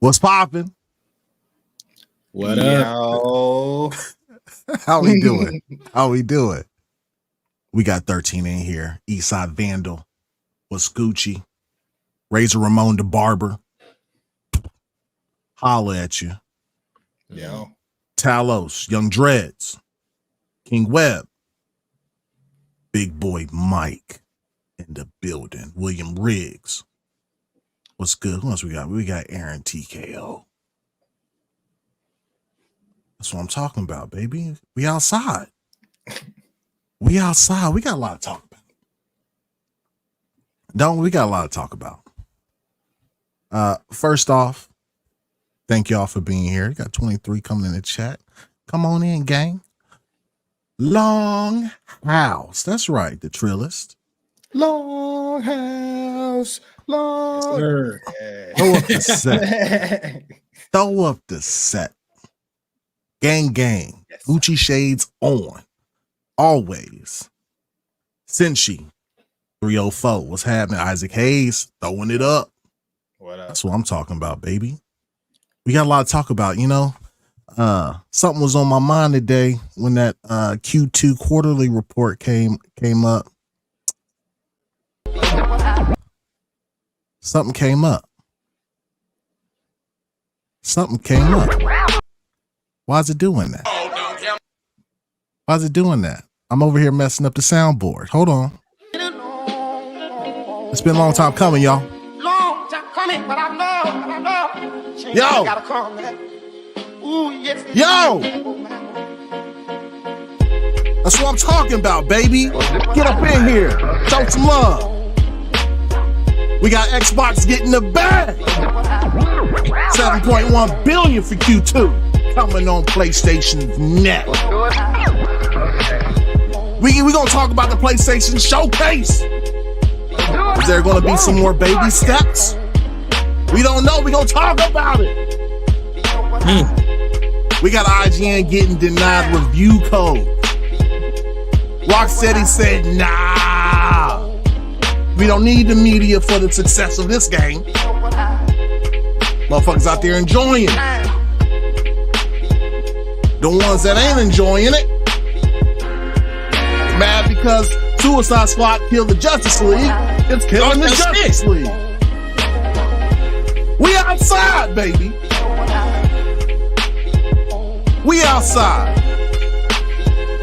What's popping? What up? How we doing? How we doing? We got 13 in here. Eastside Vandal. What's Gucci? Razor Ramon the Barber. Holla at you. Yo. Talos, Young Dreads. King Webb. Big Boy Mike in the building. William Riggs. What's good? Who else we got? We got Aaron TKO. That's what I'm talking about, baby. We outside. We outside. We got a lot to talk about. Don't we? Got a lot to talk about. First off, thank y'all for being here. We got 23 coming in the chat. Come on in, gang. Longhouse. That's right, the Trillist. Longhouse. Long. Yes, throw up the set. Throw up the set. Gang. Yes. Gucci shades on. Always. Senshi 304. What's happening? Isaac Hayes throwing it up. What up? That's what I'm talking about, baby. We got a lot to talk about, you know. Something was on my mind today when that Q2 quarterly report came up. Something came up. Why is it doing that? Why is it doing that? I'm over here messing up the soundboard. Hold on. It's been a long time coming, y'all. Long time coming, but I know. Yo! Yo! That's what I'm talking about, baby. Get up in here. Show some love. We got Xbox getting the bag. 7.1 billion for Q2 coming on PlayStation's net. We gonna talk about the PlayStation Showcase. Is there gonna be some more baby steps? We don't know. We gonna talk about it. We got IGN getting denied review code. Rocksteady said, nah. We don't need the media for the success of this game. Motherfuckers out there enjoying it. The ones that ain't enjoying it, mad because Suicide Squad killed the Justice League. It's killing the Justice League. We outside, baby. We outside.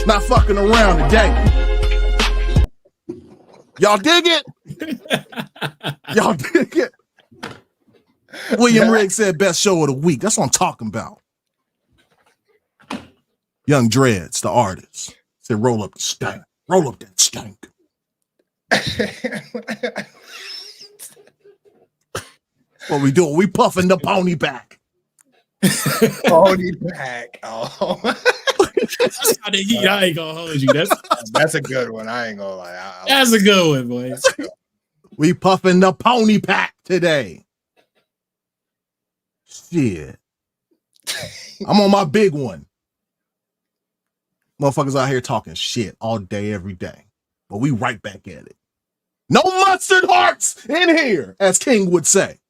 Not fucking around today. Y'all dig it? Y'all dig it? William Riggs said best show of the week. That's what I'm talking about. Young Dreads, the artist, said roll up the stank. Roll up that stank. What we doing? We puffing the pony back. Pony back. Oh. That's how they heat. I ain't gonna hold you. That's a good one. I ain't gonna lie. That's a good one, boy. We puffing the pony pack today. Shit. I'm on my big one. Motherfuckers out here talking shit all day, every day. But we right back at it. No mustard hearts in here, as King would say.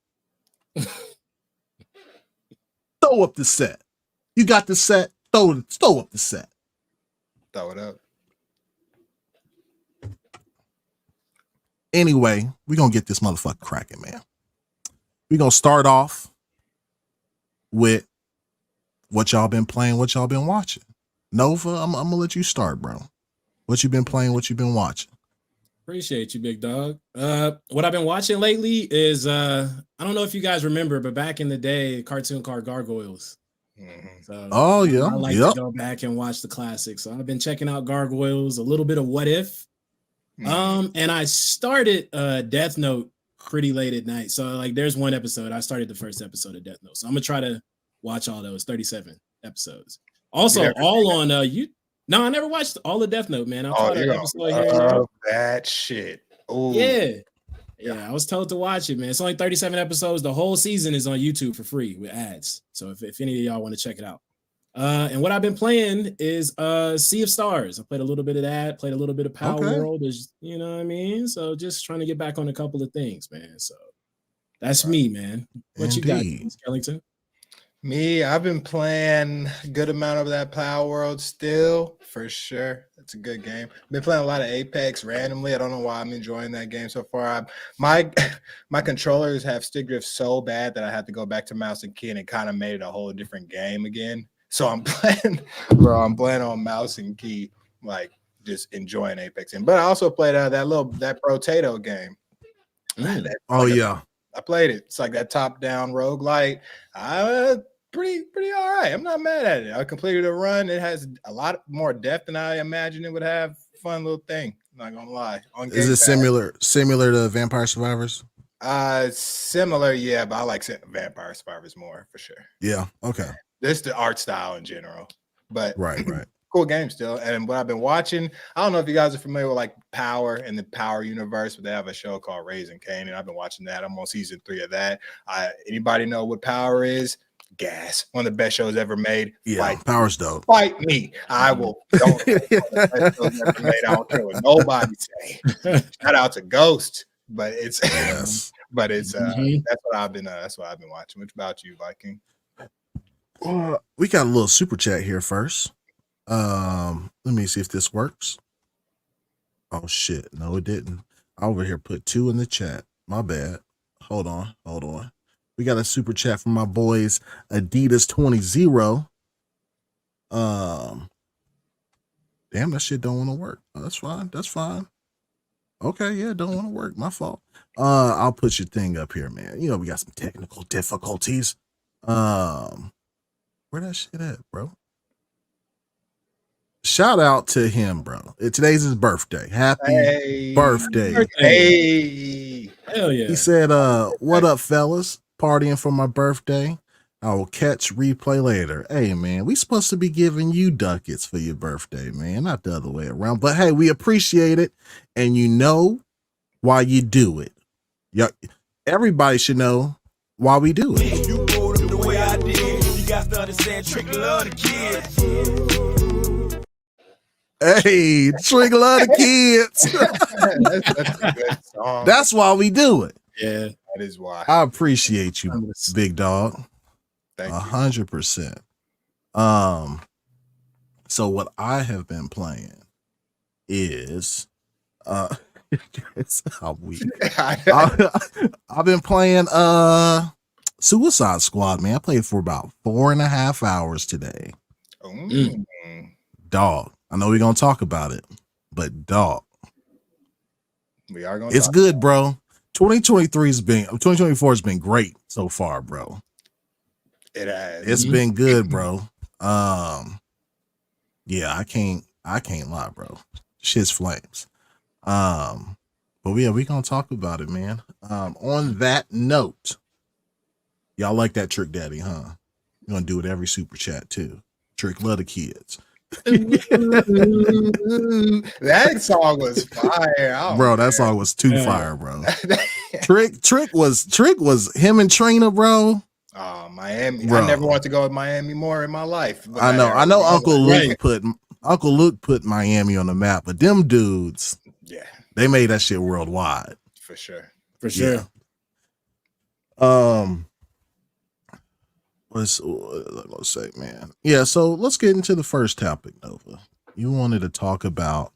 Throw up the set. You got the set. Throw up the set. Throw it up. Anyway, we're going to get this motherfucker cracking, man. We're going to start off with what y'all been playing, what y'all been watching. Nova, I'm going to let you start, bro. What you been playing, what you been watching. Appreciate you, big dog. What I've been watching lately is, I don't know if you guys remember, but back in the day, cartoon called Gargoyles. So oh, yeah. I like to go back and watch the classics. So I've been checking out Gargoyles, a little bit of What If. And I started Death Note pretty late at night. So like there's one episode. I started the first episode of Death Note. So I'm gonna try to watch all those 37 episodes. Also, all on you. No, I never watched all of Death Note, man. I'll try to episode here. That shit. Ooh. Yeah. I was told to watch it, man. It's only 37 episodes. The whole season is on YouTube for free with ads. So if any of y'all want to check it out. And what I've been playing is Sea of Stars. I played a little bit of that, played a little bit of Power World, you know what I mean? So just trying to get back on a couple of things, man. So That's me, man. What Indeed. you got, Skellington? Me, I've been playing a good amount of that Power World still, for sure. It's a good game. Been playing a lot of Apex randomly. I don't know why I'm enjoying that game so far. My controllers have stick drift so bad that I had to go back to mouse and key, and it kind of made it a whole different game again. So I'm playing on mouse and key, like just enjoying Apex. But I also played that Potato game. Yeah. I played it. It's like that top-down roguelite. Pretty all right. I'm not mad at it. I completed a run. It has a lot more depth than I imagined it would have. Fun little thing. I'm not gonna lie. Is it similar to Vampire Survivors? Similar, yeah, but I like Vampire Survivors more for sure. Yeah. Okay. This the art style in general, but right. Cool game still. And what I've been watching, I don't know if you guys are familiar with like Power and the Power universe, but they have a show called Raising Cain, and I've been watching that. I'm on season 3 of that. Anybody know what Power is? Gas. One of the best shows ever made. Yeah, Power's dope. Fight me. I will. Don't best shows ever made. I don't care what nobody say. Shout out to Ghost, but it's yes. But it's that's what I've been watching. What about you, Viking? We got a little super chat here first. Let me see if this works. Oh shit, no it didn't. I over here put 2 in the chat. My bad. Hold on. We got a super chat from my boys Adidas 20. Damn, that shit don't want to work. Oh, that's fine. Okay, yeah, don't want to work. My fault. I'll put your thing up here, man. You know we got some technical difficulties. Where that shit at, bro? Shout out to him, bro. Today's his birthday. Happy birthday. Hey. Hell yeah. He said, what up, fellas? Partying for my birthday. I will catch replay later. Hey, man, we supposed to be giving you ducats for your birthday, man. Not the other way around. But hey, we appreciate it. And you know why you do it. Everybody should know why we do it. You growed up the way I did. You got to understand Trick love the kids. Hey, Trick love the kids. That's a good song. That's why we do it. Yeah, that is why. I appreciate you, big dog. Thank you. 100%. So what I have been playing is it's how weak. I've been playing Suicide Squad, man. I played for about 4.5 hours today. Dog. I know we're gonna talk about it, but dog. We are gonna it's good, bro. 2024 has been great so far, bro. It has. It's been good, bro. Yeah, I can't lie, bro. Shit's flames. But yeah, we gonna talk about it, man. On that note, y'all like that Trick Daddy, huh? You're gonna do it every super chat too. Trick love the kids. That song was fire, bro. That song was too fire, bro. Trick was him and Trina, bro. Oh, Miami! Bro. I never want to go to Miami more in my life. I know. Uncle Luke put Miami on the map, but them dudes, yeah, they made that shit worldwide for sure. Yeah. Let's say, man. Yeah, so let's get into the first topic, Nova. You wanted to talk about,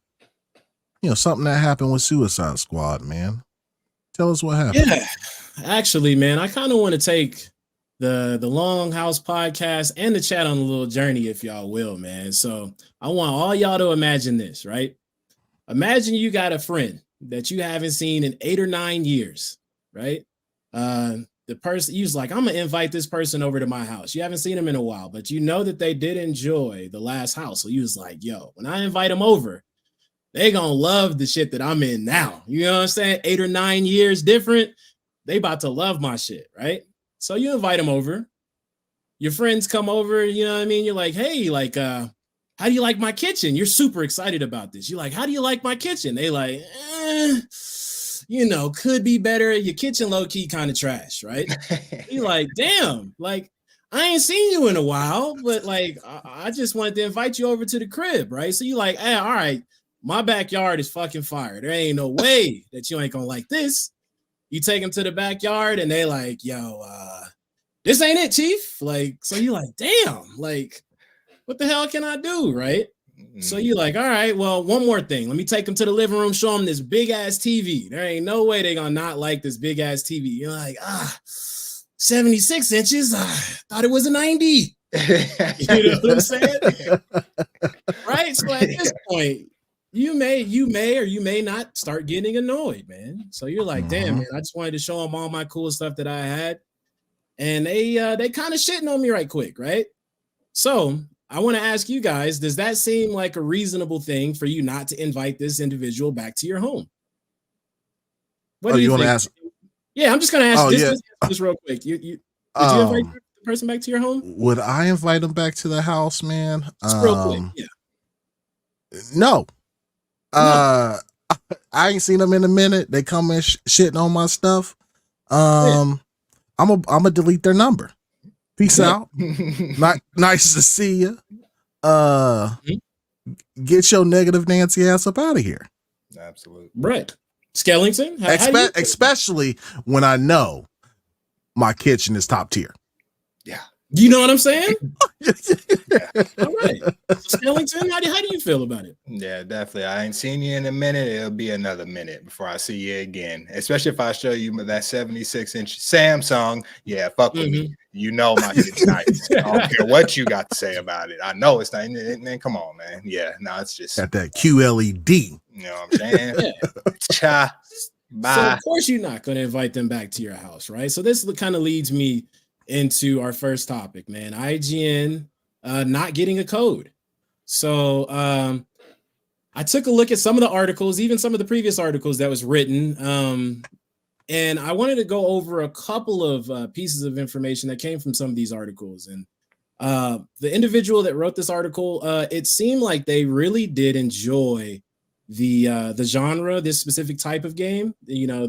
something that happened with Suicide Squad, man. Tell us what happened. Yeah, actually, man, I kind of want to take the Longhouse Podcast and the chat on a little journey, if y'all will, man. So I want all y'all to imagine this, right? Imagine you got a friend that you haven't seen in 8 or 9 years, right? The person, you was like, I'm gonna invite this person over to my house. You haven't seen them in a while, but you know that they did enjoy the last house. So you was like, yo, when I invite them over, they gonna love the shit that I'm in now. You know what I'm saying? 8 or 9 years different. They about to love my shit, right? So you invite them over. Your friends come over, you know what I mean? You're like, hey, like, how do you like my kitchen? You're super excited about this. You're like, how do you like my kitchen? They like, could be better. Your kitchen low-key kind of trash, right? You're like, damn, like, I ain't seen you in a while, but like, I just wanted to invite you over to the crib, right? So you're like, hey, all right, my backyard is fucking fire. There ain't no way that you ain't gonna like this. You take them to the backyard and they like, yo, this ain't it, chief. Like, so you like, damn, like, what the hell can I do, right? So you like, all right, well, one more thing. Let me take them to the living room, show them this big ass TV. There ain't no way they're gonna not like this big ass TV. You're like, 76 inches. Thought it was a 90. You know what I'm saying? Right? So at this point, you may or you may not start getting annoyed, man. So you're like, damn, man, I just wanted to show them all my cool stuff that I had. And they kind of shitting on me right quick, right? So I want to ask you guys, does that seem like a reasonable thing for you not to invite this individual back to your home? What do you want to ask? Yeah, I'm just going to ask this real quick. Would you invite the person back to your home? Would I invite them back to the house, man? Just real quick, yeah. No. I ain't seen them in a minute. They come in shitting on my stuff. I'm gonna delete their number. Peace out. Nice to see you. Get your negative Nancy ass up out of here. Absolutely. Right. Skellington? Especially when I know my kitchen is top tier. Yeah. You know what I'm saying? All right. Skellington, how do you feel about it? Yeah, definitely. I ain't seen you in a minute. It'll be another minute before I see you again. Especially if I show you that 76-inch Samsung. Yeah, fuck with me. You know my shit's nice. I don't care what you got to say about it. I know it's not. Man, come on, man. Yeah, no, it's just got that QLED. You know what I'm saying? Cha. Bye. So of course you're not going to invite them back to your house, right? So this kind of leads me into our first topic, man. IGN not getting a code. So I took a look at some of the articles, even some of the previous articles that was written, and I wanted to go over a couple of pieces of information that came from some of these articles. And the individual that wrote this article, it seemed like they really did enjoy the genre, this specific type of game, you know,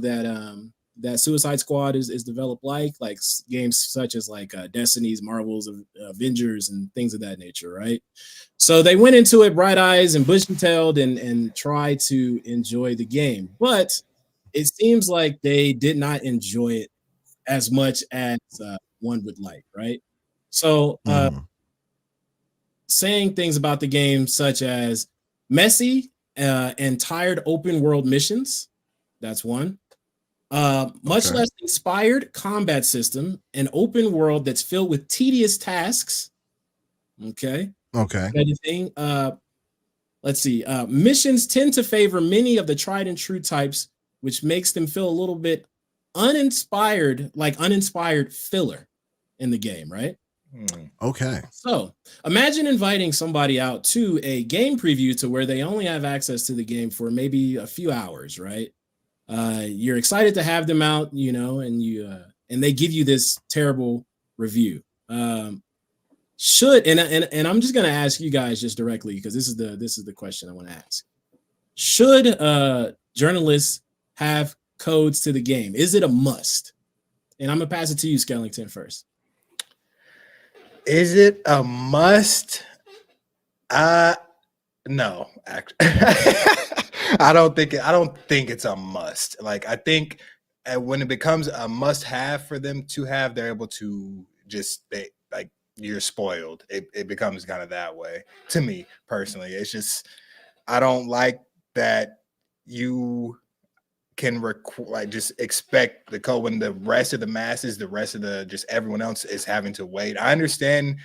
that Suicide Squad is developed like games such as like Destiny's, Marvel's, Avengers, and things of that nature, right? So they went into it bright eyes and bushy-tailed and tried to enjoy the game, but it seems like they did not enjoy it as much as one would like, right? So saying things about the game such as messy and tired open world missions, that's one. Much less inspired combat system, an open world that's filled with tedious tasks. Okay. Anything? Let's see. Missions tend to favor many of the tried and true types, which makes them feel a little bit uninspired, like uninspired filler in the game, right? Okay. So imagine inviting somebody out to a game preview to where they only have access to the game for maybe a few hours, right? You're excited to have them out, you know, and and they give you this terrible review. I'm just gonna ask you guys just directly because this is the question I want to ask. Should journalists have codes to the game? Is it a must? And I'm gonna pass it to you, Skellington, first. Is it a must? No, actually. I don't think it's a must. Like, I think when it becomes a must-have for them to have, they're able to just like you're spoiled. It becomes kind of that way to me personally. It's just I don't like that you can just expect the code when the rest of the masses, the rest of the just everyone else is having to wait. I understand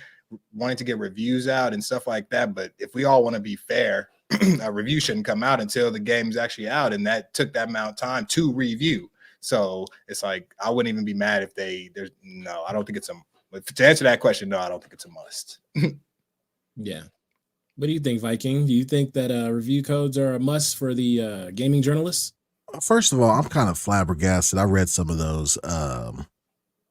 wanting to get reviews out and stuff like that, but if we all want to be fair, a review shouldn't come out until the game's actually out, and that took that amount of time to review. So it's like I wouldn't even be mad if I don't think it's to answer that question. No, I don't think it's a must. Yeah. What do you think, Viking? Do you think that review codes are a must for the gaming journalists? First of all, I'm kind of flabbergasted. I read some of those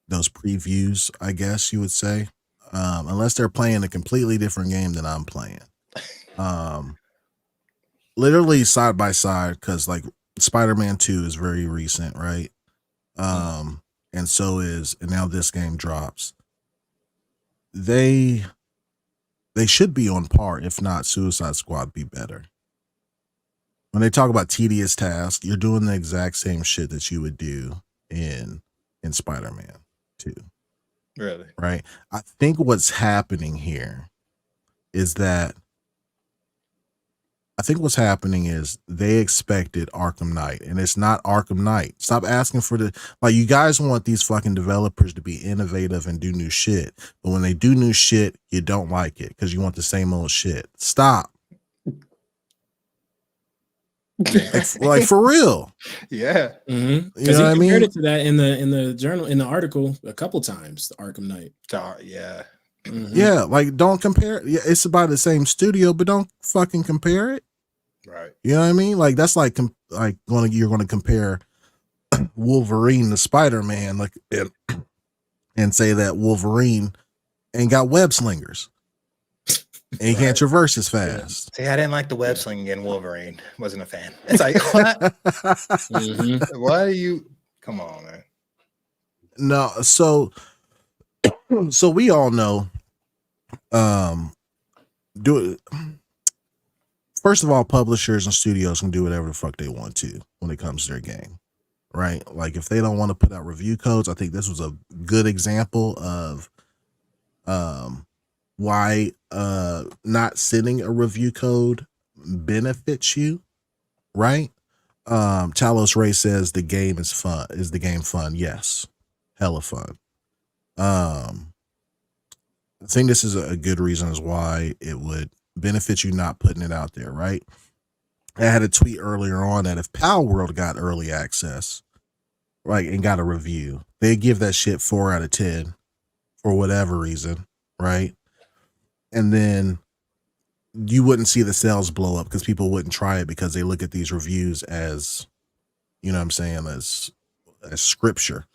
previews, I guess you would say, unless they're playing a completely different game than I'm playing. Literally side by side, because like Spider-Man 2 is very recent, right? And now this game drops. They should be on par, if not Suicide Squad be better. When they talk about tedious tasks, you're doing the exact same shit that you would do in Spider-Man 2. Really? Right? I think what's happening here is that they expected Arkham Knight, and it's not Arkham Knight. Stop asking for you guys want these fucking developers to be innovative and do new shit, but when they do new shit, you don't like it because you want the same old shit. Stop. like for real. Yeah. Mm-hmm. Because he compared it to that in the journal, in the article a couple times, the Arkham Knight. Yeah. Mm-hmm. Yeah, like don't compare. Yeah, it's about the same studio, but don't fucking compare it. Right. You know what I mean? Like that's like you're going to compare Wolverine to Spider-Man, like and say that Wolverine ain't got web slingers and he can't traverse as fast. See, I didn't like the web slinging in Wolverine. Wasn't a fan. It's like what? Mm-hmm. Why are you? Come on, man. No, so we all know. First of all, publishers and studios can do whatever the fuck they want to when it comes to their game, right? Like if they don't want to put out review codes, I think this was a good example of why not sending a review code benefits you, right? Talos Ray says the game is fun. Is the game fun? Yes, hella fun. I think this is a good reason as why it would benefit you not putting it out there, right? I had a tweet earlier on that if Pal World got early access, right, and got a review, they give that shit 4 out of 10 for whatever reason, right? And then you wouldn't see the sales blow up because people wouldn't try it because they look at these reviews as, you know what I'm saying, as scripture.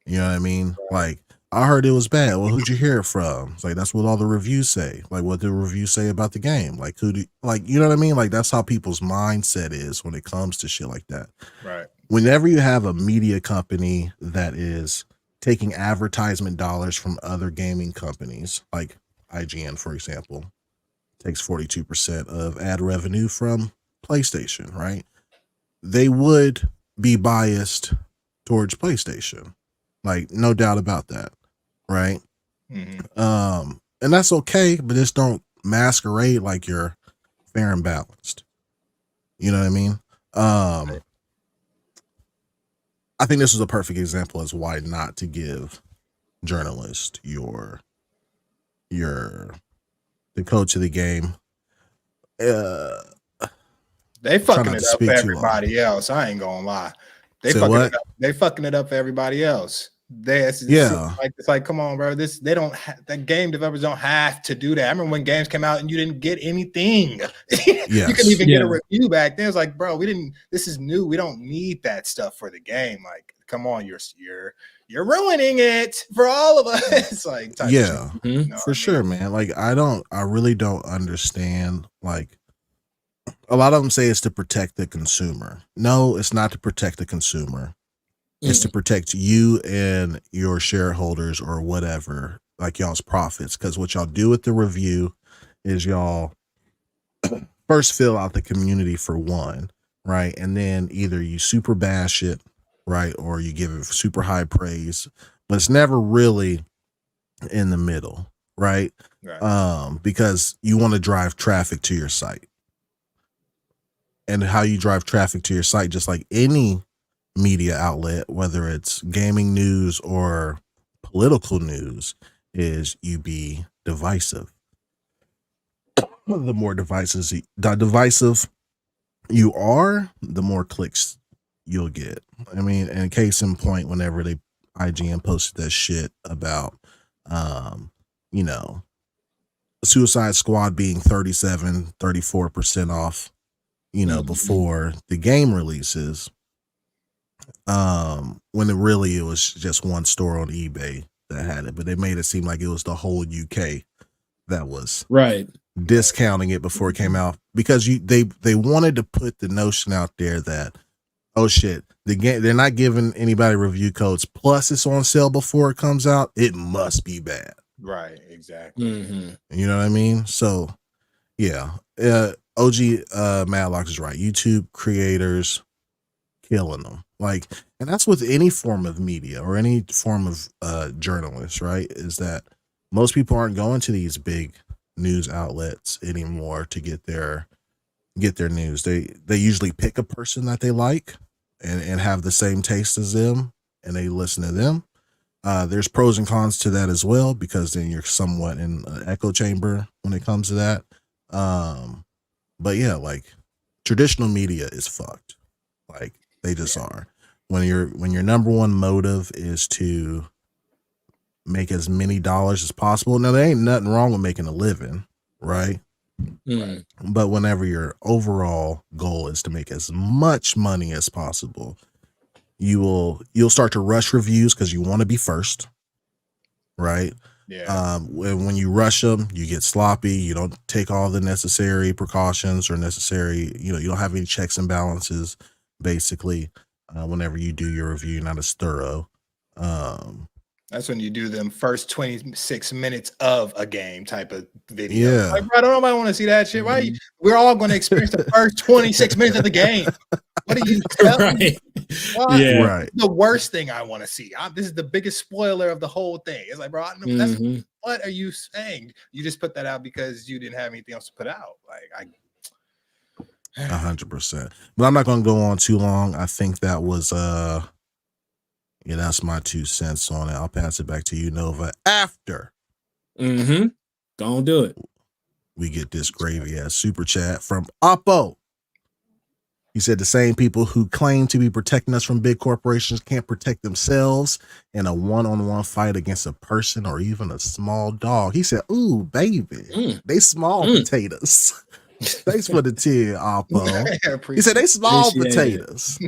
You know what I mean? Like, I heard it was bad. Well, who'd you hear it from? It's like, that's what all the reviews say. Like, what the reviews say about the game? Like, you know what I mean? Like, that's how people's mindset is when it comes to shit like that. Right. Whenever you have a media company that is taking advertisement dollars from other gaming companies, like IGN, for example, takes 42% of ad revenue from PlayStation, right? They would be biased towards PlayStation. Like, no doubt about that. Right. Mm-hmm. And that's okay, but just don't masquerade like you're fair and balanced. You know what I mean? I think this is a perfect example as why not to give journalists the code to the game. They fucking it up for everybody else. I ain't gonna lie. They fucking it up for everybody else. It's like, come on, bro. The game developers don't have to do that. I remember when games came out and you didn't get anything. You couldn't even get a review back then. It's like, bro, this is new. We don't need that stuff for the game. Like, come on, you're ruining it for all of us. Like, for sure, man. Like, I really don't understand. Like, a lot of them say it's to protect the consumer. No, it's not to protect the consumer. It's to protect you and your shareholders or whatever, like y'all's profits. Because what y'all do with the review is y'all first fill out the community for one, right? And then either you super bash it, right? Or you give it super high praise, but it's never really in the middle, right? Because you want to drive traffic to your site. And how you drive traffic to your site, just like any media outlet, whether it's gaming news or political news, is you be divisive. The more divisive you are, the more clicks you'll get. I mean, and case in point, whenever IGN posted that shit about Suicide Squad being 34% off, before the game releases, when it was just one store on eBay that had it, but they made it seem like it was the whole UK that was discounting it before it came out, because they wanted to put the notion out there that, oh shit, the game, they're not giving anybody review codes, plus it's on sale before it comes out, it must be bad. Right, exactly. Mm-hmm. You know what I mean? So yeah, OG Madlock is right. YouTube creators killing them. Like, and that's with any form of media or any form of journalists, right? Is that most people aren't going to these big news outlets anymore to get their news. They usually pick a person that they like and have the same taste as them, and they listen to them. There's pros and cons to that as well, because then you're somewhat in an echo chamber when it comes to that. But yeah, like traditional media is fucked. Like they just are. When your number one motive is to make as many dollars as possible. Now there ain't nothing wrong with making a living, right? Mm. But whenever your overall goal is to make as much money as possible, you'll start to rush reviews because you want to be first, right? Yeah. When you rush them, you get sloppy. You don't take all the necessary precautions or necessary, you don't have any checks and balances. Basically, whenever you do your review, not as thorough. That's when you do them first 26 minutes of a game type of video. Yeah. Like, bro, don't nobody want to see that shit. Why? We're all going to experience the first 26 minutes of the game. What are you telling me? Why? Yeah. Right. The worst thing I want to see. This is the biggest spoiler of the whole thing. It's like, bro, what are you saying? You just put that out because you didn't have anything else to put out. Like, 100%. But I'm not going to go on too long. I think that was that's my 2 cents on it. I'll pass it back to you, Nova, after Gonna do it. we get this gravy ass super chat from Oppo. He said the same people who claim to be protecting us from big corporations can't protect themselves in a one-on-one fight against a person or even a small dog. He said, ooh, baby, they small potatoes. Thanks for the 10, Oppo. He said they small potatoes.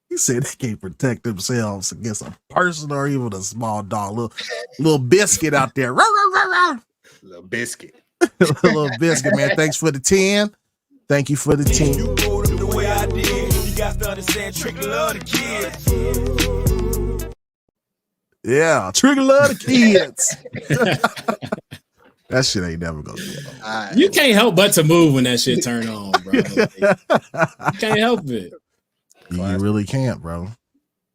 He said they can't protect themselves against a person or even a small dog. Little biscuit out there. Little biscuit. Little biscuit, man. Thanks for the 10. Thank you for the 10. You rolled up the way I did. You got to understand, Trick love the kids. Yeah, Trick love the kids. That shit ain't never gonna do it. You can't help but to move when that shit turn on, bro. You can't help it. You really can't, bro.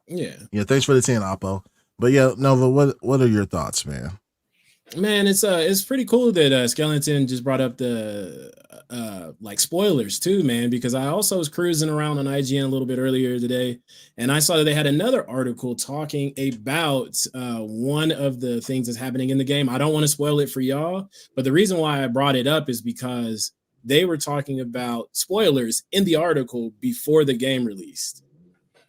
Yeah. Yeah, thanks for the 10, Oppo. But yeah, Nova, what are your thoughts, man? Man, it's pretty cool that Skellington just brought up the like spoilers too, man, because I also was cruising around on IGN a little bit earlier today, and I saw that they had another article talking about one of the things that's happening in the game. I don't want to spoil it for y'all, but the reason why I brought it up is because they were talking about spoilers in the article before the game released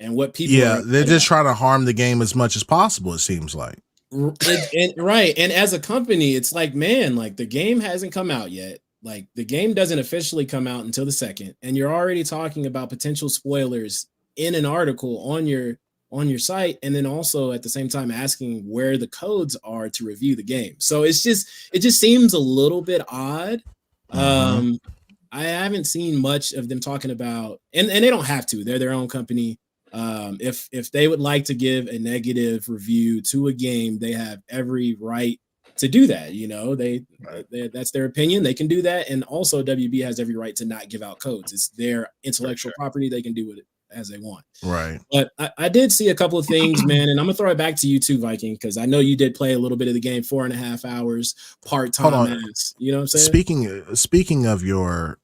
and what people they're just trying to harm the game as much as possible, it seems like. Right. And as a company, it's like, man, like the game hasn't come out yet. Like the game doesn't officially come out until the 2nd, and you're already talking about potential spoilers in an article on your site, and then also at the same time asking where the codes are to review the game. So it just seems a little bit odd. I haven't seen much of them talking about, and they don't have to. They're their own company. If they would like to give a negative review to a game, they have every right to do that. They that's their opinion. They can do that. And also WB has every right to not give out codes. It's their intellectual property. They can do with it as they want. Right. But I did see a couple of things, man, and I'm gonna throw it back to you too, Viking, because I know you did play a little bit of the game, 4.5 hours part-time ass. You know what I'm saying? Speaking of your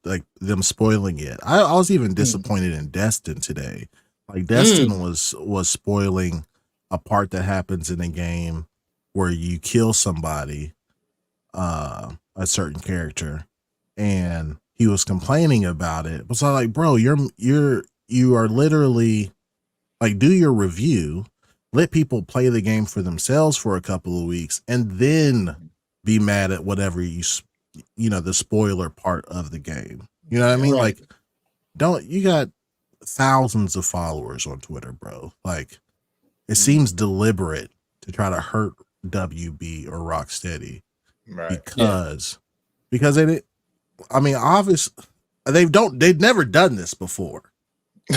like them spoiling it, I was even disappointed in Destin today. Like Destin was spoiling a part that happens in a game where you kill somebody, a certain character, and he was complaining about it. But so I'm like, bro, you are literally like, do your review, let people play the game for themselves for a couple of weeks, and then be mad at whatever the spoiler part of the game. You know what I mean? Right. Like, you got thousands of followers on Twitter, bro. Like, it seems deliberate to try to hurt WB or Rocksteady, Right. because obviously they've never done this before.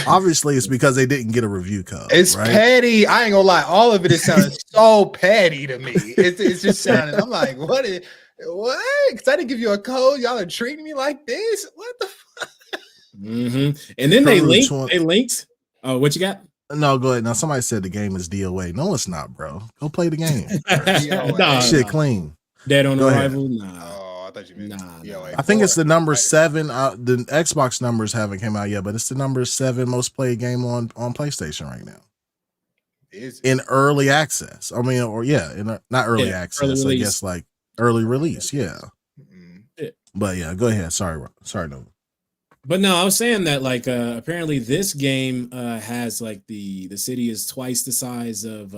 Obviously, it's because they didn't get a review code. It's right? petty. I ain't gonna lie. All of it is sounding so petty to me. It's just sounding. I'm like, what? Because I didn't give you a code. Y'all are treating me like this. What the fuck? And then they linked. Oh, what you got? No, go ahead. Now somebody said the game is DOA. No, it's not, bro. Go play the game. Shit clean. Dead on Go arrival. ahead. Nah. Oh, I thought you meant I think it's the number 7. The Xbox numbers haven't came out yet, but it's the number 7 most played game on PlayStation right now. Is in early access? I mean, or not early access. Early I guess like early release. Yeah. Mm-hmm. But yeah, go ahead. Sorry, no. But no, I was saying that like apparently this game has like the city is twice the size of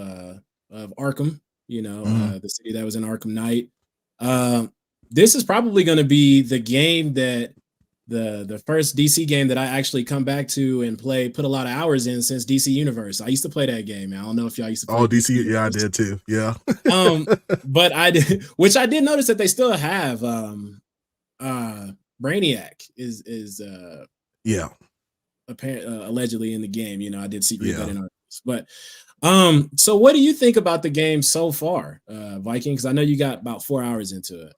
Arkham. You know, the city that was in Arkham Knight. This is probably going to be the game that the first DC game that I actually come back to and put a lot of hours in since DC Universe. I used to play that game. I don't know if y'all used to play DC. Universe. Yeah, I did too. Yeah. But I did notice that they still have Brainiac is allegedly in the game. You know, I did see that in articles. But so what do you think about the game so far, Viking? Because I know you got about 4 hours into it.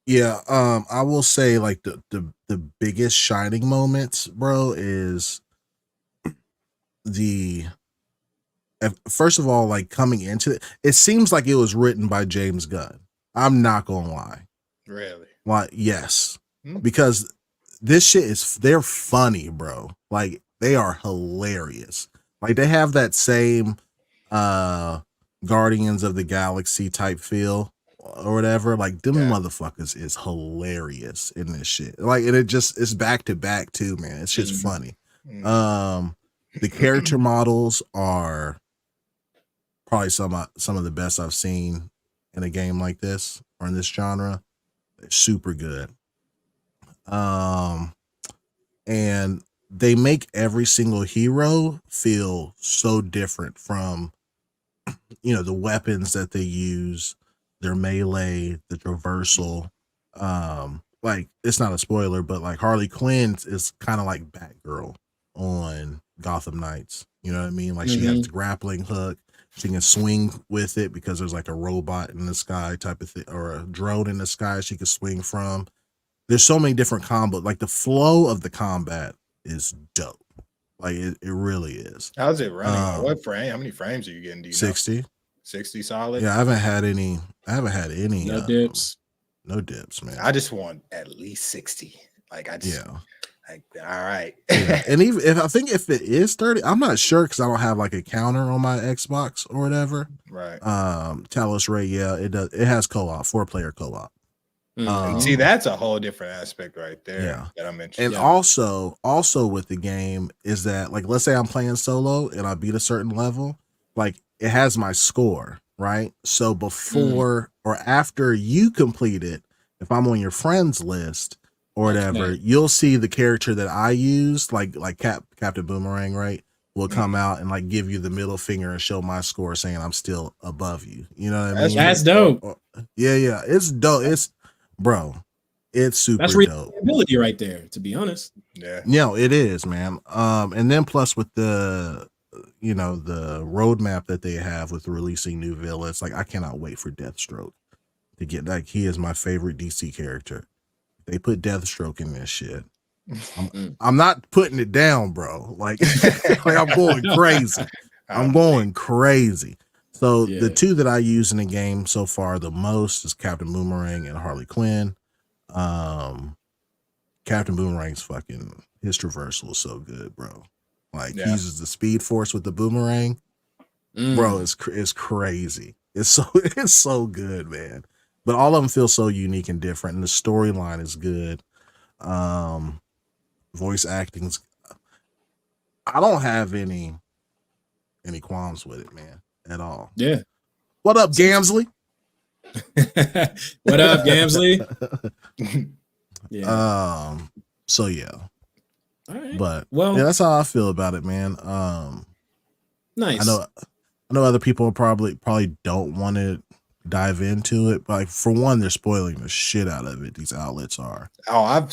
Yeah, I will say like the biggest shining moments, bro, is first of all, like coming into it seems like it was written by James Gunn. I'm not gonna lie. Really? Like, yes. Because this shit they're funny, bro. Like they are hilarious. Like they have that same Guardians of the Galaxy type feel or whatever. Like them motherfuckers is hilarious in this shit. Like, and it's back to back too, man. It's just funny. The character models are probably some of the best I've seen in a game like this or in this genre. They're super good. And they make every single hero feel so different from, you know, the weapons that they use, their melee, the traversal. Like it's not a spoiler, but like Harley Quinn is kind of like Batgirl on Gotham Knights. You know what I mean? Like she has the grappling hook. She can swing with it because there's like a robot in the sky type of thing, or a drone in the sky she can swing from. There's so many different combos. Like the flow of the combat is dope. Like it really is. How's it running? What frame? How many frames are you getting? Do you 60. know? 60 solid? Yeah, I haven't had any. No dips. No dips, man. I just want at least 60. Like I just like, all right. And even if it is 30, I'm not sure because I don't have like a counter on my Xbox or whatever. Right. Talos Ray, it does. It has co-op, 4-player co-op. See, that's a whole different aspect right there. Yeah. That I mentioned. And also with the game is that, like, let's say I'm playing solo and I beat a certain level, like it has my score, right? So before or after you complete it, if I'm on your friends list or whatever, you'll see the character that I used, like Captain Boomerang, right? Will come out and like give you the middle finger and show my score saying I'm still above you. You know what I mean? That's dope. Yeah. It's dope. It's super dope. Ability right there, to be honest. Yeah. No, it is, man. And then plus with the the roadmap that they have with releasing new villains, like I cannot wait for Deathstroke to get, like, he is my favorite DC character. They put Deathstroke in this shit. I'm not putting it down, bro. Like, like I'm going crazy. I'm going crazy. So the two that I use in the game so far the most is Captain Boomerang and Harley Quinn. Captain Boomerang's fucking, his traversal is so good, bro. Like he uses the Speed Force with the boomerang. Bro, it's crazy. It's so good, man. But all of them feel so unique and different, and the storyline is good. Voice acting's, I don't have any qualms with it, man, at all. Yeah. What up, Gamsley? What up, Gamsley? Yeah. So yeah. All right. But well, yeah, that's how I feel about it, man. Nice. I know other people probably don't want to dive into it, but like, for one, they're spoiling the shit out of it. These outlets are. Oh, I've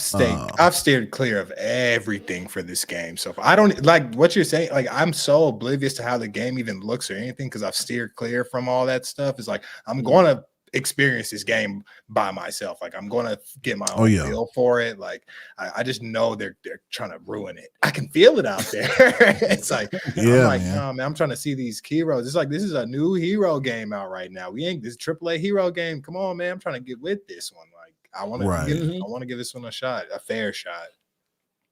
steered clear of everything for this game. So if I don't like what you're saying, like I'm so oblivious to how the game even looks or anything because I've steered clear from all that stuff. It's like I'm gonna experience this game by myself. Like I'm gonna get my own feel for it. Like I just know they're trying to ruin it. I can feel it out there. It's like I'm like, no, man, I'm trying to see these heroes. It's like this is a new hero game out right now. We ain't this AAA hero game. Come on, man. I'm trying to get with this one. Like I want to give this one a shot, a fair shot.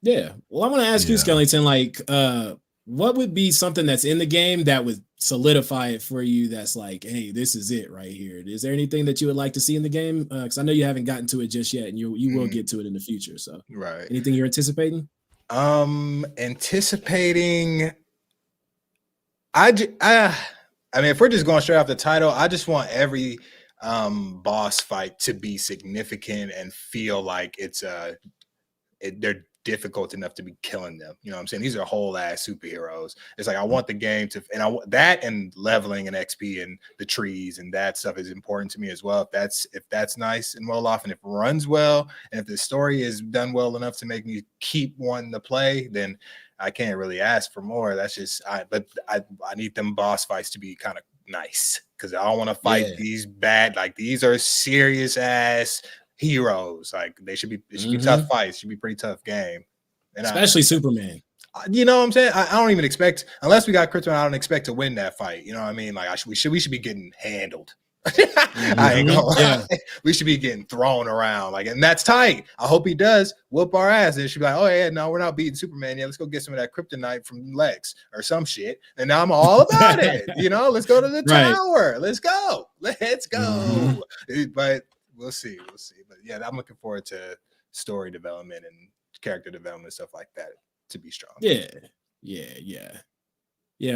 Yeah. Well, I want to ask you, Skellington, like what would be something that's in the game that would solidify it for you? That's like, hey, this is it right here. Is there anything that you would like to see in the game? Because I know you haven't gotten to it just yet, and you will get to it in the future. So, anything you're anticipating? Anticipating. I mean, if we're just going straight off the title, I just want every boss fight to be significant and feel like they're difficult enough to be killing them. You know what I'm saying? These are whole ass superheroes. It's like I want the game to, and I want that, and leveling and XP and the trees and that stuff is important to me as well. If that's nice and well off, and if it runs well, and if the story is done well enough to make me keep wanting to play, then I can't really ask for more. That's just but I need them boss fights to be kind of nice, because I don't want to fight these bad, like these are serious ass heroes. Like it should be tough fights. It should be pretty tough game. And especially Superman. You know what I'm saying? I don't even expect, unless we got Krypton, I don't expect to win that fight. You know what I mean? Like we should be getting handled. I ain't gonna lie. We should be getting thrown around. Like, and that's tight. I hope he does whoop our ass. And it should be like, oh yeah, no, we're not beating Superman. Yeah, let's go get some of that kryptonite from Lex or some shit. And now I'm all about it. You know, let's go to the tower. Let's go. But we'll see. But yeah, I'm looking forward to story development and character development, stuff like that, to be strong. Yeah.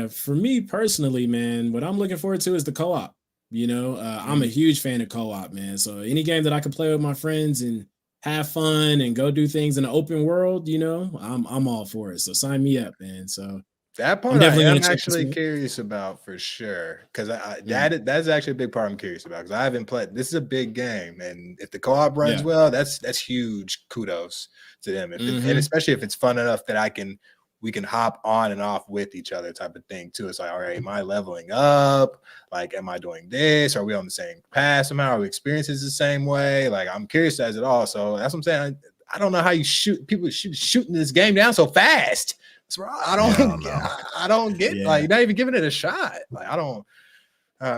For me personally, man, what I'm looking forward to is the co-op. You know, I'm a huge fan of co-op, man. So any game that I can play with my friends and have fun and go do things in the open world, you know, I'm all for it. So sign me up, man. So that part I'm actually curious about for sure, because that's actually a big part I'm curious about, because I haven't played. This is a big game, and if the co-op runs well, that's huge. Kudos to them, and especially if it's fun enough that we can hop on and off with each other, type of thing too. It's like, all right, am I leveling up? Like, am I doing this? Are we on the same path somehow? Are we experiencing the same way? Like, I'm curious as it all. So that's what I'm saying. I don't know how you shooting this game down so fast. I don't get like, you're not even giving it a shot. Like, I don't.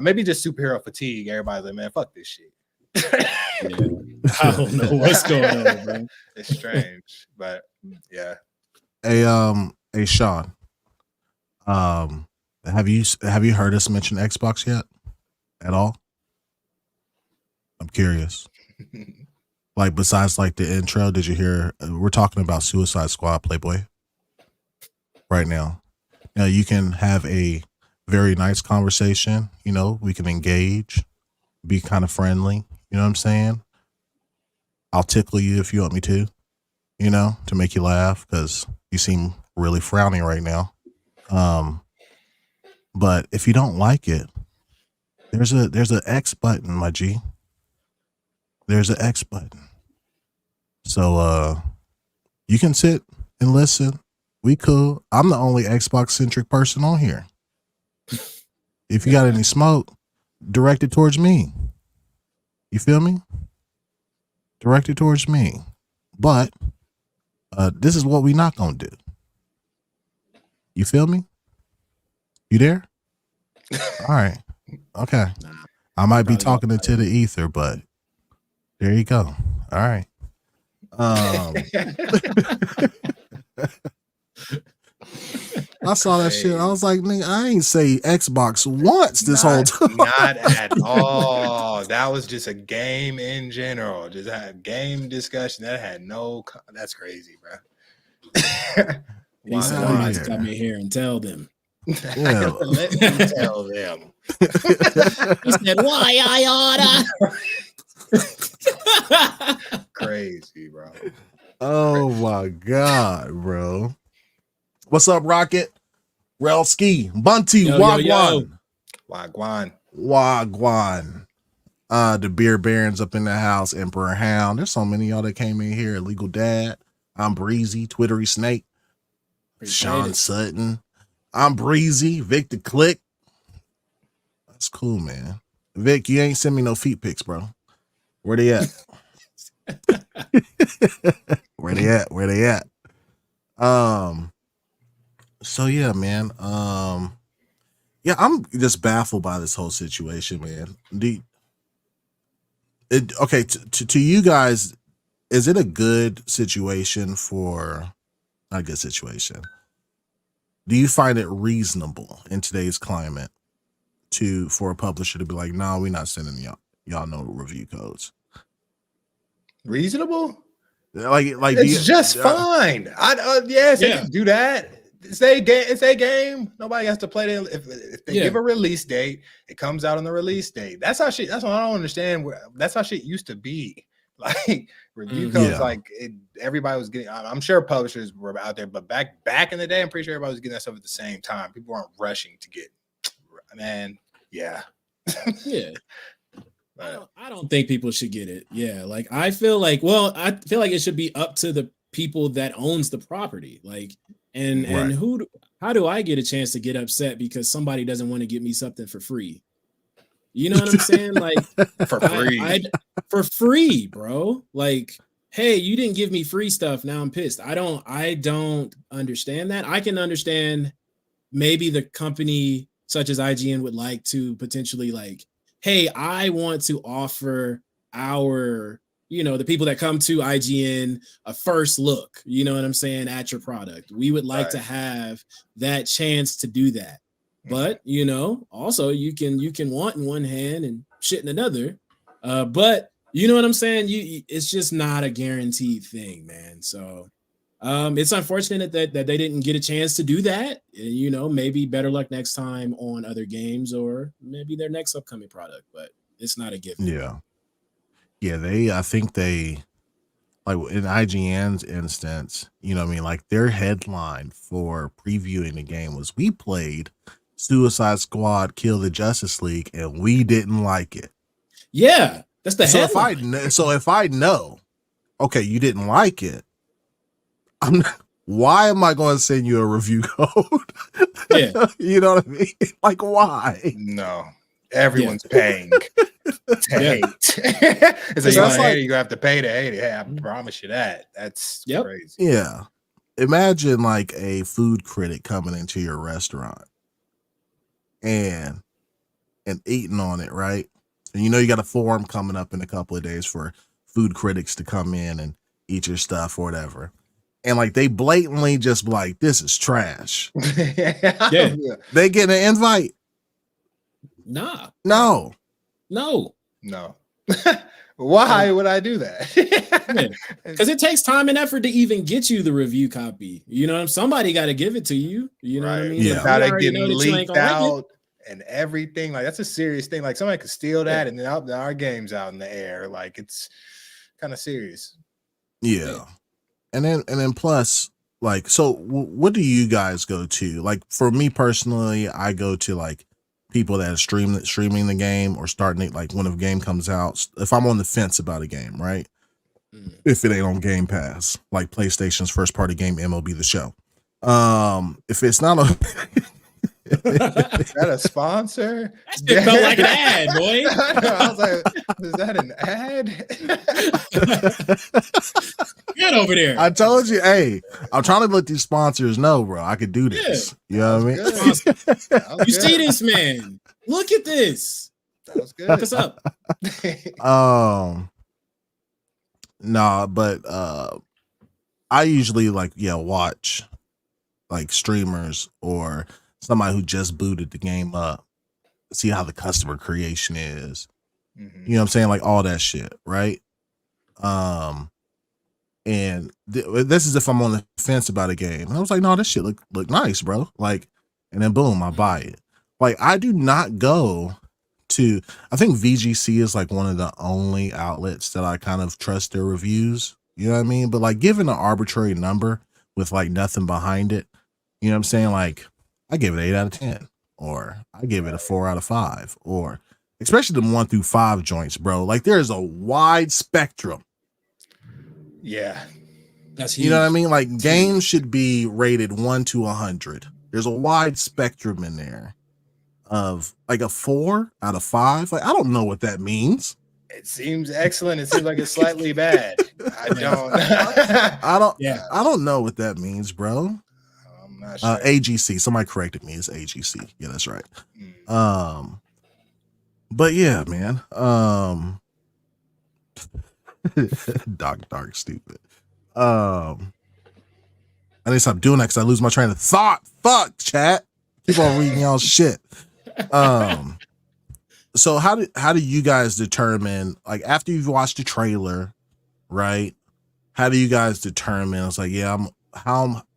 Maybe just superhero fatigue. Everybody's like, man, fuck this shit. I don't know what's going on, bro. It's strange, but yeah. Hey, Sean. Have you heard us mention Xbox yet? At all? I'm curious. Like, besides like the intro, did you hear? We're talking about Suicide Squad, Playboy. Right now, you know, you can have a very nice conversation. You know, we can engage, be kind of friendly. You know what I'm saying? I'll tickle you if you want me to. You know, to make you laugh, because you seem really frowning right now. But if you don't like it, there's an X button, my G. There's an X button. So you can sit and listen. We cool. I'm the only Xbox centric person on here. If you got any smoke, direct it towards me. You feel me? Direct it towards me. But this is what we not gonna do. You feel me? You there? All right. Okay. I might be talking into the ether, but there you go. All right. I saw that shit. I was like, nigga, I ain't say Xbox once this whole time. Not at all. That was just a game in general. Just a game discussion that had no. That's crazy, bro. He said, "All right, come in here and tell them." Yeah. Let me tell them. He said, "Why I oughta?" Crazy, bro. Oh my god, bro. What's up, Rocket? Relski, Bunty, Wagwan. Wagwan. The Beer Barons up in the house, Emperor Hound. There's so many of y'all that came in here. Illegal Dad. I'm Breezy, Twittery Snake. Sean Sutton. I'm Breezy, Victor Click. That's cool, man. Vic, you ain't send me no feet pics, bro. Where they at? Where they at? Where they at? So yeah, man. Yeah, I'm just baffled by this whole situation, man. Okay, to you guys, is it a good situation for not a good situation? Do you find it reasonable in today's climate for a publisher to be like, no, we're not sending y'all no review codes? Reasonable? Like it's just fine. Yes, they can do that. It's a game. Nobody has to play it. If they give a release date, it comes out on the release date. That's what I don't understand. That's how shit used to be. Like review codes, everybody was getting. I'm sure publishers were out there, but back in the day, I'm pretty sure everybody was getting that stuff at the same time. People weren't rushing to get. Man, yeah. I don't think people should get it. Yeah, like I feel like it should be up to the people that owns the property. Like, and how do I get a chance to get upset because somebody doesn't want to give me something for free? You know what I'm saying? Like for free, bro. Like, hey, you didn't give me free stuff. Now I'm pissed. I don't understand that. I can understand maybe the company such as IGN would like to potentially like, hey, I want to offer the people that come to IGN a first look, you know what I'm saying, at your product. We would like to have that chance to do that. But, also you can want in one hand and shit in another. But you know what I'm saying? It's just not a guaranteed thing, man. So it's unfortunate that they didn't get a chance to do that. Maybe better luck next time on other games or maybe their next upcoming product, but it's not a given. Yeah. Yeah, I think they, like in IGN's instance, like their headline for previewing the game was, we played Suicide Squad Kill the Justice League and we didn't like it. Yeah, that's the headline. If I know, okay, you didn't like it, why am I going to send you a review code? Yeah. You know what I mean? Like, why? No. Everyone's paying to hate. You have to pay to hate it. Hey, I promise you that. That's crazy. Yeah. Imagine like a food critic coming into your restaurant and eating on it, right? And you got a forum coming up in a couple of days for food critics to come in and eat your stuff or whatever. And like they blatantly just like, this is trash. Yeah. They get an invite. Nah. No. Why would I do that? Because it takes time and effort to even get you the review copy. Somebody got to give it to you. You know what I mean? Yeah. Now they getting leaked out and everything. Like that's a serious thing. Like somebody could steal that and then our game's out in the air. Like it's kind of serious. Yeah. And then plus, like, so what do you guys go to? Like for me personally, I go to like people that are streaming the game or starting it, like when a game comes out. If I'm on the fence about a game, right? If it ain't on Game Pass, like PlayStation's first party game MLB The Show. If it's not on Is that a sponsor? That shit felt like an ad, boy. I was like, is that an ad? Get over there. I told you, hey, I'm trying to let these sponsors know, bro. I could do this. You know what I mean? You see this, man? Look at this. That was good. Look us up. Nah, but I usually watch like streamers or somebody who just booted the game up, see how the customer creation is. Mm-hmm. You know what I'm saying? Like all that shit, right? And this is if I'm on the fence about a game. And I was like, no, this shit look nice, bro. Like, and then boom, I buy it. Like, I do not go to, I think VGC is like one of the only outlets that I kind of trust their reviews. You know what I mean? But like given an arbitrary number with like nothing behind it, you know what I'm saying? Like, I give it 8 out of 10, or I give it a 4 out of 5, or especially the 1 through 5 joints, bro. Like there's a wide spectrum. Yeah. That's huge. You know what I mean? Like games should be rated 1 to 100. There's a wide spectrum in there. of like a 4 out of 5. Like, I don't know what that means. It seems excellent. It seems like it's slightly bad. I don't. I don't know what that means, bro. I'm not sure. AGC. Somebody corrected me. It's AGC. Yeah, that's right. But yeah, man. Dark, stupid. I need to stop doing that because I lose my train of thought. Fuck, chat. Keep on reading y'all shit. So how do you guys determine, like, after you've watched the trailer, right? How do you guys determine it's like, yeah, I'm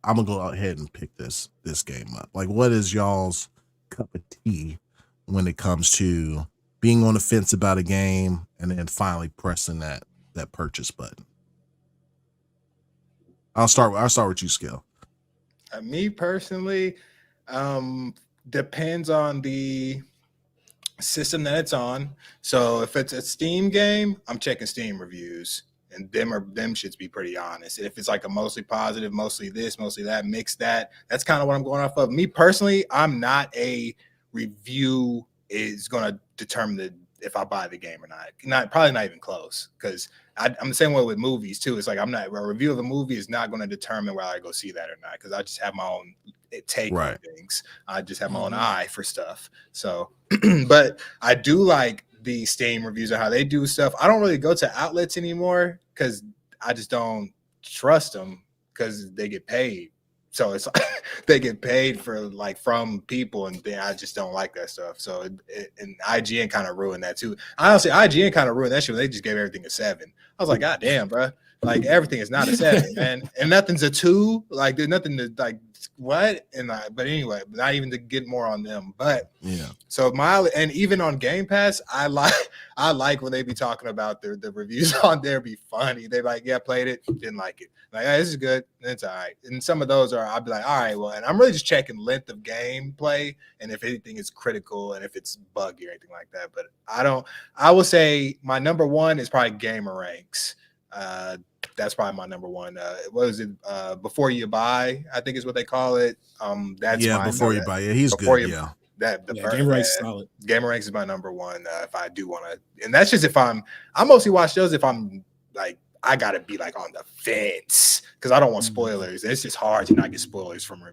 gonna go ahead and pick this game up? Like, what is y'all's cup of tea when it comes to being on the fence about a game and then finally pressing that purchase button? I'll start with you, Skill. Me personally, depends on the system that it's on. So if it's a Steam game, I'm checking Steam reviews, and them shits be pretty honest. If it's like a mostly positive, mostly this, mostly that, mix that's kind of what I'm going off of. Me personally, I'm not a review is going to determine if I buy the game or not. Probably not even close, because I'm the same way with movies too. It's like a review of a movie is not going to determine whether I go see that or not, because I just have my own take on things. I just have my own eye for stuff. So, but I do like the Steam reviews and how they do stuff. I don't really go to outlets anymore because I just don't trust them, because they get paid. So it's like they get paid for like from people, and then I just don't like that stuff. So and IGN kind of ruined that too. Honestly, IGN kind of ruined that shit when they just gave everything a 7. I was like, God damn, bro. Like, everything is not a 7, man. And nothing's a 2. Like, there's nothing to, like, what? But anyway, not even to get more on them. But yeah. So and even on Game Pass, I like when they be talking about the reviews on there be funny. They like, yeah, played it, didn't like it. Like, hey, this is good. It's all right. And some of those I'll be like, all right, well, and I'm really just checking length of gameplay and if anything is critical and if it's buggy or anything like that. But I will say my number one is probably Gamer Ranks. That's probably my number one. What is it? Before you buy, I think is what they call it. That's before you buy. Yeah, he's good. Gamer Ranks is solid. Gamer Ranks is my number one. If I do want to, and that's just if I mostly watch those if I'm like, I gotta be like on the fence because I don't want spoilers. It's just hard to not get spoilers from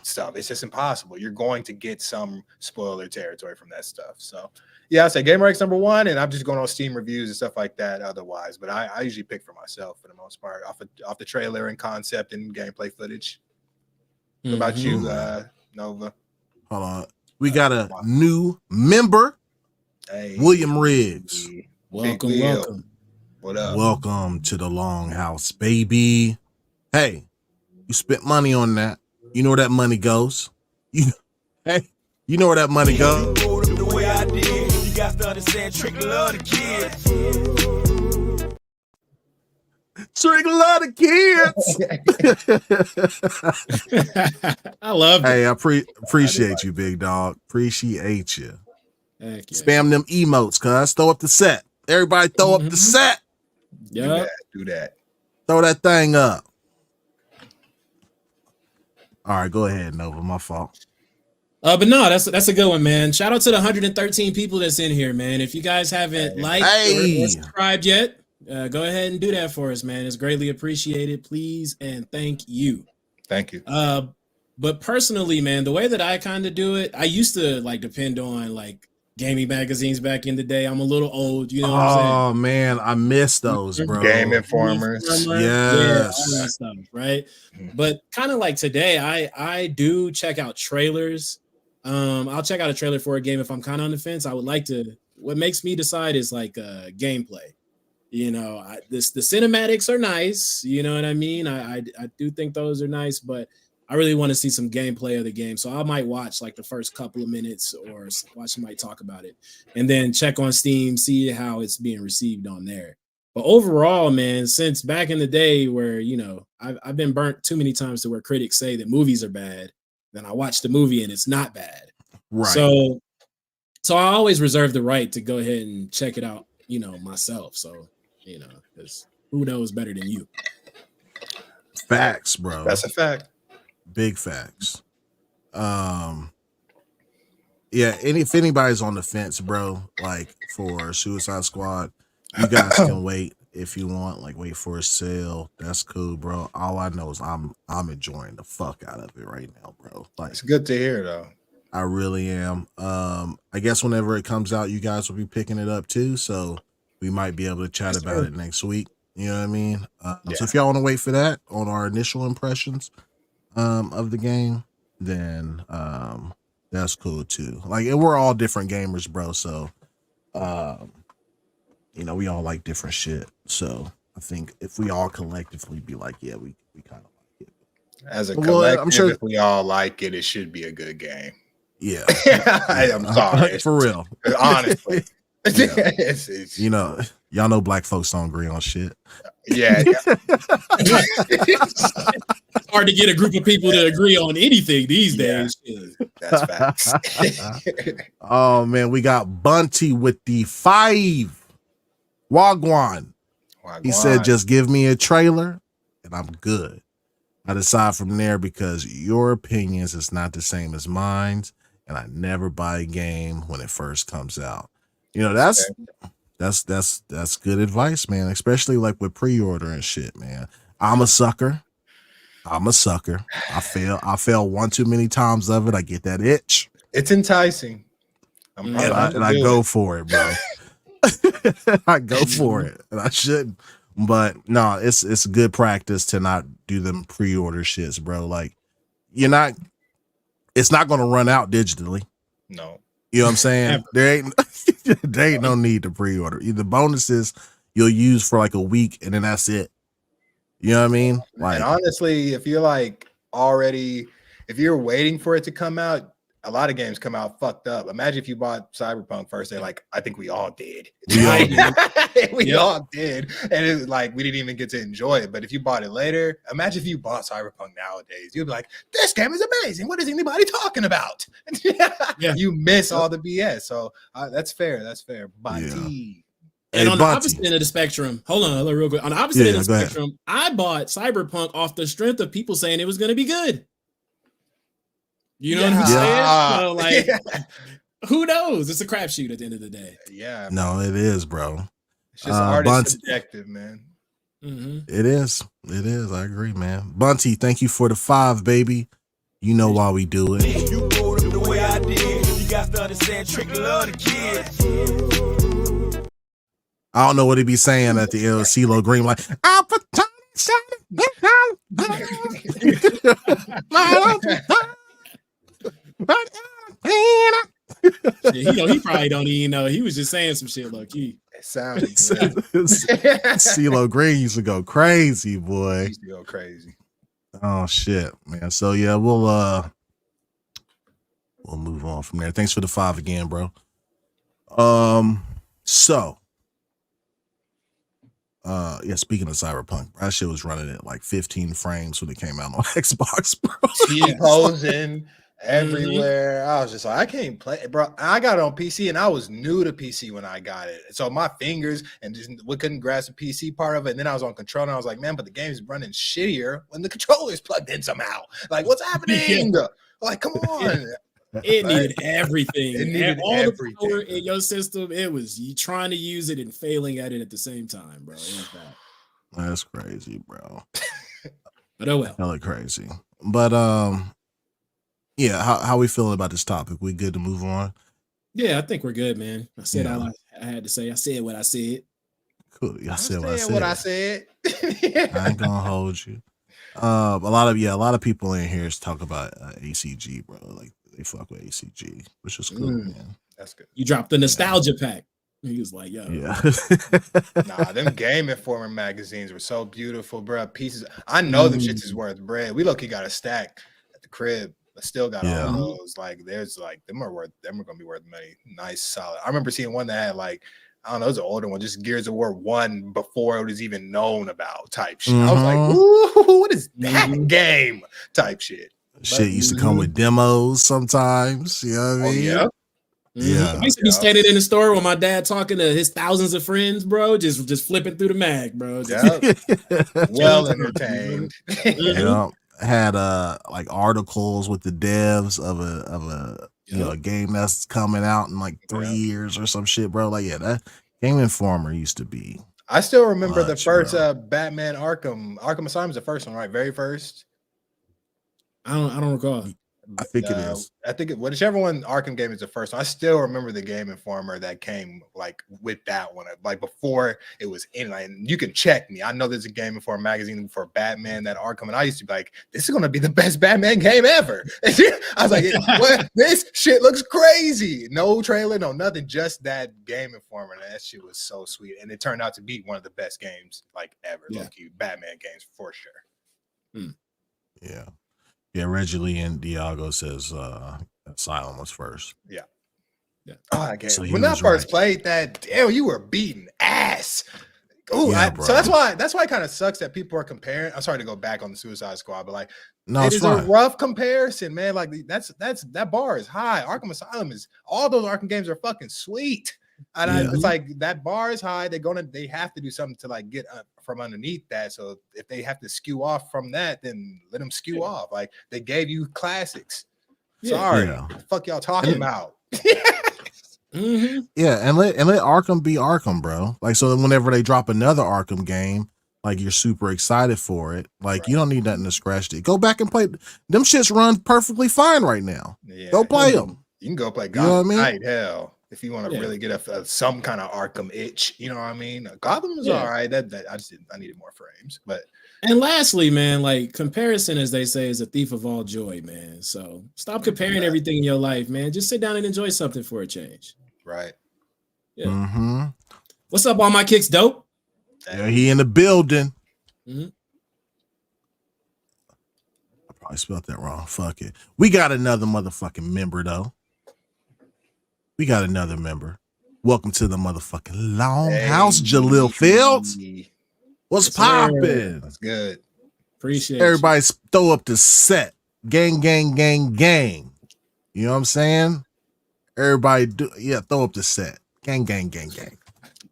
stuff. It's just impossible. You're going to get some spoiler territory from that stuff. So yeah, I say Gamer Ranks number one, and I'm just going on Steam reviews and stuff like that otherwise. But I usually pick for myself for the most part off the trailer and concept and gameplay footage. What about you, Nova? Hold on. We got a new member, William Riggs. Welcome. What up? Welcome to the Longhouse, baby. Hey, you spent money on that. You know where that money goes. You know where that money goes. The way I did, you got to understand, Trick love the kids. Trick love the kids. I love it. Hey, I appreciate you, big dog. Appreciate you. Spam them emotes, cuz. Throw up the set. Everybody throw up the set. Yeah, do that. Throw that thing up. All right, go ahead, Nova. My fault. But no, that's a good one, man. Shout out to the 113 people that's in here, man. If you guys haven't liked or subscribed yet, go ahead and do that for us, man. It's greatly appreciated. Please and thank you. Thank you. But personally, man, the way that I kind of do it, I used to like depend on like gaming magazines back in the day. I'm a little old, you know what I'm saying? Oh man, I miss those, bro. Game Informers. Yes. Yeah, all that stuff, right? But kind of like today, I do check out trailers. I'll check out a trailer for a game if I'm kind of on the fence. I would like to. What makes me decide is like gameplay. You know, the cinematics are nice. You know what I mean? I do think those are nice, but I really want to see some gameplay of the game. So I might watch like the first couple of minutes or watch somebody talk about it and then check on Steam, see how it's being received on there. But overall, man, since back in the day where, you know, I've been burnt too many times to where critics say that movies are bad, then I watch the movie and it's not bad. Right. So I always reserve the right to go ahead and check it out, you know, myself. So, you know, because who knows better than you? Facts, bro. That's a fact. Big facts. Yeah, yeah, if anybody's on the fence, bro, like for Suicide Squad, you guys can wait if you want, like wait for a sale. That's cool, bro. All I know is I'm enjoying the fuck out of it right now, bro. Like It's good to hear though. I really am. I guess whenever it comes out, you guys will be picking it up too, so we might be able to chat about it next week. You know what I mean? So if y'all want to wait for that on our initial impressions of the game, then that's cool too. Like, and we're all different gamers, bro. So, you know, we all like different shit. So I think if we all collectively be like, yeah, we kind of like it. As a collective, I'm sure if we all like it, it should be a good game. Yeah. I'm sorry. For real. Honestly. Yeah. You know, y'all know black folks don't agree on shit. Yeah. It's hard to get a group of people to agree on anything these days. That's facts. Oh man, we got Bunty with the 5. Wagwan. He said, just give me a trailer and I'm good. I decide from there because your opinions is not the same as mine, and I never buy a game when it first comes out. You know, that's good advice, man. Especially like with pre-order and shit, man. I'm a sucker. I fail one too many times of it. I get that itch. It's enticing. And I go for it, bro. I go for it, and I shouldn't. But no, it's good practice to not do them pre-order shits, bro. Like it's not gonna run out digitally. No. You know what I'm saying? There ain't no need to pre-order. The bonuses you'll use for like a week and then that's it. You know what I mean? Like, and honestly, if you're waiting for it to come out, a lot of games come out fucked up. Imagine if you bought Cyberpunk first day, like I think we all did. We all did. And it was like we didn't even get to enjoy it. But if you bought it later, imagine if you bought Cyberpunk nowadays, you'd be like, this game is amazing. What is anybody talking about? You miss all the BS. So that's fair. That's fair. Bunty. And on the opposite end of the spectrum, hold on real quick. On the opposite end of the spectrum, I bought Cyberpunk off the strength of people saying it was going to be good. You know what I'm saying? So, like, who knows? It's a crapshoot at the end of the day. Yeah. No, it is, bro. It's just artist subjective, man. Mm-hmm. It is. I agree, man. Bunty, thank you for the 5, baby. You know why we do it. You go the way I did. You got to understand, trick love the kids. I don't know what he be saying at the end of CeeLo Green, like, I'll put he probably don't even know. He was just saying some shit low key. It sounded CeeLo Green used to go crazy, boy. He used to go crazy. Oh shit, man. So yeah, we'll move on from there. Thanks for the 5 again, bro. Speaking of Cyberpunk, that shit was running at like 15 frames when it came out on Xbox, bro. Posing everywhere. I was just like, I can't play it, bro. I got it on PC and I was new to PC when I got it. So my fingers and just we couldn't grasp the PC part of it. And then I was on controller and I was like, man, but the game's running shittier when the controller is plugged in somehow. Like, what's happening? Like, come on. It needed everything. It needed all everything. the power in your system. It was you trying to use it and failing at it at the same time, bro. It was bad. That's crazy, bro. But oh well. Hella crazy. But how we feeling about this topic? We good to move on? Yeah, I think we're good, man. I said I had to say. I said what I said. Cool. I said what I said. I ain't gonna hold you. A lot of people in here is talk about ACG, bro. Like they fuck with ACG, which is cool, man. That's good. You dropped the nostalgia pack. He was like, yo. Yeah. Nah, them Game Informer magazines were so beautiful, bro. Pieces. I know them shits is worth bread. We low-key got a stack at the crib, but still got all those. Like, there's like them are gonna be worth money. Nice, solid. I remember seeing one that had like, I don't know, it was an older one, just Gears of War 1 before it was even known about type shit. I was like, ooh, what is that game? Type shit. Shit used to come with demos sometimes. You know what I mean? Yeah. Yeah. I used to be standing in the store with my dad talking to his thousands of friends, bro, just flipping through the mag, bro. Well entertained. Yeah. Had like articles with the devs of a a game that's coming out in like 3 years or some shit, bro. Like, yeah, that Game Informer used to be. I still remember the first bro. Batman Arkham Asylum is the first one, right? Very first. I don't recall. I think it is. I think whichever one Arkham game is the first one. I still remember the Game Informer that came like with that one, like before it was in. Like, you can check me. I know there's a Game Informer magazine for Batman that Arkham, and I used to be like, "This is gonna be the best Batman game ever." I was like, "What? This shit looks crazy." No trailer, no nothing, just that Game Informer. And that shit was so sweet, and it turned out to be one of the best games like ever. Yeah. Low-key Batman games for sure. Yeah. Yeah, Reggie Lee and Diago says Asylum was first. Yeah. Oh, I guess. So When I first played that, damn, you were beating ass. Ooh, Yeah, so that's why it kind of sucks that people are comparing. I'm sorry to go back on the Suicide Squad, but like, No, it it's is fine. a rough comparison, man. Like that bar is high. Arkham Asylum is all those Arkham games are fucking sweet. And it's like that bar is high. They have to do something to like get up from underneath that. So if they have to skew off from that, then let them skew off. Like they gave you classics. Sorry, fuck y'all talking about. Yeah, and let Arkham be Arkham, bro. Like, so whenever they drop another Arkham game, like you're super excited for it. Like you don't need nothing to scratch it. Go back and play. Them shits run perfectly fine right now. Yeah. Go play them. You can go play You know what I mean? Knight, hell. If you want to really get some kind of Arkham itch, you know what I mean? Gotham is all right. That I needed more frames, but. And lastly, man, like comparison, as they say, is a thief of all joy, man. So stop comparing everything in your life, man. Just sit down and enjoy something for a change. Right. Yeah. Mm-hmm. What's up, all my kicks, dope? Yeah, he in the building. Mm-hmm. I probably spelled that wrong. Fuck it. We got another motherfucking member though. We got another member. Welcome to the motherfucking Longhouse, Jalil Fields. What's poppin'? That's good. Appreciate Everybody throw up the set. Gang, gang, gang, gang. You know what I'm saying? Everybody throw up the set. Gang, gang, gang, gang.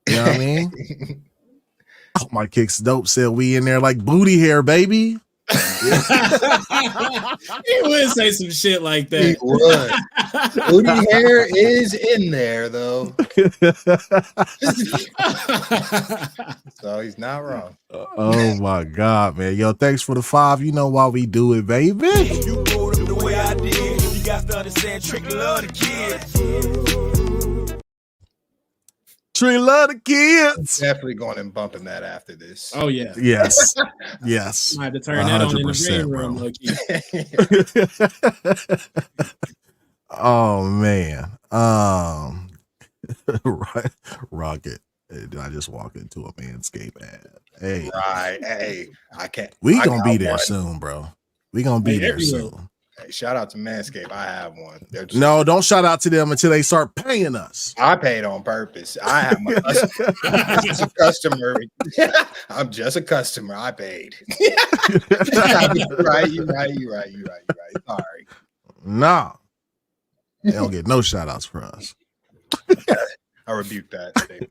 You know what I mean? Oh, my kicks dope said we in there like booty hair, baby. He would say some shit like that. He would. Booty hair is in there though. So he's not wrong. Oh my God, man. Yo, thanks for the 5. You know why we do it, baby. You pulled up the way I did. You got to understand, Trick love the kids. Tree love the kids. Definitely going and bumping that after this. Oh yeah. Yes. Yes. I had to turn that on in the green room, low-key. Oh man. Rocket. Did I just walk into a Manscaped ad? Hey. Right. Hey, I can't. We gonna be there soon, bro. We gonna be there soon. Hey, shout out to Manscaped. I have one. No, don't shout out to them until they start paying us. I paid on purpose. I have my customer. I'm just a customer. I paid. Right. You right. Sorry. Nah. They don't get no shout outs for us. I rebuke that.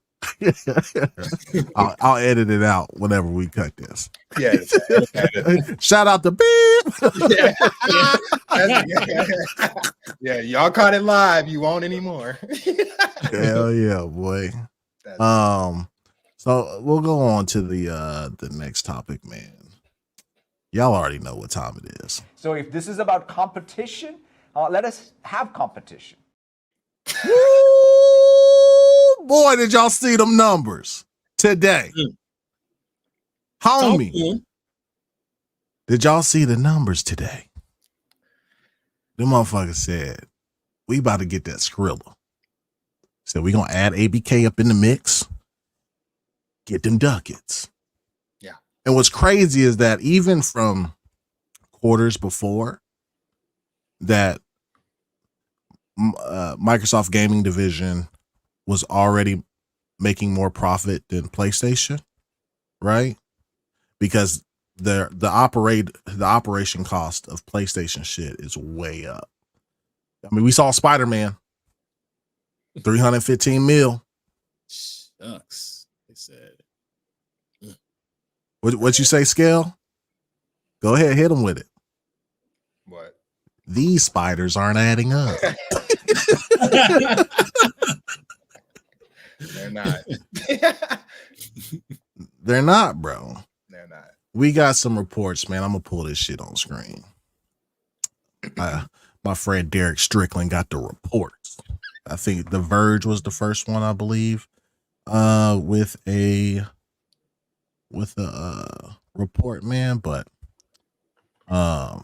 I'll edit it out whenever we cut this. Yeah. Shout out to Beep. Yeah, y'all caught it live. You won't anymore. Hell yeah, boy. So we'll go on to the next topic, man. Y'all already know what time it is. So if this is about competition, let us have competition. Woo! Boy, did y'all see them numbers today? Homie, did y'all see the numbers today? The motherfucker said, we about to get that Skrilla. So we gonna add ABK up in the mix, get them ducats. Yeah. And what's crazy is that even from quarters before that, Microsoft gaming division was already making more profit than PlayStation, right? Because the operation cost of PlayStation shit is way up. I mean, we saw Spider-Man, 315 mil. Shucks, they said. What you say, Scale? Go ahead, hit him with it. What? these spiders aren't adding up. They're not. They're not, bro. They're not. We got some reports, man. I'm gonna pull this shit on screen. My friend Derek Strickland got the reports. I think The Verge was the first one, I believe, with a report, man. But I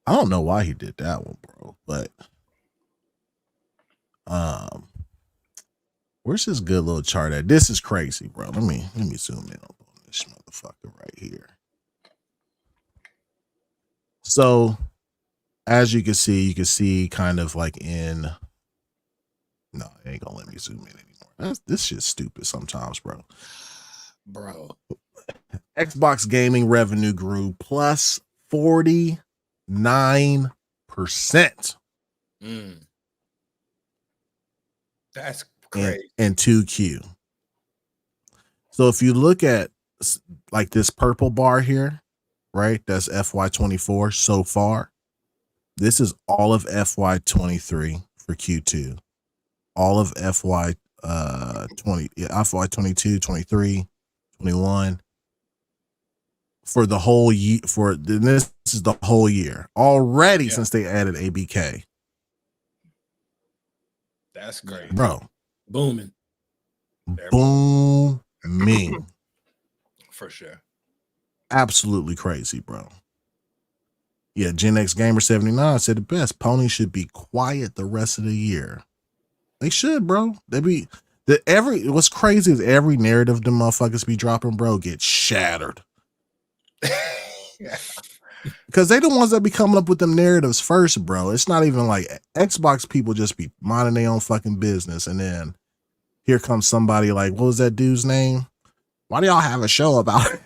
don't know why he did that one, bro. But where's this good little chart at? This is crazy, bro. Let me zoom in on this motherfucker right here. So, as you can see kind of like in. No, it ain't gonna let me zoom in anymore. This shit's stupid sometimes, bro. Xbox gaming revenue grew plus 49%. That's crazy. In 2Q. So if you look at like this purple bar here, right? That's FY24 so far. This is all of FY23 for Q2. All of FY22, 23, 21. For the whole year, this is the whole year already since they added ABK. That's great, bro. Booming. Booming. For sure. Absolutely crazy, bro. Yeah, Gen X Gamer 79 said the best. Pony should be quiet the rest of the year. They should, bro. What's crazy is every narrative the motherfuckers be dropping, bro, gets shattered. Because they the ones that be coming up with them narratives first, bro. It's not even like Xbox people just be minding their own fucking business, and then here comes somebody like, what was that dude's name? Why do y'all have a show about it?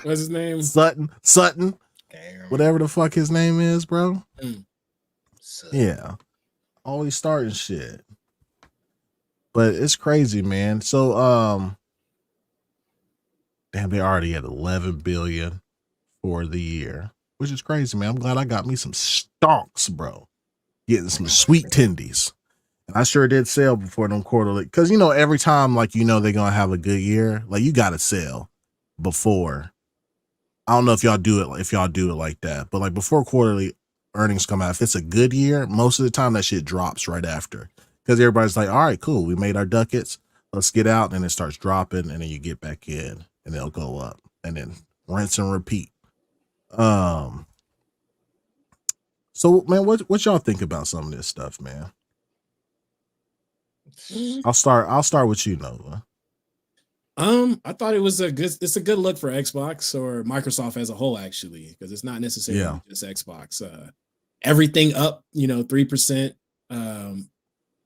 What's his name? Sutton. Damn. Whatever the fuck his name is, bro. Sutton. Yeah. Always starting shit. But it's crazy, man. So damn, they already had 11 billion for the year, which is crazy, man. I'm glad I got me some stonks, bro. Getting some sweet tendies. And I sure did sell before them quarterly. Because, every time, like, they're going to have a good year, like, you got to sell before. I don't know if y'all do it like that. But, like, before quarterly earnings come out, if it's a good year, most of the time that shit drops right after. Because everybody's like, all right, cool. We made our ducats. Let's get out. And then it starts dropping. And then you get back in. And they'll go up. And then rinse and repeat. So, man, what y'all think about some of this stuff, man? I'll start with you, Nova. I thought it's a good look for Xbox or Microsoft as a whole, actually, because it's not necessarily just Xbox. Everything up, 3%.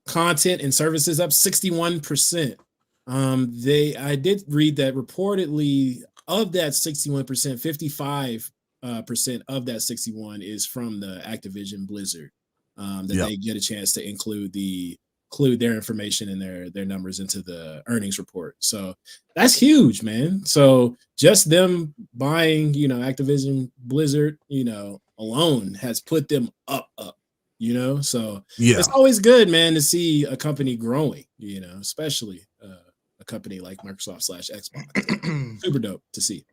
Content and services up 61%. I did read that reportedly of that 61%, 55% of that 61 is from the Activision Blizzard. They get a chance to include their information and their numbers into the earnings report. So that's huge, man. So just them buying, Activision Blizzard, alone has put them up. So it's always good, man, to see a company growing, especially a company like Microsoft / Xbox. Super dope to see.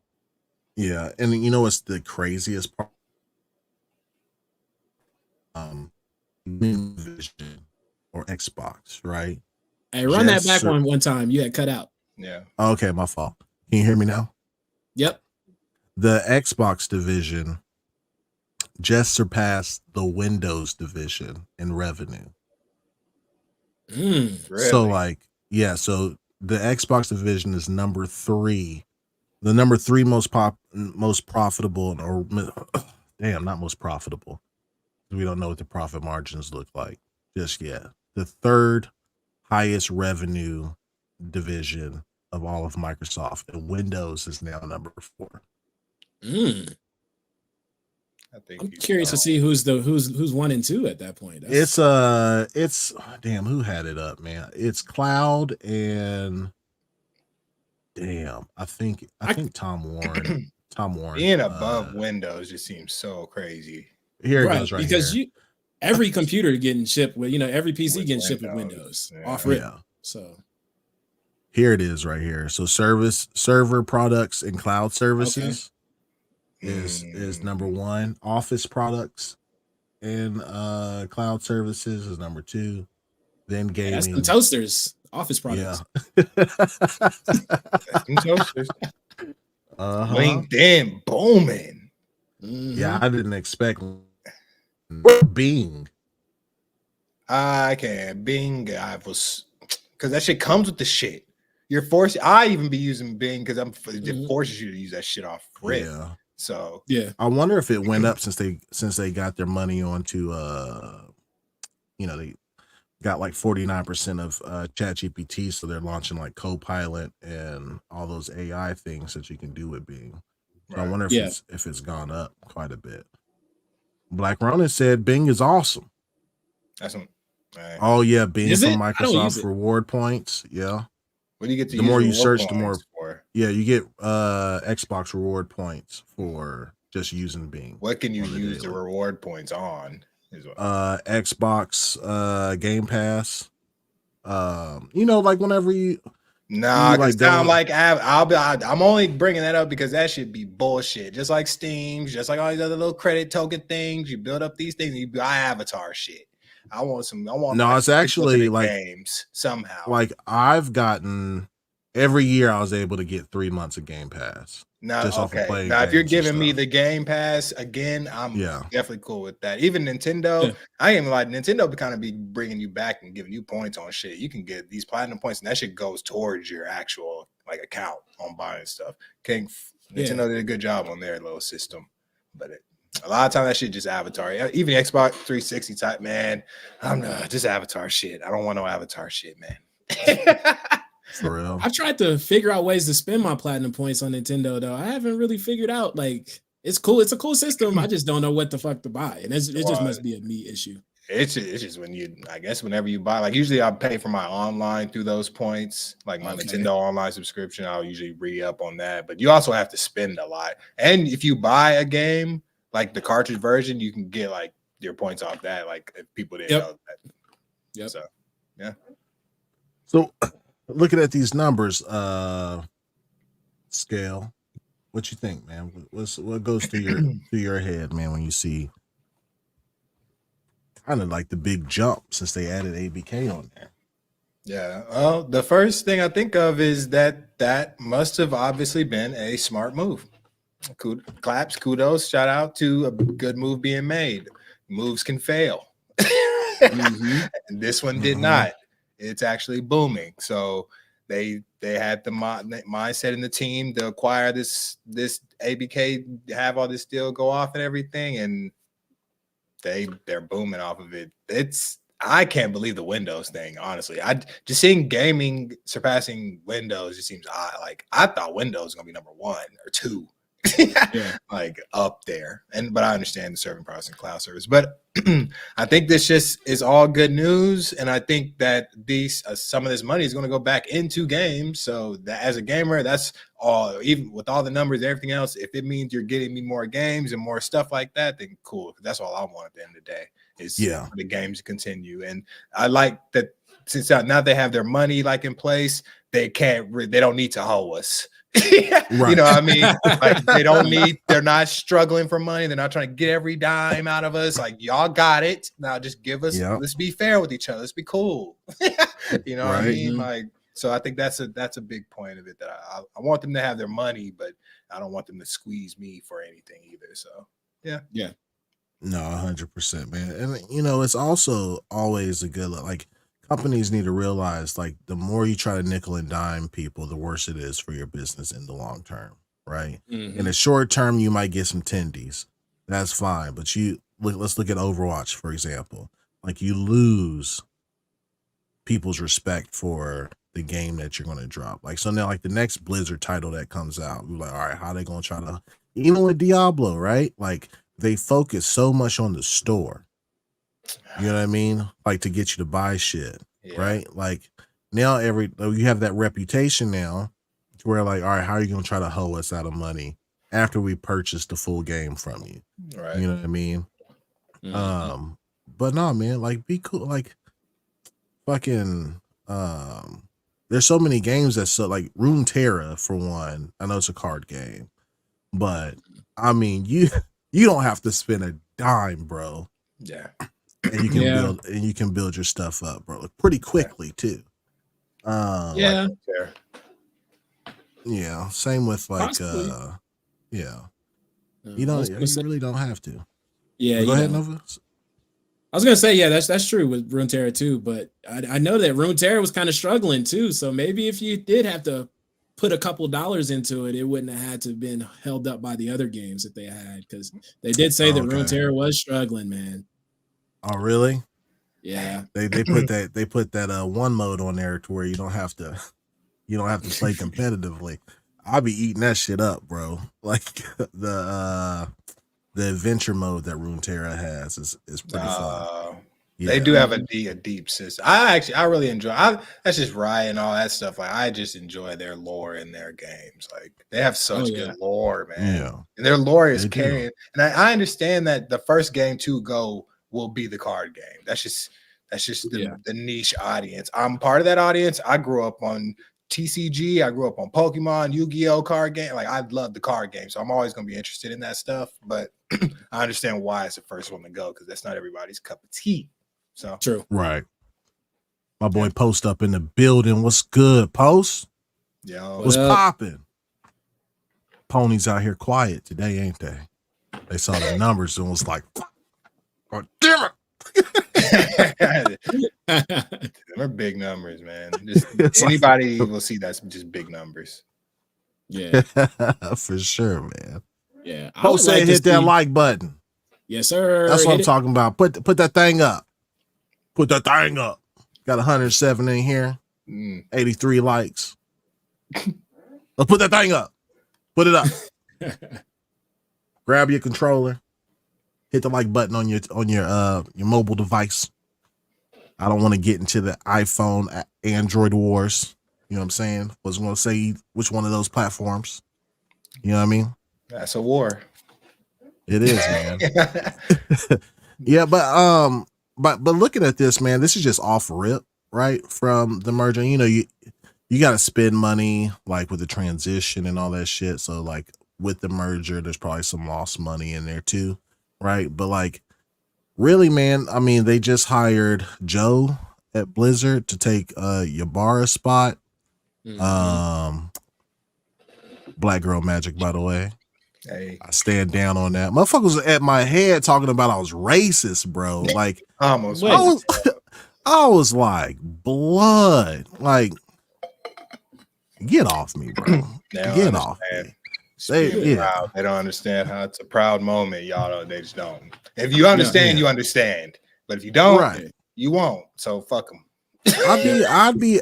Yeah. And what's the craziest part? Vision or Xbox, right? Hey, run that back one time. You had cut out. Yeah. Okay, my fault. Can you hear me now? Yep. The Xbox division just surpassed the Windows division in revenue. Really? So so the Xbox division is number 3. The number 3 most profitable, or not most profitable. We don't know what the profit margins look like just yet. The 3rd highest revenue division of all of Microsoft, and Windows is now number 4. I'm curious to see who's 1 and 2 at that point. It's damn, who had it up, man? It's Cloud and damn, I think Tom Tom Warren. Being above Windows just seems so crazy. Here it Right, goes right because here. every computer getting shipped with, every PC With getting shipped with Windows, Windows yeah. off rip. Yeah. So Here it is right here. So server products and cloud services is number one. Office products and cloud services is number two. Then gaming. that's some toasters, office products. Yeah. Some toasters. LinkedIn booming. Yeah, I didn't expect Bing. I can Bing. I was because that shit comes with the shit. You're forced. I even be using Bing because it forces you to use that shit off rip. Yeah. So yeah, I wonder if it went up since they got their money onto they got like 49% of ChatGPT, so they're launching like Copilot and all those AI things that you can do with Bing. So I wonder if it's gone up quite a bit. Black Ronin said Bing is awesome. that's what. Oh yeah, Bing Is from it? I don't use Microsoft it. reward points. Yeah. What do you get to The use more you reward search, the more points for? Yeah, you get Xbox reward points for just using Bing. What can you on the use the daily. reward points on? Xbox Game Pass. Like whenever you Nah, like because download- I'm only bringing that up because that should be bullshit. Just like Steam, just like all these other little credit token things, you build up these things and you buy avatar shit. I want No, it's actually like games somehow. like I've gotten every year I was able to get 3 months of Game Pass. Now, just off of okay. playing Now, if you're games and giving me stuff. the Game Pass again, I'm Yeah. definitely cool with that. Even Nintendo, I ain't like Nintendo kind of be bringing you back and giving you points on shit. You can get these platinum points, and that shit goes towards your actual like account on buying stuff. Nintendo did a good job on their little system, but a lot of times that shit just avatar. Even Xbox 360 type, man. I'm not just avatar shit. I don't want no avatar shit, man. For real. I've tried to figure out ways to spend my platinum points on Nintendo, though. I haven't really figured out, like, it's cool. It's a cool system. I just don't know what the fuck to buy. And it just must be a me issue. It's just when I guess whenever you buy, like usually I pay for my online through those points, like my Nintendo online subscription, I'll usually re-up on that. But you also have to spend a lot. And if you buy a game, like the cartridge version, you can get like your points off that. Like if people didn't know that. Yep. So, yeah. So looking at these numbers, Scale, what you think, man? What goes through your head, man, when you see kind of like the big jump since they added ABK on there? Yeah. Well, the first thing I think of is that must have obviously been a smart move. Claps, kudos, shout out to a good move being made. Moves can fail. And this one did not. It's actually booming. So they had the mindset in the team to acquire this ABK, have all this deal go off and everything, and they're booming off of it. I can't believe the Windows thing, honestly. I just seeing gaming surpassing Windows just seems odd. Like I thought Windows was gonna be number 1 or 2. Like up there. But I understand the serving products and cloud service. But I think this just is all good news. And I think that these some of this money is going to go back into games. So that as a gamer, that's all, even with all the numbers and everything else, if it means you're getting me more games and more stuff like that, then cool. That's all I want at the end of the day is for the games to continue. And I like that since now they have their money like in place, they don't need to hoe us. Right. You know what I mean? Like they're not struggling for money. They're not trying to get every dime out of us. Like y'all got it. Now just give us, let's be fair with each other. Let's be cool. You know what I mean? Like, so I think that's a big point of it that I want them to have their money, but I don't want them to squeeze me for anything either. So yeah. No, 100%, man. And it's also always a good look. Like companies need to realize, like, the more you try to nickel and dime people, the worse it is for your business in the long term, right? In the short term, you might get some tendies. That's fine. But let's look at Overwatch, for example. Like, you lose people's respect for the game that you're going to drop. Like, so now, like, the next Blizzard title that comes out, we're like, all right, how are they going to try to, even with Diablo, right? Like, they focus so much on the store. You know what I mean? Like to get you to buy shit, right? Like now you have that reputation now to where like, all right, how are you going to try to hoe us out of money after we purchase the full game from you. Right. You know what I mean? Mhm. But no, man, like be cool. Like fucking there's so many games that's so like Runeterra for one. I know it's a card game, but I mean you don't have to spend a dime, bro. Yeah. And you can build your stuff up, bro, pretty quickly too. Yeah. Yeah, same with like Possibly. yeah. I was You gonna say- really don't have to. Yeah, Go you ahead, know. Nova. I was gonna say, yeah, that's true with Runeterra too, but I know that Runeterra was kind of struggling too. So maybe if you did have to put a couple dollars into it, it wouldn't have had to have been held up by the other games that they had, because they did say that Okay. Runeterra was struggling, man. Oh, really? Yeah. They put that one mode on there to where you don't have to play competitively. I'll be eating that shit up, bro. Like the adventure mode that Runeterra has is pretty fun. They do have a deep system. I really enjoy. That's just Riot and all that stuff. Like I just enjoy their lore in their games. Like they have such good lore, man. Yeah. And their lore is They do. carrying. And I understand that the first game to go will be the card game. That's just the niche audience. I'm part of that audience. I grew up on TCG. I grew up on Pokemon, Yu-Gi-Oh card game. Like I love the card game, so I'm always going to be interested in that stuff. But I understand why it's the first one to go, because that's not everybody's cup of tea. So True. Right. My boy Post up in the building. What's good, Post? Yo, What's popping? Ponies out here quiet today, ain't they? They saw the numbers and was like, "Oh, damn it." they're big numbers, man. Just anybody will see that's just big numbers. Yeah. For sure, man. Yeah. I Post would said like to hit that see- like button. Yes, sir. That's what I'm Hit it. talking about. Put that thing up. Put that thing up. Got 107 in here. 83 likes. Let's put that thing up. Put it up. Grab your controller. Hit the like button on your mobile device. I don't want to get into the iPhone Android wars. You know what I'm saying? Wasn't going to say which one of those platforms. You know what I mean? That's a war. It is, man. Yeah, but looking at this, man, this is just off rip, right? From the merger. You know, you got to spend money like with the transition and all that shit. So like with the merger, there's probably some lost money in there too, right? But like really, man, I mean, they just hired Joe at Blizzard to take Ybarra's spot. Black Girl Magic, by the way. Hey, I stand down on that. Motherfuckers was at my head talking about I was racist, bro. Like almost. I was like, blood. Like, get off me, bro. Get off me. They don't understand how it's a proud moment, y'all. They just don't. If you understand, you understand. But if you don't, you won't. So fuck them. I'd be happy.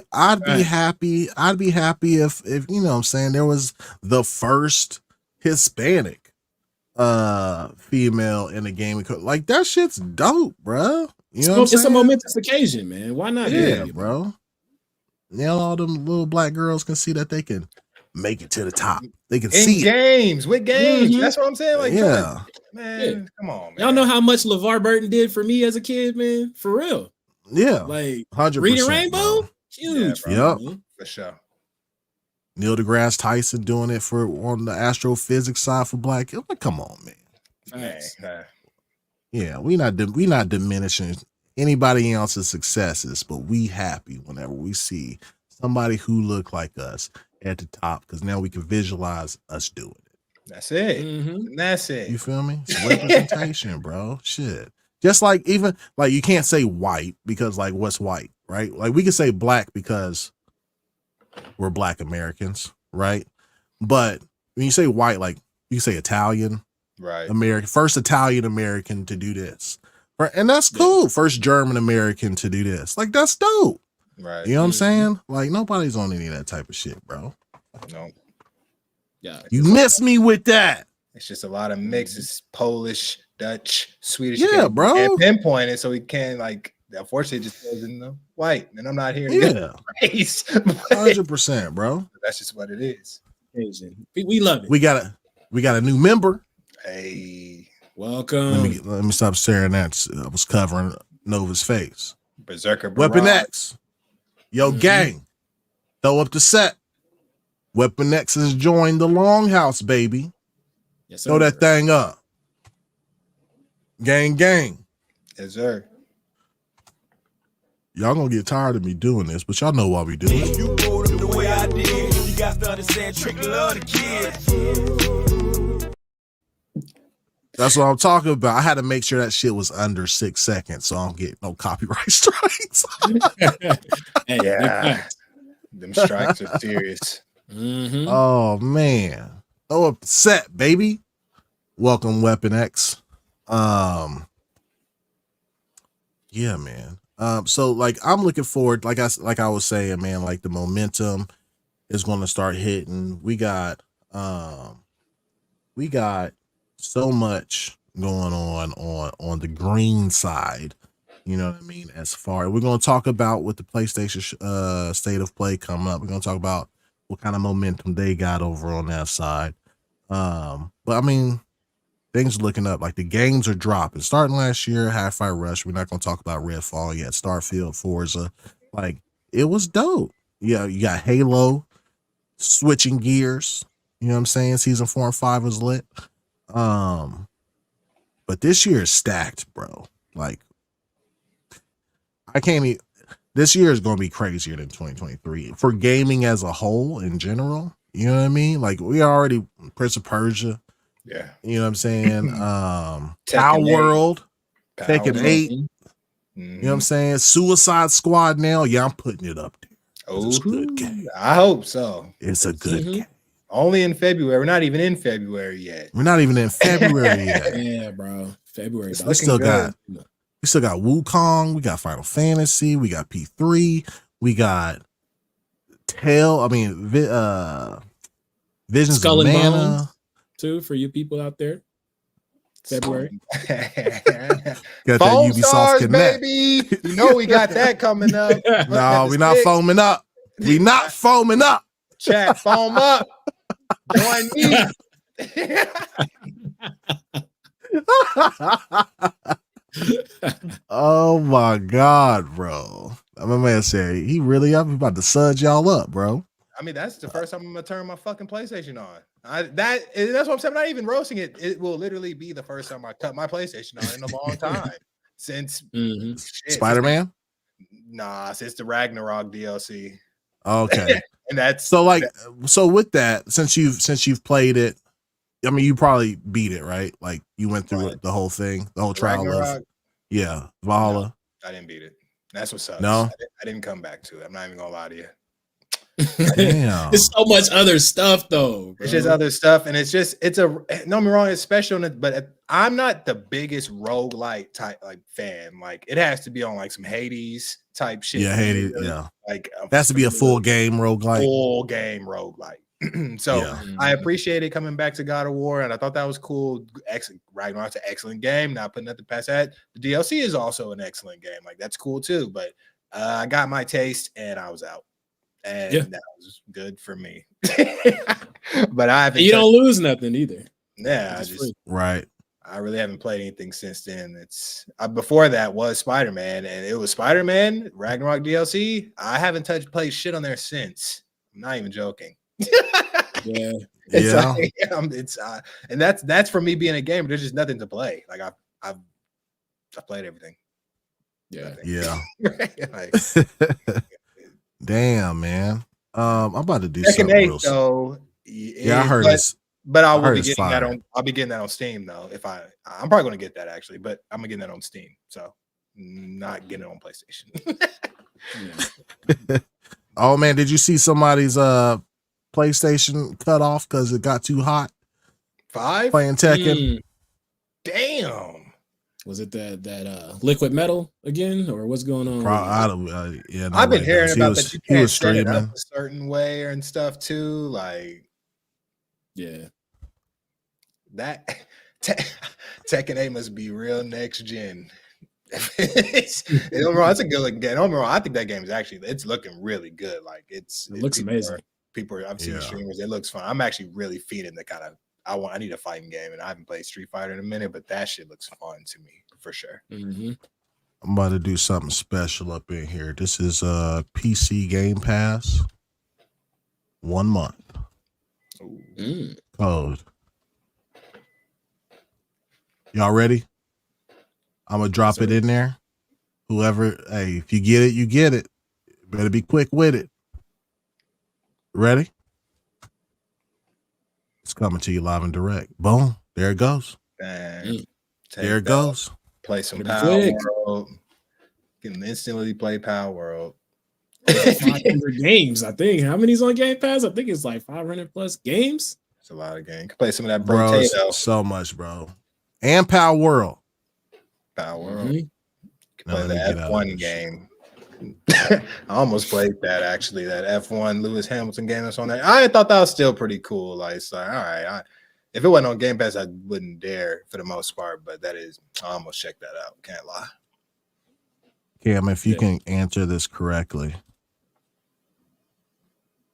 I'd be happy if you know what I'm saying, there was the first Hispanic female in the game. Like that shit's dope, bro. You know what I'm saying? It's a momentous occasion, man. Why not? Yeah, bro. Now all them little black girls can see that they can make it to the top. They can see games with games. Mhm. That's what I'm saying. Like, yeah, man, come on, man. Y'all know how much LeVar Burton did for me as a kid, man. For real. yeah, Like 100%. Reading Rainbow, bro. huge. Yeah, Yep. man. For sure. Neil deGrasse Tyson doing it for on the astrophysics side for black. Like, come on, man. Facts. Yeah, we not diminishing anybody else's successes, but we happy whenever we see somebody who look like us at the top, because now we can visualize us doing it. That's it. Mhm. That's it. You feel me? It's representation, bro. Shit. Just like even like you can't say white because like what's white, right? Like we can say black because we're black Americans, right? But when you say white, like you say Italian, Right. American, first Italian American to do this. Right? And that's cool. First German American to do this. Like that's dope. Right. You know what I'm saying? Like nobody's on any of that type of shit, bro. No. Yeah. You miss me with that. It's just a lot of mixes, Polish, Dutch, Swedish. Yeah, bro. And pinpoint it so we can like. Unfortunately, it just goes in the white, and I'm not here to Yeah, race. 100%, bro. That's just what it is. We love it. We gotta We got a new member. Hey, welcome. Let me stop staring at. I was covering Nova's face. Berserker Weapon Barrage. X. Yo, gang. Throw up the set. Weapon X has joined the Longhouse, baby. Yes, sir. Throw that thing up. Gang, gang. Yes, sir. Y'all gonna get tired of me doing this, but y'all know why we do it. You rolled up the way I did. You got to understand, trick love the kids. That's what I'm talking about. I had to make sure that shit was under 6 seconds, so I don't get no copyright strikes. Hey, Yeah. Them strikes are serious. Oh man. Throw up the set, baby. Welcome, Weapon X. Yeah, man. So like I'm looking forward, like I was saying, man, like the momentum is gonna start hitting. We got so much going on the green side. You know what I mean? As far we're gonna talk about with the PlayStation State of Play coming up. We're gonna talk about what kind of momentum they got over on that side. But I mean, things are looking up. Like the games are dropping. Starting last year, Hi-Fi Rush. We're not gonna talk about Redfall yet. Starfield, Forza. Like it was dope. Yeah, you got Halo, switching gears. You know what I'm saying? Season 4 and 5 was lit. But this year is stacked, bro. Like I can't even. This year is going to be crazier than 2023 for gaming as a whole in general. You know what I mean? Like we already Prince of Persia. Yeah. You know what I'm saying? Tekken Power 8. World, Power Tekken World. 8. You know what I'm saying? Suicide Squad now. Yeah, I'm putting it up there. It's a good game. I hope so. It's a good game. Only in February. We're not even in February yet. We're not even in February yet. Yeah, bro. February. It's We still good. got Wukong, we got Final Fantasy, we got P3, we got Visions Skull of and Mana. Bones, too, for you people out there. February. Got Foam that Ubisoft Stars, Connect. baby. You know we got that coming up. No, we're not foaming up. We not foaming up. Chat, foam up. Join me. Oh my god, bro. My man said he really up. He about to sudge y'all up, bro. I mean, that's the first time I'm gonna turn my fucking PlayStation on. That's what I'm saying. I'm not even roasting it. It will literally be the first time I cut my PlayStation on in a long time since Spider-Man. Since the Ragnarok DLC. Okay. And that's so with that, since you've played it, I mean, you probably beat it, right? Like you went through it, the whole thing, the whole trial Ragnarok? of Valhalla. No, I didn't beat it. That's what sucks. No? I didn't come back to it. I'm not even gonna lie to you. Damn. There's so much other stuff though. Bro. It's just other stuff, and it's don't get me wrong, it's special, but I'm not the biggest roguelite type fan. Like it has to be on like some Hades type shit. Yeah, Hades. Yeah, like it has to be a full game roguelike. Full game roguelike. So I appreciated coming back to God of War, and I thought that was cool. Ragnarok's an excellent game. Not putting nothing past that. The DLC is also an excellent game. Like that's cool too. But I got my taste, and I was out. And that was good for me. But I haven't. You don't lose nothing either. Yeah, right. I really haven't played anything since then. It's before that was Spider-Man, and it was Spider-Man Ragnarok DLC. I haven't played shit on there since. I'm not even joking. Yeah, and that's for me being a gamer. There's just nothing to play. Like I've played everything. Yeah. Like, damn, man. I'm about to do Tekken something 8 real though. Yeah, I heard this. But I will heard be it's getting that fire. on. I'll be getting that on Steam though. I'm probably going to get that actually, but I'm gonna get that on Steam. So not getting it on PlayStation. Oh man, did you see somebody's PlayStation cut off because it got too hot? 5 playing Tekken. Damn. Was it that liquid metal again, or what's going on? I've been hearing about that. You He can't was set it streaming up a certain way and stuff too. Like, yeah, that Tekken 8 must be real next gen. It's a good looking game. I think that game is it's looking really good. Like it looks amazing. I've seen streamers. It looks fun. I'm actually really feeding the kind of I need a fighting game, and I haven't played Street Fighter in a minute, but that shit looks fun to me for sure. Mm-hmm. I'm about to do something special up in here. This is PC Game Pass. 1 month. Code. Y'all ready? I'm gonna drop it in there. Whoever, hey, if you get it, you get it. Better be quick with it. Ready? It's coming to you live and direct. Boom. There it goes. There it goes. Play some Power World. Can instantly play Power World. 500 games, I think. How many's on Game Pass? I think it's like 500 plus games. It's a lot of games. Can play some of that Bro, Potato. so much, bro. And Power World. Power World. Can play the F1 game. I almost played that actually. That F1 Lewis Hamilton game that's on there. I thought that was still pretty cool. Like, it's like, all right. If it wasn't on Game Pass, I wouldn't dare for the most part. But I almost checked that out. Can't lie. Cam, if you can answer this correctly,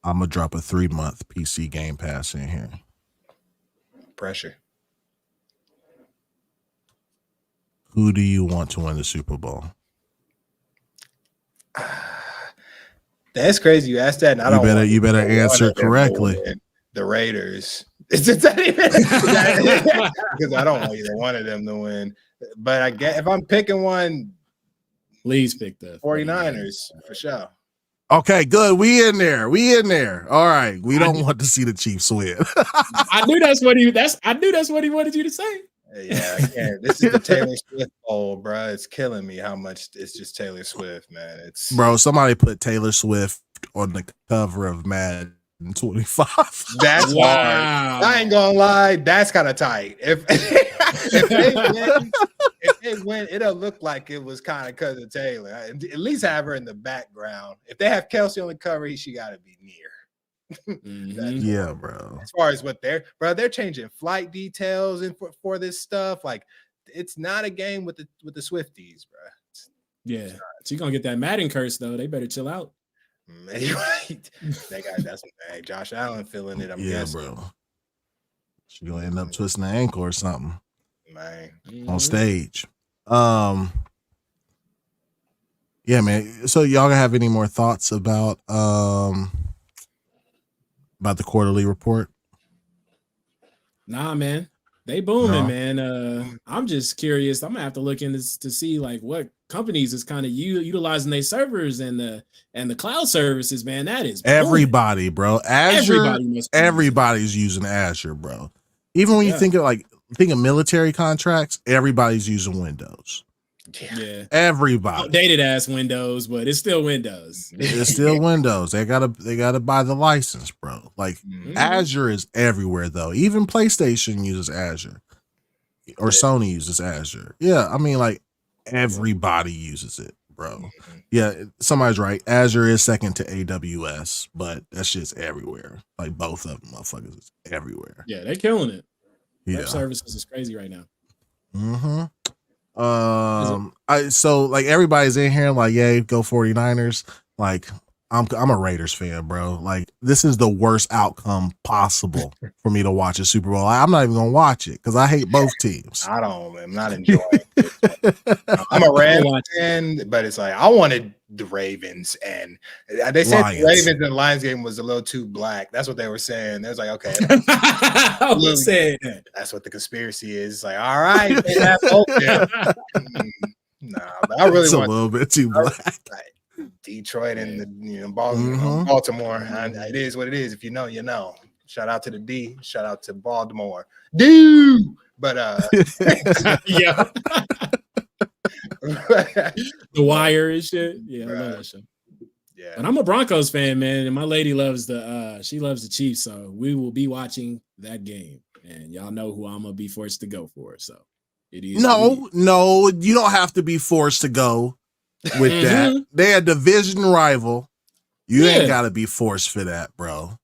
I'm gonna drop a 3-month PC Game Pass in here. Pressure. Who do you want to win the Super Bowl? That's crazy. You asked that, and you better answer correctly. The Raiders. Because I don't want either one of them to win. But I get if I'm picking one, please pick the 49ers for sure. Okay, good. We in there. All right. We don't want to see the Chiefs win. I knew that's what he wanted you to say. Yeah, I can't. This is the Taylor Swift bowl, bro. It's killing me how much it's just Taylor Swift, man. It's bro. Somebody put Taylor Swift on the cover of Madden 25. That's hard. I ain't gonna lie. That's kind of tight. If they win, it'll look like it was kind of because of Taylor. At least have her in the background. If they have Kelsey on the cover, she got to be near. Yeah, bro. As far as what they're changing flight details and for this stuff, like it's not a game with the Swifties, bro. Yeah, she's gonna get that Madden curse though. They better chill out. Right. That's Josh Allen feeling it. I'm guessing, bro. She gonna end up twisting the ankle or something, man, on stage. Yeah, man. So y'all gonna have any more thoughts about the quarterly report? Nah, man. They booming, man. I'm just curious. I'm gonna have to look into this to see like what companies is kind of utilizing their servers and the cloud services, man. That is booming. Everybody, bro. Azure. Everybody's using Azure, bro. Even when you think of military contracts, everybody's using Windows. Yeah. Everybody. Outdated ass Windows, but it's still Windows. It's still Windows. They gotta buy the license, bro. Like Azure is everywhere though. Even PlayStation uses Azure. Or Sony uses Azure. Yeah, I mean like everybody uses it, bro. Yeah, somebody's right. Azure is second to AWS, but that shit's everywhere. Like both of them motherfuckers is everywhere. Yeah, they're killing it. Yeah. Web services is crazy right now. So like everybody's in here like, yay, go 49ers. Like I'm a Raiders fan, bro. Like this is the worst outcome possible for me to watch a Super Bowl. I'm not even gonna watch it because I hate both teams. I'm not enjoying it. I'm a Rams fan, but it's like I wanted the Ravens, and they said the Ravens and Lions game was a little too black. That's what they were saying. They was like, okay, that's what the conspiracy is. It's like, all right, they have both. Nah, but I really want a little bit too black. Detroit and Baltimore. It is what it is. If you know, you know. Shout out to the D. Shout out to Baltimore. Dude. But yeah. The Wire and shit. Yeah, I love that show. Yeah. And I'm a Broncos fan, man. And my lady loves she loves the Chiefs. So we will be watching that game. And y'all know who I'm gonna be forced to go for. So it is. No, you don't have to be forced to go with that. They're a division rival. You ain't gotta be forced for that, bro.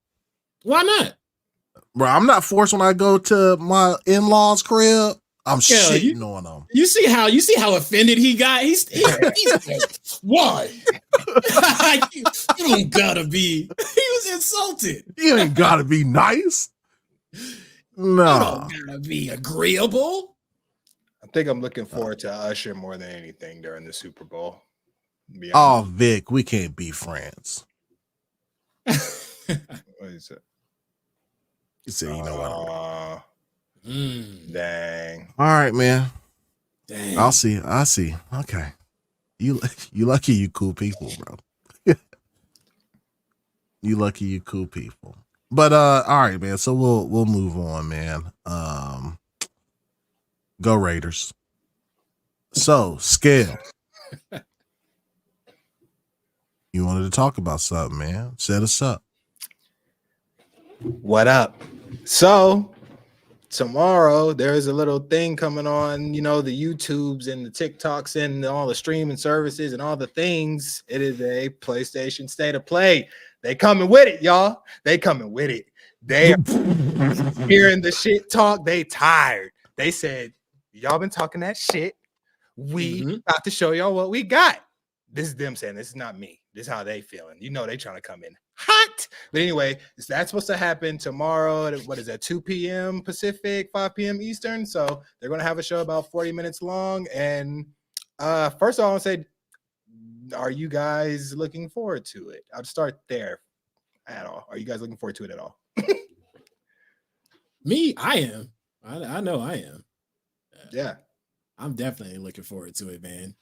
Why not? Bro, I'm not forced when I go to my in-laws' crib. I'm shitting on them. You see how offended he got? He's why? you don't gotta be. He was insulted. You ain't gotta be nice. No. You don't gotta be agreeable. I think I'm looking forward to Usher more than anything during the Super Bowl. Oh, Vic, we can't be friends. What is it? You say, you know what? Dang. All right, man. Dang. I see. Okay. You lucky you cool people, bro. You lucky you cool people. But all right, man. So we'll move on, man. Go Raiders. So, Scale. You wanted to talk about something, man. Set us up. What up? So tomorrow there's a little thing coming on, the YouTubes and the TikToks and all the streaming services and all the things. It is a PlayStation State of Play. They coming with it, y'all. They coming with it. They are hearing the shit talk. They tired. They said, y'all been talking that shit. We about to show y'all what we got. This is them saying, this is not me. This is how they feeling. They trying to come in hot. But anyway, that's supposed to happen tomorrow at, what is that, 2 p.m. Pacific, 5 p.m. Eastern. So they're going to have a show about 40 minutes long. And first of all, I want to say, are you guys looking forward to it? I'll start there at all. Are you guys looking forward to it at all? Me, I am. I know I am. Yeah. I'm definitely looking forward to it, man.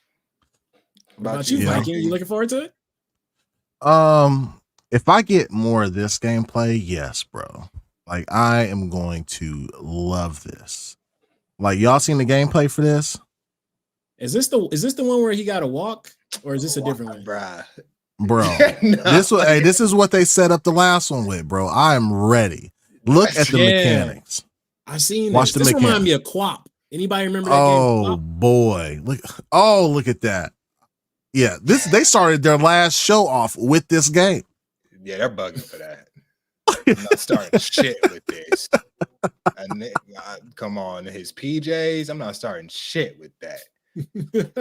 What about you, Viking? You looking forward to it? If I get more of this gameplay, yes, bro. Like, I am going to love this. Like, y'all seen the gameplay for this? Is this the one where he got to walk, or is this a different one, bruh? Bro, No. this is what they set up the last one with, bro. I am ready. Look at the mechanics. I seen Watch this. the This reminds me of Quap. Anybody remember that game? Oh boy, look at that. Yeah, they started their last show off with this game. Yeah, they're bugging for that. I'm not starting shit with this. And come on, his PJs. I'm not starting shit with that.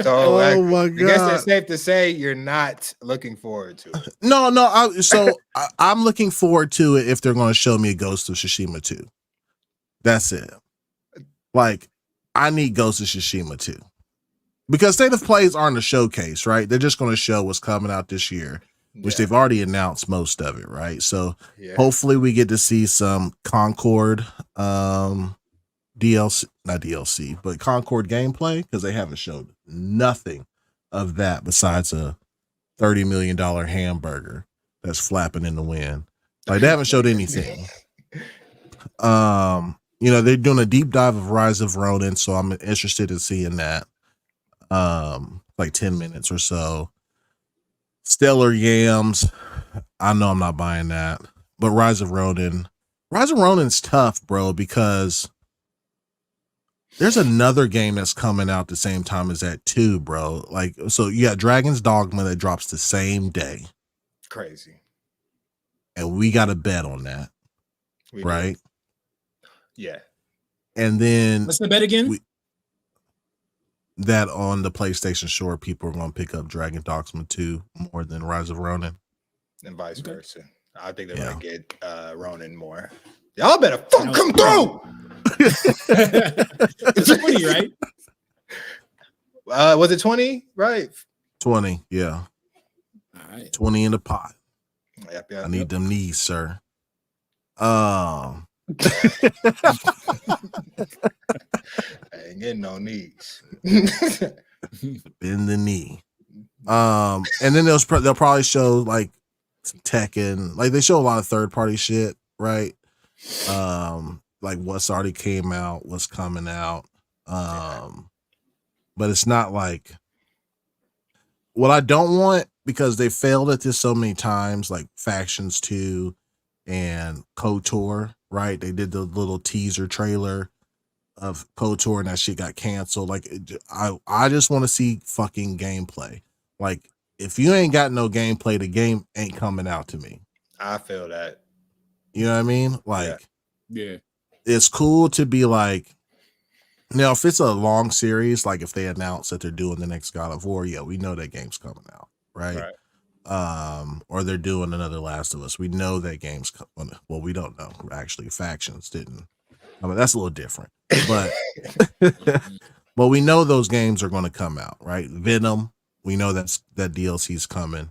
So my God. I guess it's safe to say you're not looking forward to it. No. I'm looking forward to it if they're going to show me a Ghost of Tsushima 2. That's it. Like, I need Ghost of Tsushima 2. Because State of Plays aren't a showcase, right? They're just going to show what's coming out this year, which they've already announced most of it, right? So hopefully we get to see some Concord DLC, not DLC, but Concord gameplay, because they haven't showed nothing of that besides a $30 million hamburger that's flapping in the wind. Like, they haven't showed anything. They're doing a deep dive of Rise of Ronin, so I'm interested in seeing that. Like 10 minutes or so. Stellar Yams, I know I'm not buying that. But Rise of Ronin's tough, bro, because there's another game that's coming out the same time as that too, bro. Like, so you got Dragon's Dogma that drops the same day. Crazy. And we got to bet on that. Right? Yeah. And then what's the bet again? That on the PlayStation Store, people are going to pick up Dragon Dogma 2 more than Rise of Ronin. And vice versa. I think they're going to get Ronin more. Y'all better fuck come through! It's 20, right? Was it 20? Right. 20, yeah. All right. 20 in the pot. Yep, I need them knees, sir. I ain't getting no knees. Bend the knee. And then they'll probably show like some Tekken. Like, they show a lot of third party shit, right? Like what's already came out, what's coming out. But it's not like what I don't want, because they failed at this so many times, like Factions 2 and KOTOR, right? They did the little teaser trailer of KOTOR and that shit got canceled. Like, I just want to see fucking gameplay. Like, if you ain't got no gameplay, the game ain't coming out to me. I feel that. You know what I mean? Like, yeah. It's cool to be like, now if it's a long series, like if they announce that they're doing the next God of War, yeah, we know that game's coming out, right? Or they're doing another Last of Us. We know that game's coming. Well, we don't know. Actually, Factions didn't I mean, that's a little different, but but we know those games are going to come out, right? Venom, we know that DLC's coming.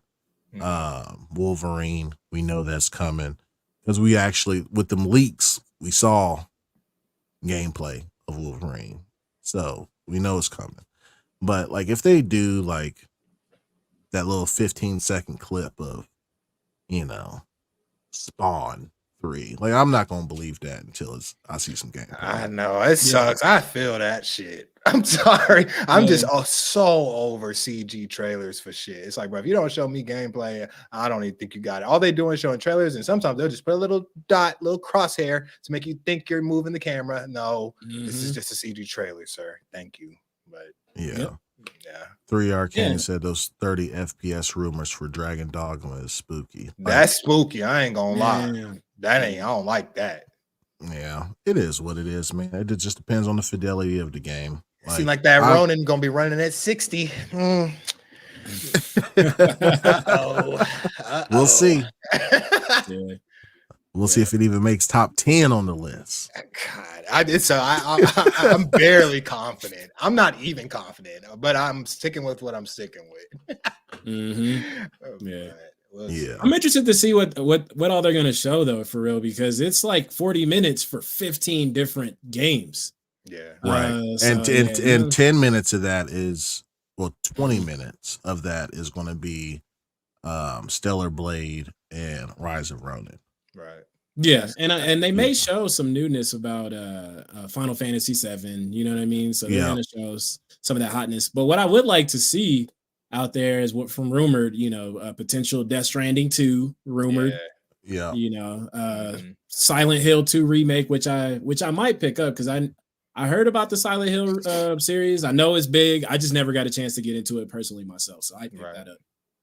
Wolverine, we know that's coming because we actually, with them leaks, we saw gameplay of Wolverine, so we know it's coming. But like, if they do like that little 15-second clip of, Spawn 3, like, I'm not gonna believe that until I see some gameplay. I know it sucks. I feel that shit. I'm sorry. I'm just so over CG trailers for shit. It's like, bro, if you don't show me gameplay, I don't even think you got it. All they doing is showing trailers, and sometimes they'll just put a little dot, little crosshair to make you think you're moving the camera. No, this is just a CG trailer, sir. Thank you. But yeah. 3 Arcane said those 30 FPS rumors for Dragon Dogma is spooky. That's spooky. I ain't gonna lie. I don't like that. Yeah, it is what it is, man. It just depends on the fidelity of the game. Seems like that Ronin gonna be running at 60. We'll see. We'll see if it even makes top 10 on the list. God, I'm barely confident. I'm not even confident, but I'm sticking with what I'm sticking with. I'm interested to see what all they're gonna show though, for real, because it's like 40 minutes for 15 different games. Yeah, right. And 10 minutes of that is 20 minutes of that is going to be Stellar Blade and Rise of Ronin. Right. Yeah, and they may show some newness about Final Fantasy VII. You know what I mean? So they're gonna show some of that hotness. But what I would like to see out there is what from rumored, potential Death Stranding 2 rumored. Yeah. Silent Hill 2 remake, which I might pick up because I heard about the Silent Hill series. I know it's big. I just never got a chance to get into it personally myself, so I picked that up.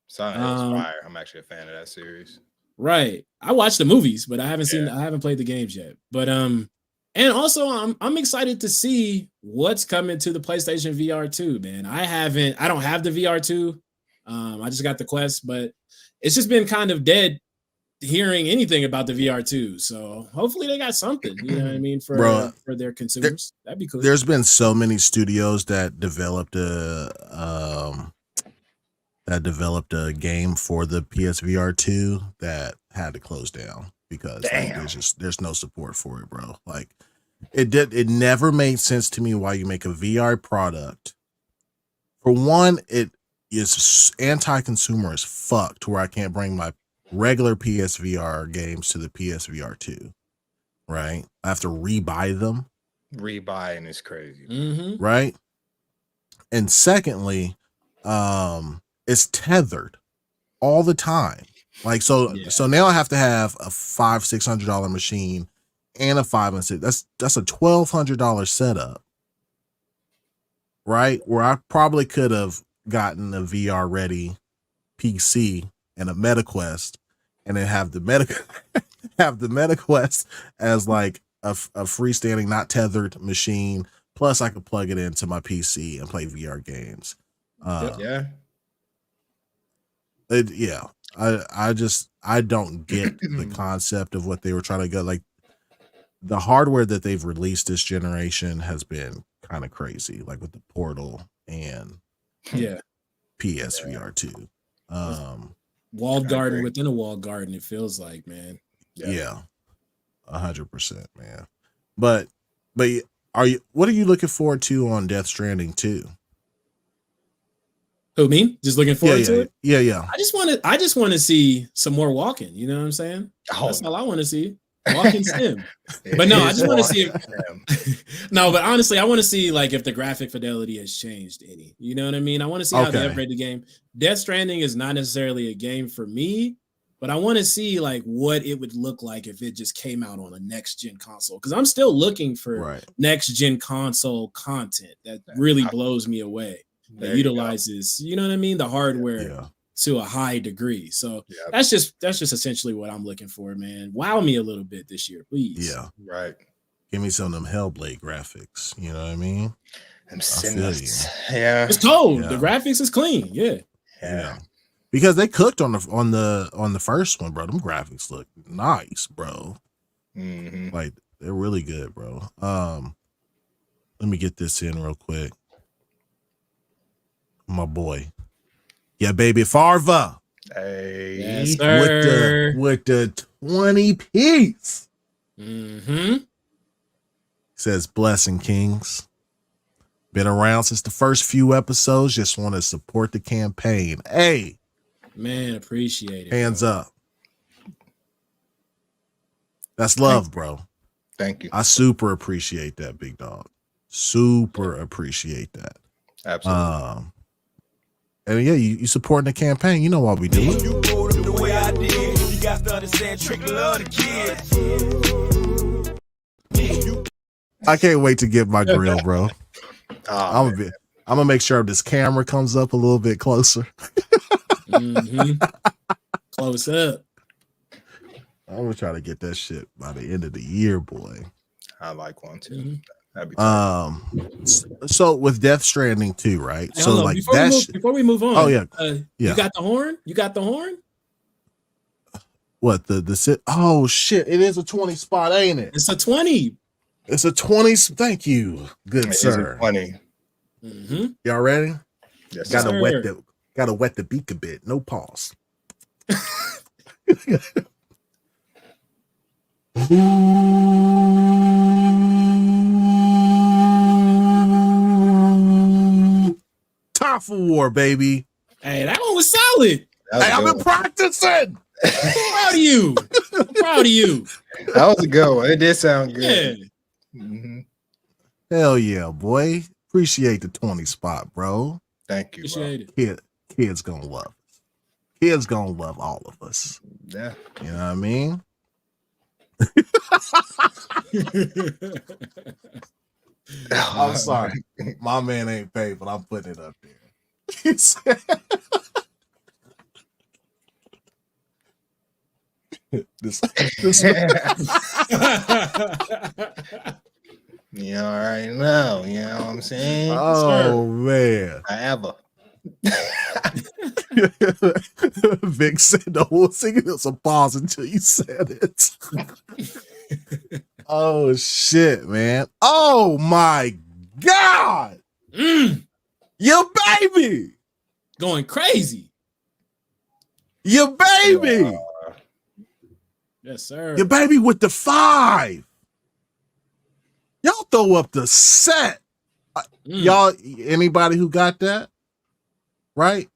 Silent Hill's fire. I'm actually a fan of that series. Right. I watched the movies, but I haven't played the games yet. But and also I'm excited to see what's coming to the PlayStation VR 2, man. I don't have the VR 2. I just got the Quest, but it's just been kind of dead hearing anything about the VR 2. So hopefully they got something, you know what I mean, for their consumers. That'd be cool. There's been so many studios that developed a game for the PSVR 2 that had to close down because there's no support for it, bro. Like it never made sense to me why you make a VR product. For one, it is anti-consumer as fuck to where I can't bring my regular PSVR games to the PSVR 2, right? I have to rebuy them. Rebuying is crazy. Right? And secondly, it's tethered all the time. Like, so now I have to have a $500-$600 machine and a $500 and $600. That's a $1,200 setup, right? Where I probably could have gotten a VR ready PC and a MetaQuest, and then have the MetaQuest as like a freestanding, not tethered machine. Plus, I could plug it into my PC and play VR games. I don't get the concept of what they were trying to go. Like, the hardware that they've released this generation has been kind of crazy, like with the Portal and PSVR 2. Walled garden within a walled garden, it feels like, man. 100%, man. But what are you looking forward to on Death Stranding 2? Who, me? Just looking forward to it? Yeah. I just want to see some more walking. You know what I'm saying? That's all I want to see. Walking sim. But no, I just want to see no, but honestly, I want to see like if the graphic fidelity has changed any. You know what I mean? I want to see how they upgrade the game. Death Stranding is not necessarily a game for me, but I want to see like what it would look like if it just came out on a next gen console. Because I'm still looking for next gen console content that really blows me away. That utilizes, you know what I mean, the hardware to a high degree. So that's just essentially what I'm looking for, man. Wow me a little bit this year, please. Yeah, right. Give me some of them Hellblade graphics. You know what I mean? Yeah, it's cold. The graphics is clean. Yeah. Because they cooked on the first one, bro. Them graphics look nice, bro. Like They're really good, bro. Let me get this in real quick. My boy. Yeah, baby. Farva. Hey. Yes, sir. With the 20 piece. Mm-hmm. Says Blessing Kings. Been around since the first few episodes. Just want to support the campaign. Hey. Man, appreciate it. Hands bro. up. That's love, bro. Thank you. I super appreciate that, big dog. Super appreciate that. Absolutely. And yeah, you supporting the campaign. You know what we do. You go the way I did. You got to understand, trick love the kid. I can't wait to get my grill, bro. Oh, I'm gonna make sure this camera comes up a little bit closer. Mm-hmm. Close up. I'm gonna try to get that shit by the end of the year, boy. I like one too. Mm-hmm. That'd be tough. So with Death Stranding too, right? Hey, So hold on. like Before we move on. Oh yeah, yeah. Yeah. You got the horn? You got the horn? What the sit? Oh shit! It is a 20 spot, ain't it? It's a 20. It's a 20. Thank you, good It sir. is funny. Mm-hmm. Y'all ready? Yes, Gotta sir. wet the beak a bit. No pause. Time for war, baby. Hey, that one was solid. That was Hey, a I've good been one. practicing. Proud of you. Proud of you. That was a good one. It did sound Yeah. good. Mhm. Hell yeah, boy. Appreciate the 20 spot, bro. Thank you, bro. Appreciate it. Kids gonna love us. Kids gonna love all of us. Yeah. You know what I mean? I'm sorry. My man ain't paid, but I'm putting it up there. He said- this You already know. You know what I'm saying? oh man. However. Vic said the whole thing was a pause until you said it. Oh shit, man. Oh my god. Your baby. Going crazy. Your baby. Yes, sir. Your baby with the 5. Y'all throw up the set. Y'all, anybody who got that, right?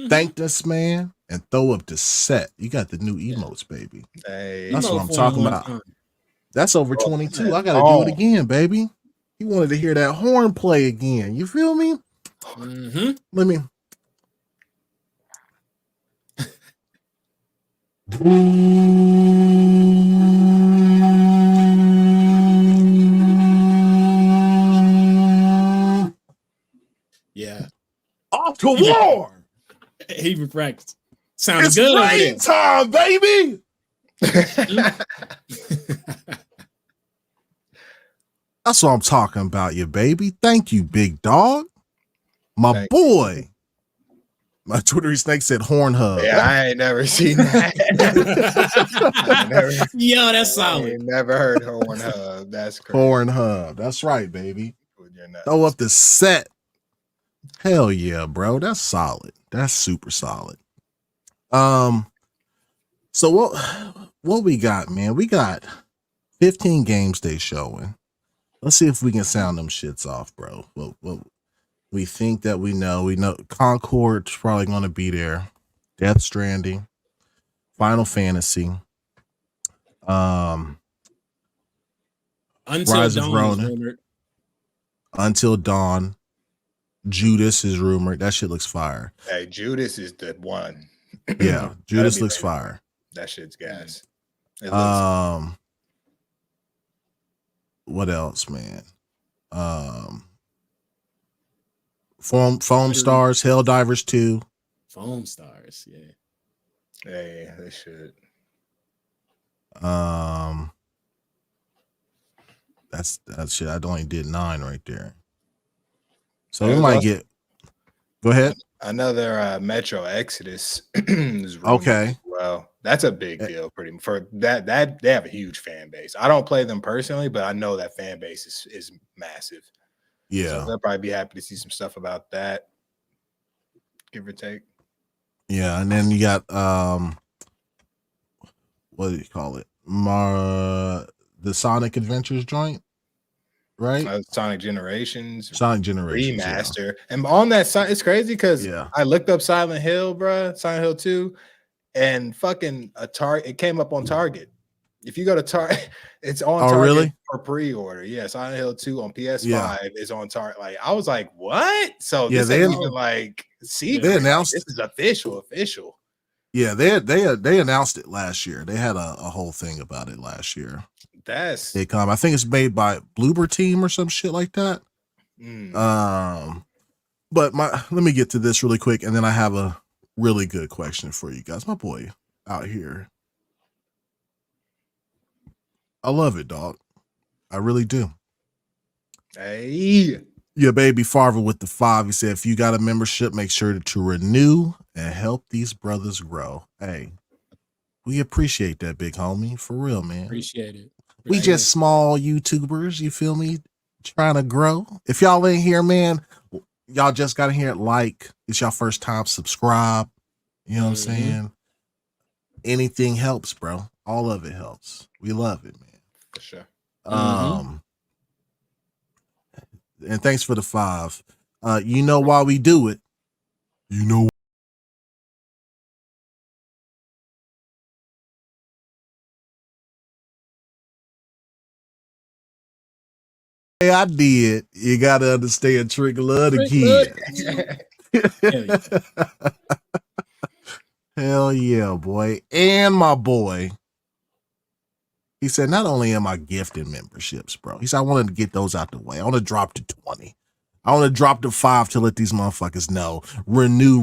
Thank this man and throw up the set. You got the new emotes, baby. Hey. That's what I'm talking about. Time. That's over 22. I gotta do it again, baby. He wanted to hear that horn play again. You feel me? Mm-hmm. Let me. Yeah. Off to war. He practiced. Sounded It's good over rain time, baby. That's what I'm talking about, you baby. Thank you, big dog. My Thank boy. My Twittery Snake said horn hub. Yeah, I ain't never seen that. Yo, that's I solid. ain't never heard horn hub. That's crazy. Horn hub. That's right, baby. You're nuts. Throw up the set. Hell yeah, bro. That's solid. That's super solid. So what we got, man? We got 15 games they showing. Let's see if we can sound them shits off, bro. What we think that we know. We know Concord's probably going to be there. Death Stranding, Final Fantasy, Until Rise of Dawn Ronin. was rumored. Until Dawn. Judas is rumored. That shit looks fire. Hey, Judas is the one. Yeah, Judas be looks later. fire. That shit's gas. It looks What else, man? Foam Stars, Helldivers 2. Foam Stars, yeah. hey, they should. That's shit. I only did 9 right there. So There's we might also- get. Go ahead. Another Metro Exodus is rumored Okay. as well. That's a big deal, pretty for that. They have a huge fan base. I don't play them personally, but I know that fan base is massive. Yeah, so they'll probably be happy to see some stuff about that, give or take. Yeah, and then you got what do you call it? The Sonic Adventures joint, right? Sonic Generations remaster. Yeah. And on that side, it's crazy because I looked up Silent Hill, bruh, Silent Hill 2. And fucking it came up on Target. If you go to Target, it's on Target really? for pre-order. Yeah, Silent Hill 2 on PS5 is on Target. Like, I was like, what? So this ain't even like secret. They announced this is official. Yeah, they announced it last year. They had a whole thing about it last year. I think it's made by Bloober Team or some shit like that. But let me get to this really quick, and then I have a really good question for you guys. My boy out here, I love it, dog. I really do. Hey, your baby Farver with the 5. He said, if you got a membership, make sure to renew and help these brothers grow. Hey, we appreciate that, big homie. For real, man. Appreciate it. We just small YouTubers, you feel me? Trying to grow. If y'all ain't here, man, y'all just got to hear it. Like, it's your first time, subscribe. You know what I'm saying? Anything helps, bro. All of it helps. We love it, man. For sure. And thanks for the 5. You know why we do it? You know. Hey, I did. You gotta understand, Trick love the kid. Hell yeah, boy. And my boy, he said, not only am I gifting memberships, bro. He said, I wanted to get those out the way. I want to drop to 20. I want to drop to 5 to let these motherfuckers know. Renew.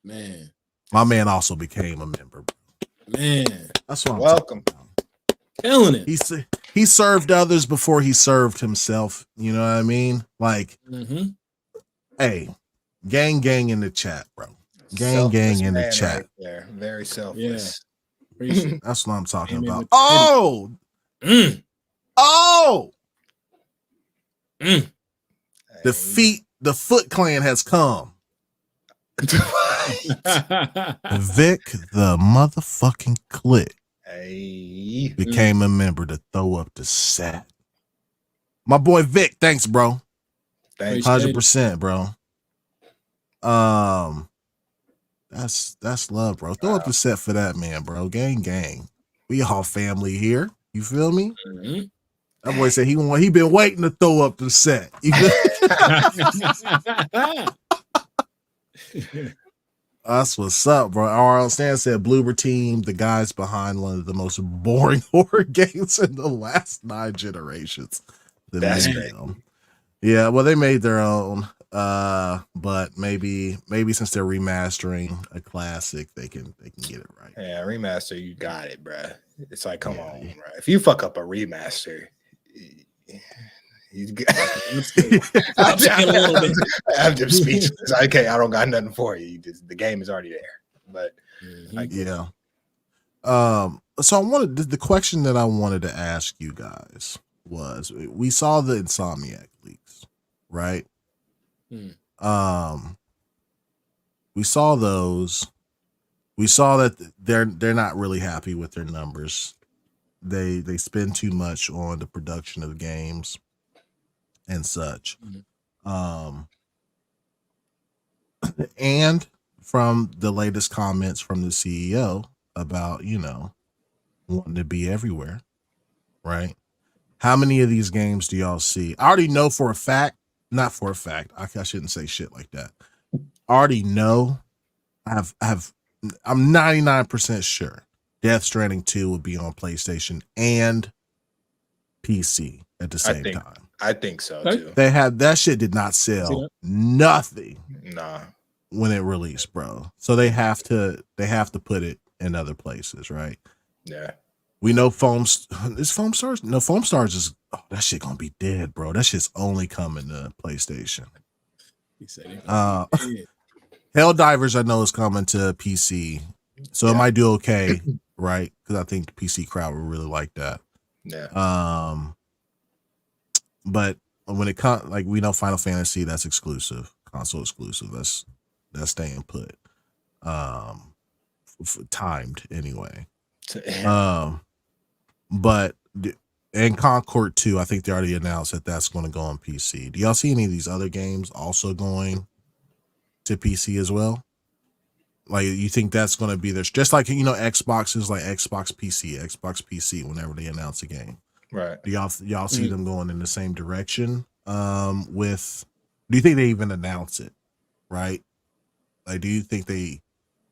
Man. My man also became a member. Man. That's what I'm welcome. Killing it. He served others before he served himself. You know what I mean? Like, hey, gang in the chat, bro. Gang in the chat. Right, very selfless. Yeah. That's what I'm talking about. The Foot Clan has come. Vic the motherfucking Click became a member to throw up the set. My boy Vic, thanks, bro. Thanks, 100%, bro. That's love, bro. Throw up the set for that, man, bro. Gang. We all family here. You feel me? That boy said he been waiting to throw up the set. That's what's up, bro. R.L. Stan said Bloober Team, the guys behind one of the most boring horror games in the last 9 generations. That's great. Yeah, well, they made their own. But maybe since they're remastering a classic, they can get it right. Yeah, remaster, you got it, bro. It's like, come on, bro. If you fuck up a remaster, he's good. I'm just speechless. Okay, I don't got nothing for you. The game is already there. But so I wanted the question that I wanted to ask you guys was, we saw the Insomniac leaks, right? We saw those. We saw that they're not really happy with their numbers. They spend too much on the production of games and such. And from the latest comments from the CEO about, wanting to be everywhere, right? How many of these games do y'all see? I already know for a fact, not for a fact, I shouldn't say shit like that. I already know, I'm 99% sure Death Stranding 2 will be on PlayStation and PC at the same time. I think so too. They had that shit did not sell nothing. Nah. When it released, bro. So they have to put it in other places, right? Yeah. We know Foam Stars. No, Foam Stars is that shit gonna be dead, bro. That shit's only coming to PlayStation. Helldivers, I know, is coming to PC So it might do okay, right? Because I think the PC crowd would really like that. Yeah. But when it comes, like, we know Final Fantasy, that's exclusive, console exclusive. That's staying put. Timed anyway. But and Concord 2, I think they already announced that that's going to go on PC. Do y'all see any of these other games also going to PC as well? Like, you think that's going to be there? Just like, Xbox is like Xbox PC whenever they announce a game. Right. Do y'all see them going in the same direction? Do you think they even announce it? Right? Like, do you think they?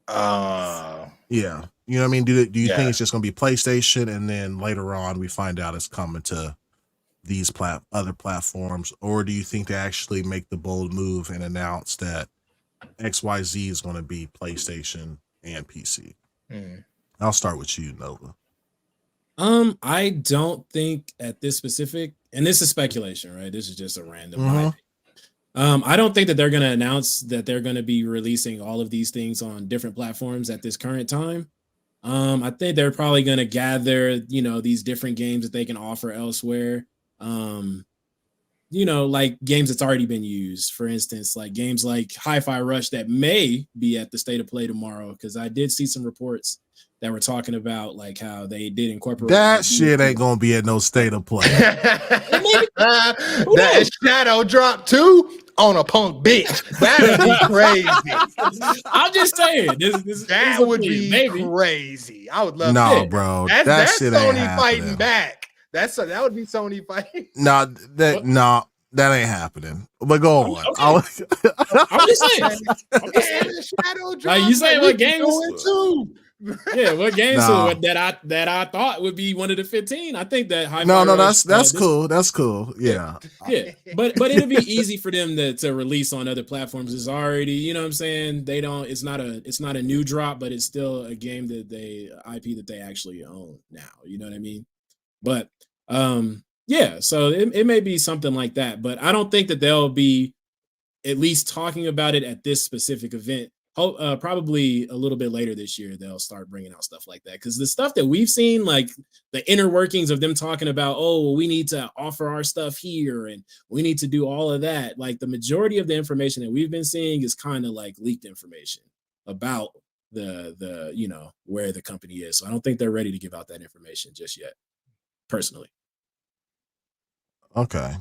Yeah. You know what I mean? Do you think it's just going to be PlayStation, and then later on we find out it's coming to these other platforms, or do you think they actually make the bold move and announce that XYZ is going to be PlayStation and PC? I'll start with you, Nova. I don't think at this specific, and this is speculation, right? This is just a random. I don't think that they're going to announce that they're going to be releasing all of these things on different platforms at this current time. I think they're probably going to gather, these different games that they can offer elsewhere. Like games that's already been used. For instance, like games like Hi-Fi Rush that may be at the State of Play tomorrow, because I did see some reports that were talking about like how they did incorporate that shit. Ain't gonna be at no State of Play. That is Shadow Drop 2 on a punk bitch. That would be crazy. I'm just saying, that would be crazy. I would love that. Bro, that's shit Sony ain't fighting happening. Back. That would be Sony fighting. That ain't happening. But go on. Okay. I'm just saying. Shadow Drop. Like, you saying what games? Yeah, what games that I thought would be one of the 15? I think that that's cool. That's cool. Yeah. But it'll be easy for them to release on other platforms. It's already, you know what I'm saying? It's not a new drop, but it's still a game that IP that they actually own now. You know what I mean? But so it may be something like that, but I don't think that they'll be at least talking about it at this specific event. Probably a little bit later this year, they'll start bringing out stuff like that. Because the stuff that we've seen, like the inner workings of them talking about, we need to offer our stuff here and we need to do all of that. Like the majority of the information that we've been seeing is kind of like leaked information about the where the company is. So I don't think they're ready to give out that information just yet, personally. Okay.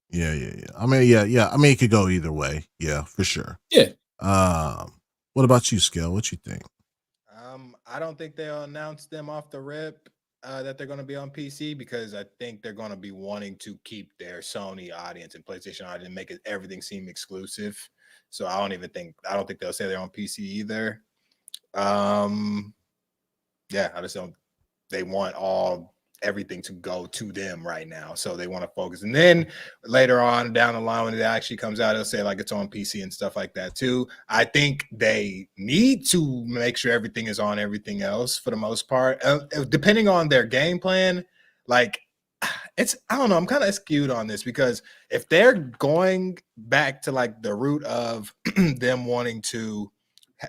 Yeah. I mean, yeah. I mean, it could go either way. Yeah, for sure. Yeah. What about you, Scale? What you think? I don't think they'll announce them off the rip that they're going to be on PC, because I think they're going to be wanting to keep their Sony audience and PlayStation audience and make everything seem exclusive. So I don't think they'll say they're on PC either. I just don't. They want everything to go to them right now, so they want to focus. And then later on down the line, when it actually comes out, they'll say like it's on PC and stuff like that too. I think they need to make sure everything is on everything else for the most part, depending on their game plan. Like I don't know, I'm kind of skewed on this, because if they're going back to like the root of them wanting to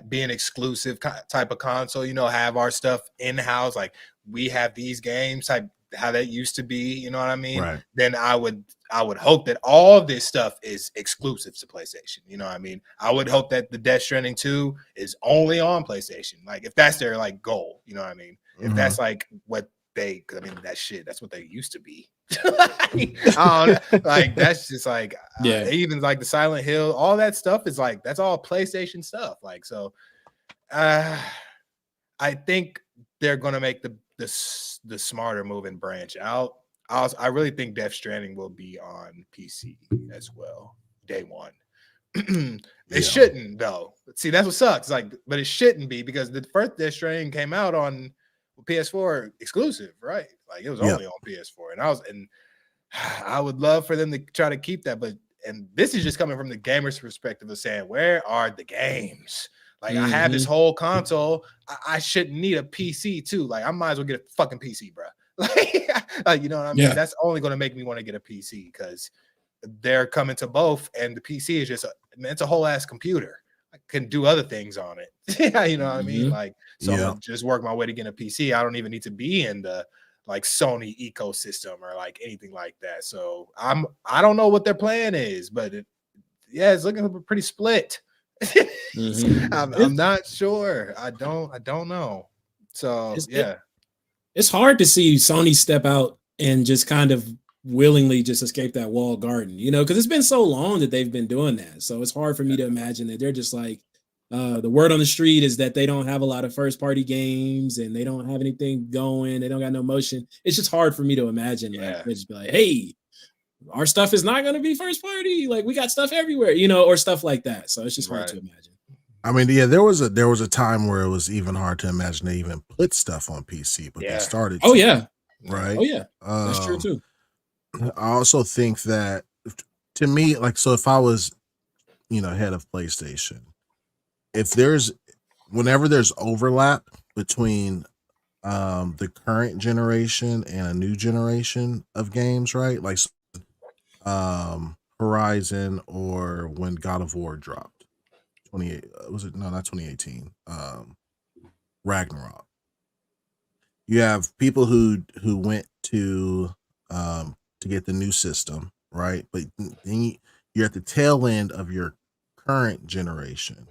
be an exclusive type of console, have our stuff in-house, like we have these games type how that used to be, you know what I mean? Right. Then I would hope that all of this stuff is exclusive to PlayStation. You know what I mean? I would hope that the Death Stranding 2 is only on PlayStation. Like if that's their like goal, you know what I mean? If that's like what that's what they used to be. Like that's just like even like the Silent Hill, all that stuff is like that's all PlayStation stuff. Like so I think they're gonna make the smarter move and branch out. I really think Death Stranding will be on PC as well, day one. It shouldn't though. See, that's what sucks. Like, but it shouldn't be, because the first Death Stranding came out on PS4 exclusive, right? Like it was only on PS4, and I would love for them to try to keep that. And this is just coming from the gamer's perspective of saying, where are the games? Like I have this whole console. I shouldn't need a PC too. Like I might as well get a fucking PC, bro. Like you know what I mean? That's only going to make me want to get a PC, because they're coming to both, and the PC is just it's a whole ass computer. can do other things on it. You know what I mean? Like, so I'm gonna just work my way to get a PC. I don't even need to be in the like Sony ecosystem or like anything like that. So I don't know what their plan is, but it's looking pretty split. I'm not sure. I don't know. So it's hard to see Sony step out and just kind of willingly just escape that walled garden, because it's been so long that they've been doing that. So it's hard for me to imagine that they're just like, the word on the street is that they don't have a lot of first party games and they don't have anything going. They don't got no motion. It's just hard for me to imagine. Like, they just be like, hey, our stuff is not going to be first party. Like, we got stuff everywhere, or stuff like that. So it's just hard to imagine. I mean, there was a time where it was even hard to imagine they even put stuff on PC, but they started. Oh, yeah. Right. Oh, yeah. That's true, too. I also think that, to me, like, so if I was, head of PlayStation, whenever there's overlap between the current generation and a new generation of games, right? Like Horizon, or when God of War dropped. 28 was it? No, not 2018. Ragnarok. You have people who went to get the new system, right? But then you're at the tail end of your current generation.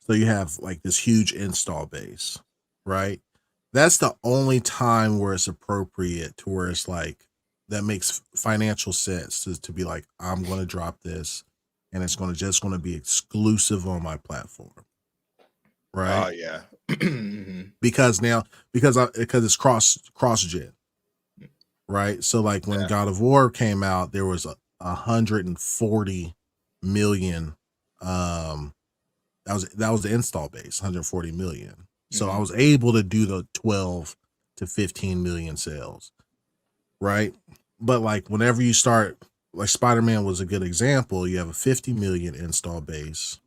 So you have like this huge install base, right? That's the only time where it's appropriate to where it's like, that makes financial sense to be like, I'm going to drop this and it's going to be exclusive on my platform. Right. Oh yeah. because it's cross gen. Right. So like when God of War came out, there was 140 million. That was the install base, 140 million. So I was able to do the 12 to 15 million sales. Right. But like whenever you start, like Spider-Man was a good example. You have a 50 million install base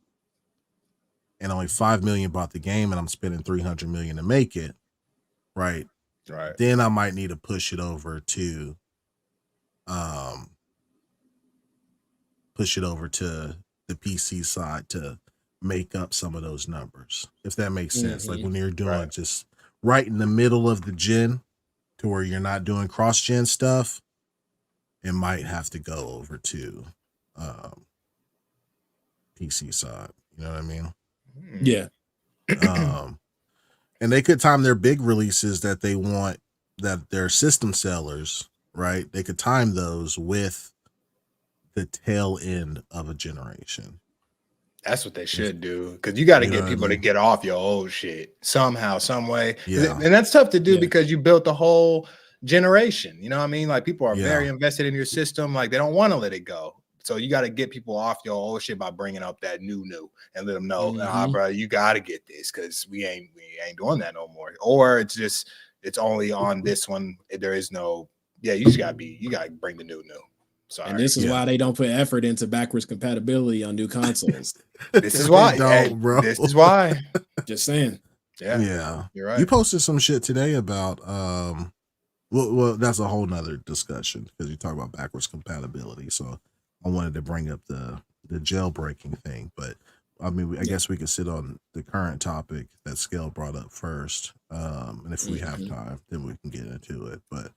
and only 5 million bought the game, and I'm spending 300 million to make it. Right. Right. Then I might need to push it over to the PC side to make up some of those numbers, if that makes sense. Like when you're doing just right in the middle of the gen to where you're not doing cross-gen stuff, it might have to go over to PC side. You know what I mean? Yeah. And they could time their big releases that they want, that their system sellers, right? They could time those with the tail end of a generation. That's what they should do, because you got to get people to get off your old shit somehow, some way. Yeah. And that's tough to do because you built the whole generation. You know what I mean? Like people are very invested in your system. Like they don't want to let it go. So you got to get people off your old shit by bringing up that new and let them know, nah, bro, you got to get this, because we ain't doing that no more. Or it's only on this one. There is no, you got to bring the new. Sorry. And this is why they don't put effort into backwards compatibility on new consoles. This is why, bro. This is why. Just saying. Yeah. You're right. You posted some shit today about well, that's a whole nother discussion, because you talk about backwards compatibility. So I wanted to bring up the jailbreaking thing, but I mean, I guess we could sit on the current topic that Scale brought up first, and if we have time, then we can get into it. But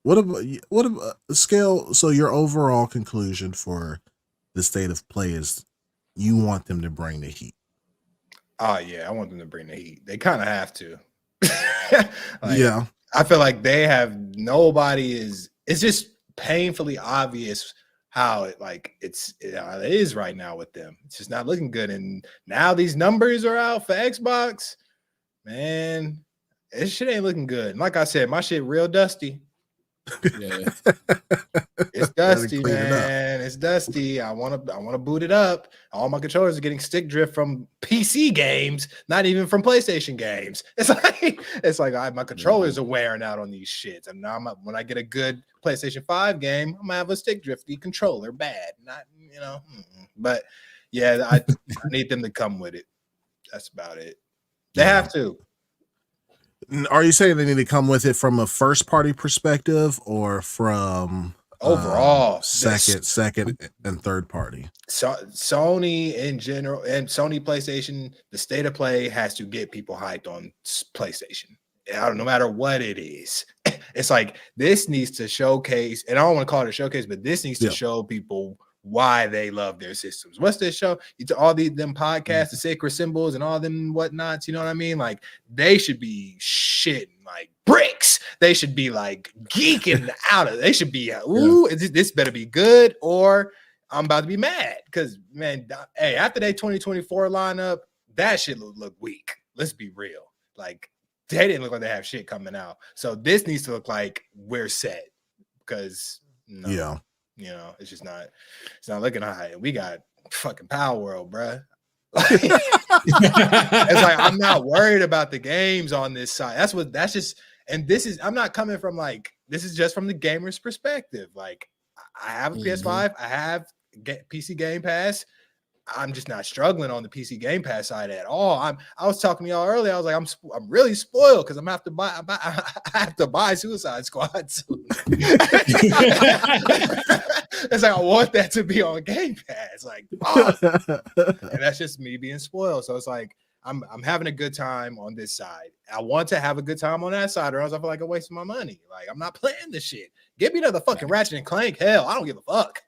what about Scale? So your overall conclusion for the state of play is you want them to bring the heat. Oh yeah, I want them to bring the heat. They kind of have to. I feel like they have it's just painfully obvious how it is right now with them. It's just not looking good. And now these numbers are out for Xbox. Man, this shit ain't looking good. And like I said, my shit real dusty. Yeah. It's dusty, man. It's dusty. I want to boot it up. All my controllers are getting stick drift from PC games, not even from PlayStation games. It's like my controllers are wearing out on these shits. And now when I get a good PlayStation 5 game, I'm gonna have a stick drifty controller. Bad, not But yeah, I need them to come with it. That's about it. They have to. Are you saying they need to come with it from a first party perspective or from Overall, second and third party. So Sony in general and Sony PlayStation, the state of play has to get people hyped on PlayStation. No matter what it is. It's like this needs to showcase, and I don't want to call it a showcase, but this needs to show people why they love their systems. What's this show? It's all them podcasts, the sacred symbols, and all them whatnots. You know what I mean? Like they should be shitting like bricks. They should be like geeking out of. They should be this better be good, or I'm about to be mad because man, hey, after that 2024 lineup, that shit look weak. Let's be real. Like they didn't look like they have shit coming out. So this needs to look like we're set because you know, it's not looking high. And we got fucking Power World, bruh. It's like I'm not worried about the games on this side. I'm not coming from like this is just from the gamer's perspective. Like I have a PS5, I have PC Game Pass. I'm just not struggling on the PC Game Pass side at all. I was talking to y'all earlier. I was like, I'm really spoiled because I have to buy Suicide Squad soon. It's like I want that to be on Game Pass, like, and that's just me being spoiled. So it's like I'm having a good time on this side. I want to have a good time on that side, or else I feel like I'm wasting my money. Like I'm not playing this shit. Give me another fucking Ratchet and Clank. Hell, I don't give a fuck.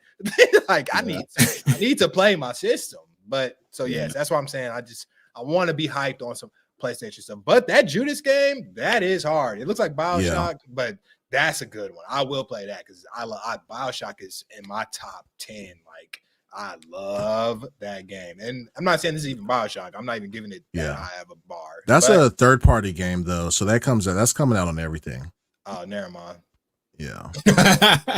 Like I need to play my system. But so yes, that's why I'm saying I want to be hyped on some PlayStation stuff. But that Judas game, that is hard. It looks like BioShock, but that's a good one. I will play that because BioShock is in my top 10. Like I love that game. And I'm not saying this is even BioShock. I'm not even giving it that high of a bar. That's a third party game though. So that's coming out on everything. Oh, never mind. Yeah.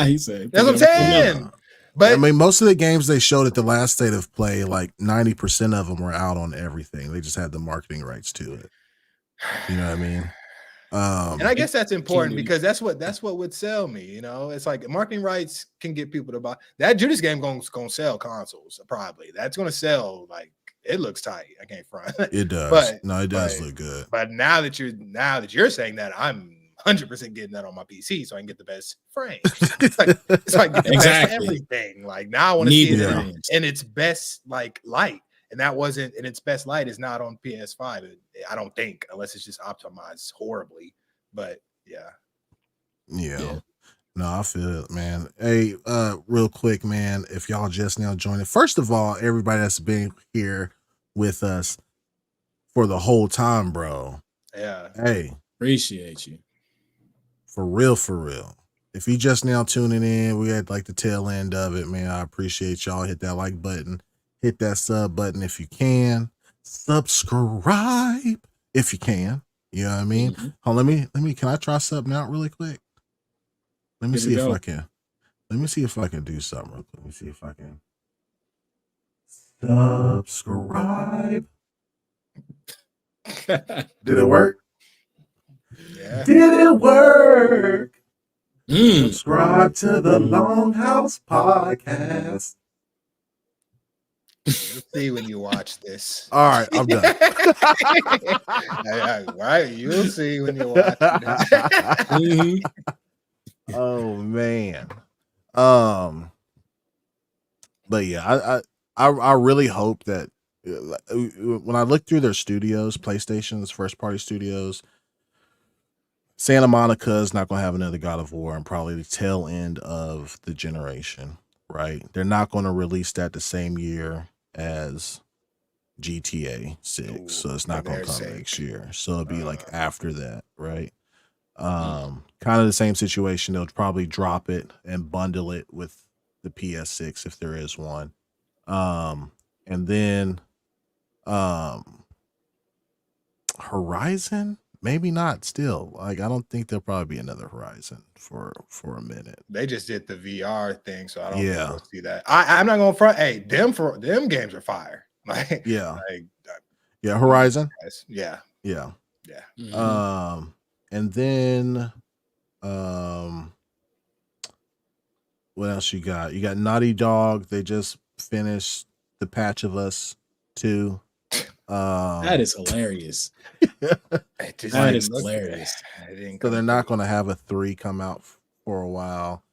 He said, that's what I'm saying. But I mean, most of the games they showed at the last State of Play, like 90% of them were out on everything. They just had the marketing rights to it. You know what I mean? And I guess that's important because that's what would sell me. You know, it's like marketing rights can get people to buy that Judas game. Gonna sell consoles probably. That's gonna sell. Like it looks tight. I can't front. It does. It does look good. But now that you're saying that, I'm 100% getting that on my PC so I can get the best frame. It's like exactly everything. Like now I want to see it in its best like light, and that wasn't in its best light is not on PS5. I don't think, unless it's just optimized horribly. But yeah. No, I feel it, man. Hey, real quick, man, if y'all just now joining, first of all, everybody that's been here with us for the whole time, bro. Yeah. Hey, appreciate you. For real. If you just now tuning in, we had like the tail end of it, man. I appreciate y'all. Hit that like button, hit that sub button if you can. Subscribe if you can. You know what I mean? Oh, let me. Can I try something out really quick? Let me see if I can. Let me see if I can do something real quick. Let me see if I can. Subscribe. Did it work? Yeah. Did it work? Subscribe to the Longhouse Podcast. You'll see when you watch this. All right, I'm done. Right, you'll see when you watch it. Oh man. But yeah, I really hope that when I look through their studios, PlayStation's first party studios, Santa Monica is not going to have another God of War and probably the tail end of the generation, right? They're not going to release that the same year as GTA 6, so it's not going to come next year. So it'll be like after that, right? Kind of the same situation. They'll probably drop it and bundle it with the PS6 if there is one. And then Horizon, maybe not still. Like I don't think there'll probably be another Horizon for a minute. They just did the VR thing, so I don't think we'll see that. I'm not going to front. Hey, them games are fire. Like Horizon. Yeah. Mm-hmm. And then what else you got? You got Naughty Dog. They just finished The Patch of Us 2. That is hilarious. That is hilarious. So they're not going to have a 3 come out for a while.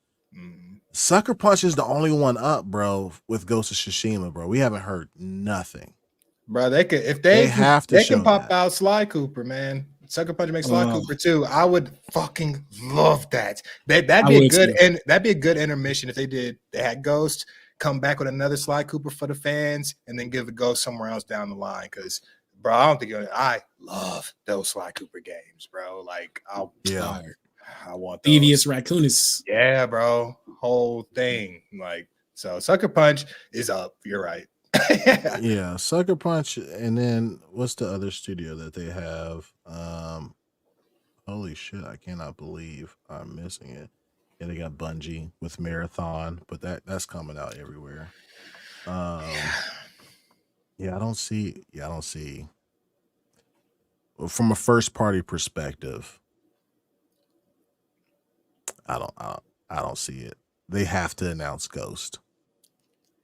Sucker Punch is the only one up, bro, with Ghost of Tsushima, bro. We haven't heard nothing. Bro, they could if They have to they show can pop that. out Sly Cooper, man. Sucker Punch makes Sly Cooper too. I would fucking love that. That'd be a good and that'd be a good intermission if they had Ghost come back with another Sly Cooper for the fans, and then give the Ghost somewhere else down the line. Because, bro, I don't think I love those Sly Cooper games, bro. Like, I want those. Devious Raccoonus. Yeah, bro. Whole thing. Like, so Sucker Punch is up. You're right. Yeah, Sucker Punch, and then what's the other studio that they have? Holy shit, I cannot believe I'm missing it. Yeah, they got Bungie with Marathon, but that's coming out everywhere. Yeah, I don't see. From a first party perspective, I don't see it. They have to announce Ghost.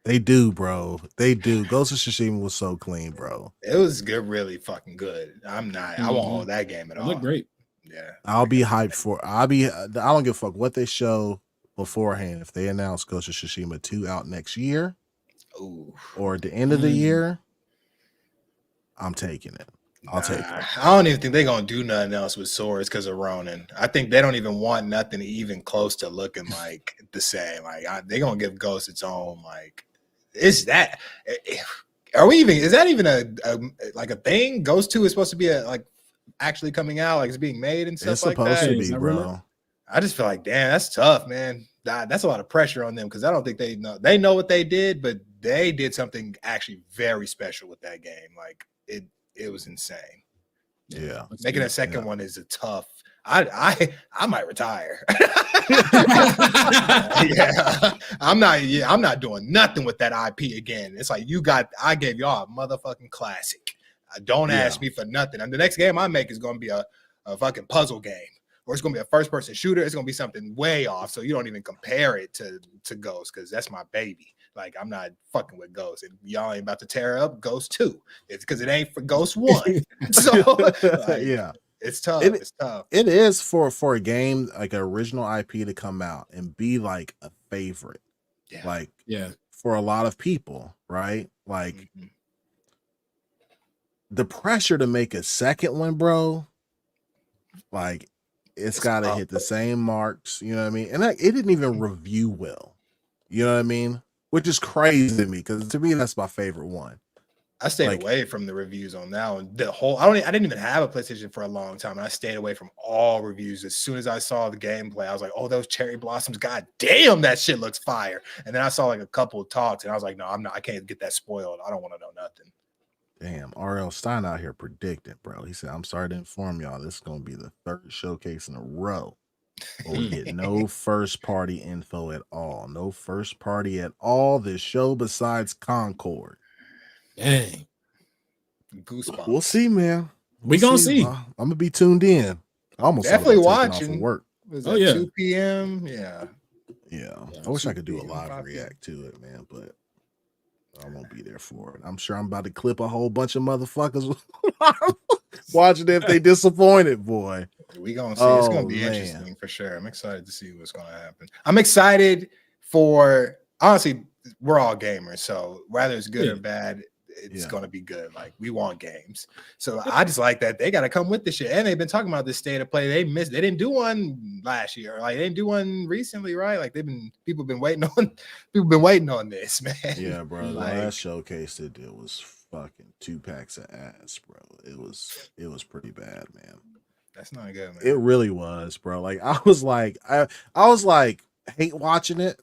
They do, bro. They do. Ghost of Tsushima was so clean, bro. It was good, really fucking good. I won't hold that game at all. It looked great. Yeah. I'll be hyped for I don't give a fuck what they show beforehand. If they announce Ghost of Tsushima 2 out next year, or at the end of the year, I'm taking it. I'll take it. I don't even think they're gonna do nothing else with swords because of Ronin. I think they don't even want nothing even close to looking like the same. Like they're gonna give Ghost its own. Like, is that? Are we even? Is that even a thing? Ghost 2 is supposed to be actually coming out, like it's being made and stuff like that. It's supposed to be, bro. I just feel like, damn, that's tough, man. That's a lot of pressure on them because I don't think they know. They know what they did, but they did something actually very special with that game. Like it was insane. Yeah, making a second one is a tough. I might retire. Yeah, I'm not doing nothing with that IP again. It's like I gave y'all a motherfucking classic. Don't ask me for nothing. And the next game I make is going to be a fucking puzzle game, or it's going to be a first-person shooter. It's going to be something way off, so you don't even compare it to Ghost, because that's my baby. Like, I'm not fucking with Ghost. And y'all ain't about to tear up Ghost 2. It's because it ain't for Ghost 1. So, yeah. It's tough. It's tough. It is for a game, like an original IP to come out and be like a favorite. Yeah. Like, for a lot of people, right? Like, the pressure to make a second one, bro, like, it's got to hit the same marks, you know what I mean? And it didn't even review well, you know what I mean? Which is crazy to me, because to me, that's my favorite one. I stayed away from the reviews on that one. I didn't even have a PlayStation for a long time, and I stayed away from all reviews. As soon as I saw the gameplay, I was like, "Oh, those cherry blossoms! God damn, that shit looks fire!" And then I saw like a couple of talks, and I was like, "No, I'm not. I can't get that spoiled. I don't want to know nothing." Damn, R.L. Stein out here predicted, bro. He said, "I'm sorry to inform y'all, this is gonna be the third showcase in a row where we get no first party info at all. No first party at all this show besides Concord." Dang. Goosebumps. We'll see, man. We gonna see. I'm gonna be tuned in. I almost definitely watching. Work. Was that 2 p.m.? Yeah. I wish I could do a live react to it, man, but I won't be there for it. I'm sure I'm about to clip a whole bunch of motherfuckers watching it if they disappointed, boy. We gonna see. It's gonna be interesting for sure. I'm excited to see what's gonna happen. I'm excited for, honestly, we're all gamers, so whether it's good or bad, it's gonna be good. Like, we want games, so I just like that they gotta come with this shit. And they've been talking about this state of play. They didn't do one last year, like they didn't do one recently, right? Like people been waiting on this, man. Yeah, bro. The last showcase they did was fucking 2 packs of ass, bro. It was pretty bad, man. That's not good, man. It really was, bro. Like, I was like hate watching it,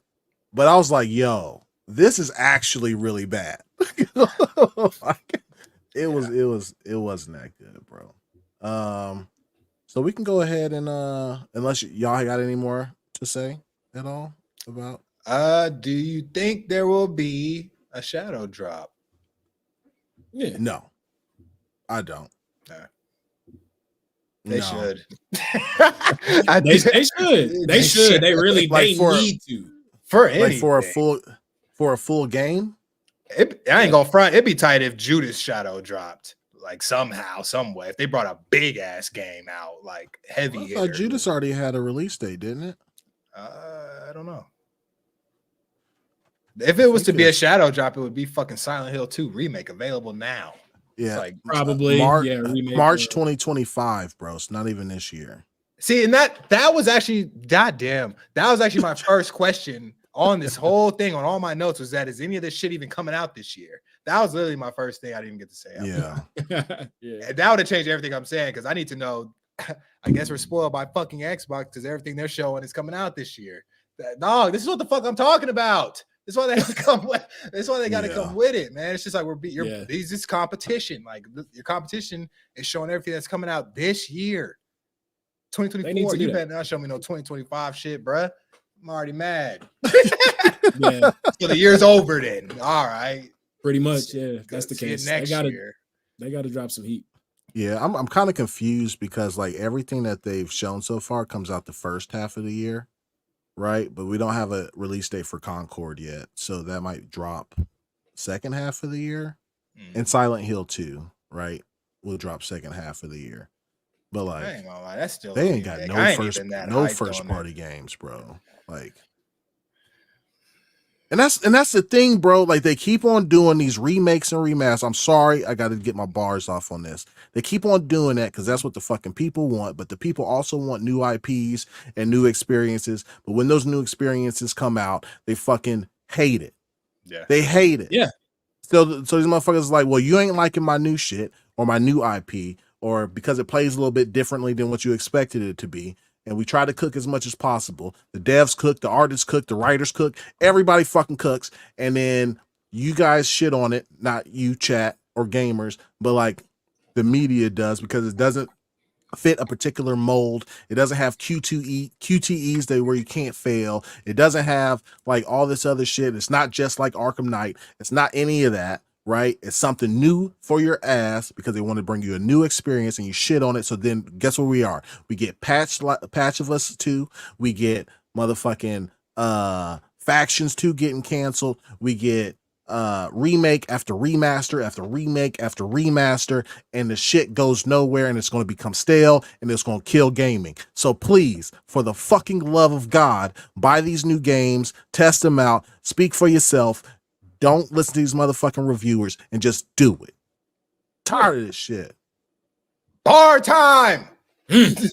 but I was like, yo, this is actually really bad. It wasn't that good, bro. So we can go ahead and unless y'all got any more to say at all about. Do you think there will be a shadow drop? Yeah. No, I don't. They should. They should. They should. They really need to. For a full game. I ain't gonna front. It'd be tight if Judas Shadow dropped, like, somehow, some way. If they brought a big ass game out, like heavy. I thought Judas already had a release date, didn't it? I don't know. If it was to be a shadow drop, it would be fucking Silent Hill 2 remake available now. Yeah, it's like probably remake, March 2025, bro. It's not even this year. See, and that was actually goddamn. That was actually my first question on this whole thing on all my notes was that is any of this shit even coming out this year? That was literally my first thing I didn't even get to say. Yeah. And that would have changed everything I'm saying because I need to know. I guess we're spoiled by fucking Xbox because everything they're showing is coming out this year. Dog, this is what the fuck I'm talking about. This is why they come with. This is why they got to come with it, man. It's just like these is competition. Like your competition is showing everything that's coming out this year. 2024. You better not show me no 2025 shit, bruh. I'm already mad. Yeah. So the year's over then. All right. Pretty much, yeah. That's the case. Next year. They gotta drop some heat. Yeah, I'm kind of confused because like everything that they've shown so far comes out the first half of the year, right? But we don't have a release date for Concord yet, so that might drop second half of the year. And Silent Hill 2, right, will drop second half of the year. But like, I ain't gonna lie, that's still they ain't got no first party games, bro. Like, and that's the thing, bro. Like they keep on doing these remakes and remasters. I'm sorry, I got to get my bars off on this. They keep on doing that because that's what the fucking people want. But the people also want new IPs and new experiences. But when those new experiences come out, they fucking hate it. Yeah, they hate it. Yeah. So these motherfuckers are like, well, you ain't liking my new shit or my new IP. Or because it plays a little bit differently than what you expected it to be. And we try to cook as much as possible. The devs cook, the artists cook, the writers cook, everybody fucking cooks. And then you guys shit on it, not you chat or gamers, but like the media does because it doesn't fit a particular mold. It doesn't have QTEs that where you can't fail. It doesn't have like all this other shit. It's not just like Arkham Knight. It's not any of that. Right? It's something new for your ass because they want to bring you a new experience and you shit on it. So then guess where we are? We get Patch of Us 2. We get motherfucking Factions 2 getting canceled. We get remake after remaster after remake after remaster, and the shit goes nowhere and it's going to become stale and it's going to kill gaming. So please, for the fucking love of God, buy these new games, test them out, speak for yourself. Don't listen to these motherfucking reviewers and just do it. Tired of this shit. Bar time. He's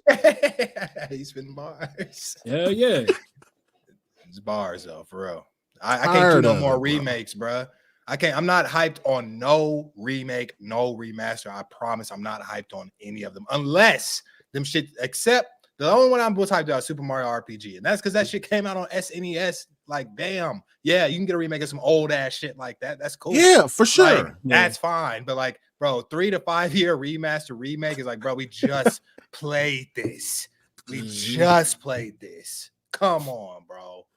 spitting bars. Hell yeah. It's bars though, for real. I can't do no more remakes, bro. I can't. I'm not hyped on no remake, no remaster. I promise I'm not hyped on any of them unless them shit. Except the only one I was hyped about is Super Mario RPG, and that's because that shit came out on SNES. Like, damn, yeah, you can get a remake of some old ass shit like that. That's cool. Yeah, for sure. Like, that's fine. But like, bro, 3 to 5 year remaster remake is like, bro, we just played this. We just played this. Come on, bro.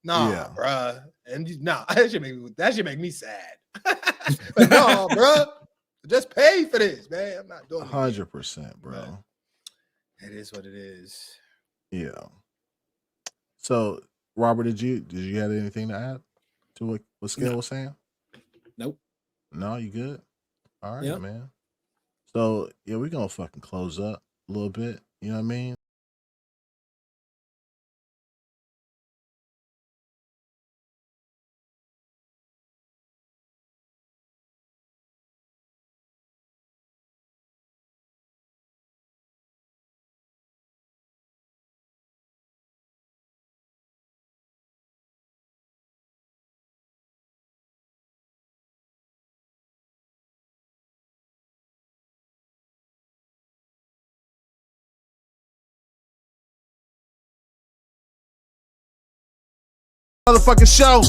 Nah, bro. And that should make me sad. But no, bro. Just pay for this, man. I'm not doing it. 100%, bro. But it is what it is. Yeah. So Robert, did you have anything to add to what Scale was saying? Nope. No, you good? All right, man. So yeah, we're gonna fucking close up a little bit. You know what I mean? Motherfucking show.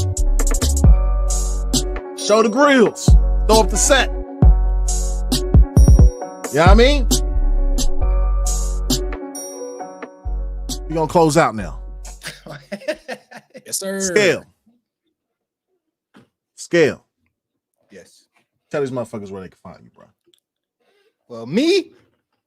Show the grills. Throw up the set. You know what I mean? We're gonna close out now. Yes, sir. Scale. Yes. Tell these motherfuckers where they can find you, bro. Well, me,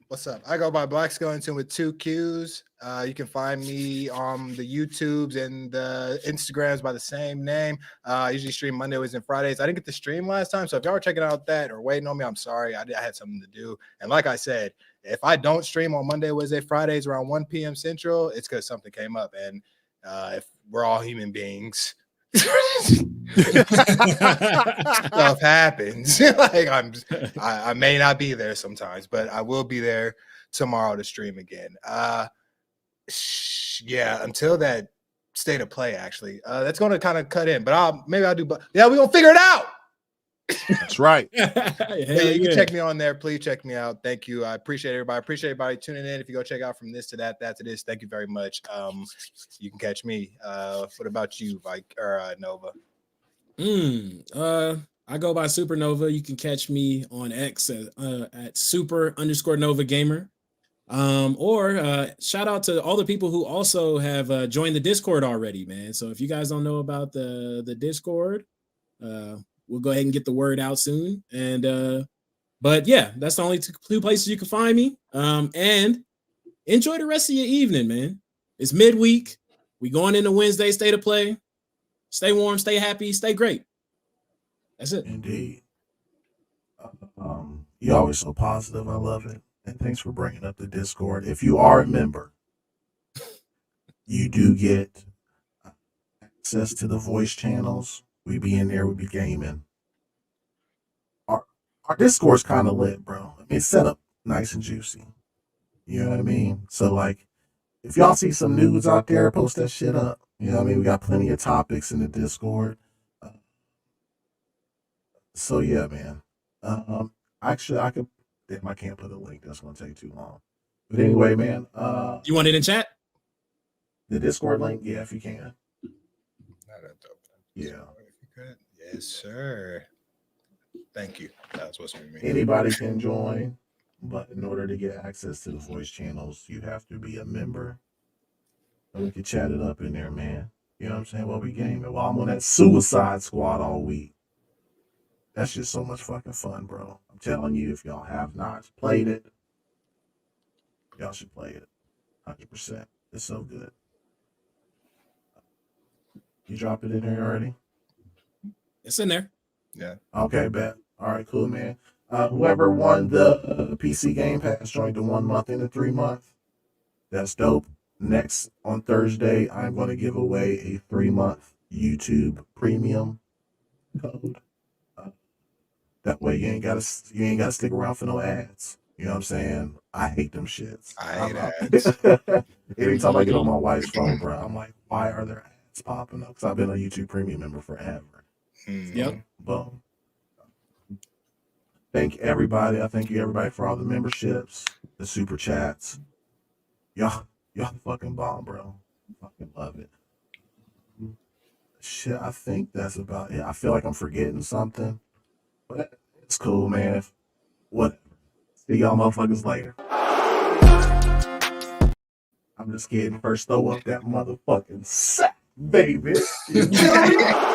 what's up? I go by BLAQQ SKELLINGTON with 2 Qs. You can find me on the YouTubes and the Instagrams by the same name. I usually stream Monday, Wednesdays, and Fridays. I didn't get to stream last time, so if y'all were checking out that or waiting on me, I'm sorry. I had something to do. And like I said, if I don't stream on Monday, Wednesday, Fridays around 1 p.m. Central, it's because something came up. And if we're all human beings, Stuff happens. Like I may not be there sometimes, but I will be there tomorrow to stream again. Yeah, until that state of play, actually. That's going to kind of cut in, but maybe I'll do. Yeah, we're gonna figure it out. That's right. Yeah, you can check me on there. Please check me out. Thank you. I appreciate everybody. Appreciate everybody tuning in. If you go check out From This to That, That to This, thank you very much. You can catch me. What about you, Mike or Nova? I go by Supernova. You can catch me on X at super_Nova Gamer. Or shout out to all the people who also have joined the Discord already, man. So if you guys don't know about the Discord, we'll go ahead and get the word out soon. And but yeah, that's the only two places you can find me. And enjoy the rest of your evening, man. It's midweek. We going into Wednesday state of play. Stay warm, stay happy, stay great. That's it. Indeed. You're always so positive. I love it. And thanks for bringing up the Discord. If you are a member, you do get access to the voice channels. We be in there, we be gaming. Our Discord's kind of lit, bro. I mean, it's set up nice and juicy. You know what I mean? So, like, if y'all see some nudes out there, post that shit up. You know what I mean? We got plenty of topics in the Discord. So, yeah, man. Actually, I can't put a link. That's going to take too long. But anyway, man. You want it in chat? The Discord link? Yeah, if you can. Yeah. Yes, sir. Thank you. That was supposed to be me. Anybody can join, but in order to get access to the voice channels, you have to be a member. And we can chat it up in there, man. You know what I'm saying? While we gaming. While I'm on that Suicide Squad all week. That's just so much fucking fun, bro. I'm telling you, if y'all have not played it, y'all should play it. 100%. It's so good. You drop it in there already? It's in there. Yeah. Okay, bet. All right, cool, man. Whoever won the PC Game Pass joined the 1 month and the 3 month. That's dope. Next, on Thursday, I'm going to give away a 3-month YouTube Premium code. That way you ain't gotta stick around for no ads. You know what I'm saying? I hate them shits. I hate ads. Anytime I get on my wife's phone, bro, I'm like, why are there ads popping up? Because I've been a YouTube Premium member forever. Yep. Boom. Thank everybody. I thank you everybody for all the memberships, the super chats. Y'all fucking bomb, bro. Fucking love it. Shit, I think that's about it. I feel like I'm forgetting something. But it's cool, man. Whatever. See y'all motherfuckers later. I'm just kidding. First, throw up that motherfucking sack, baby. You know?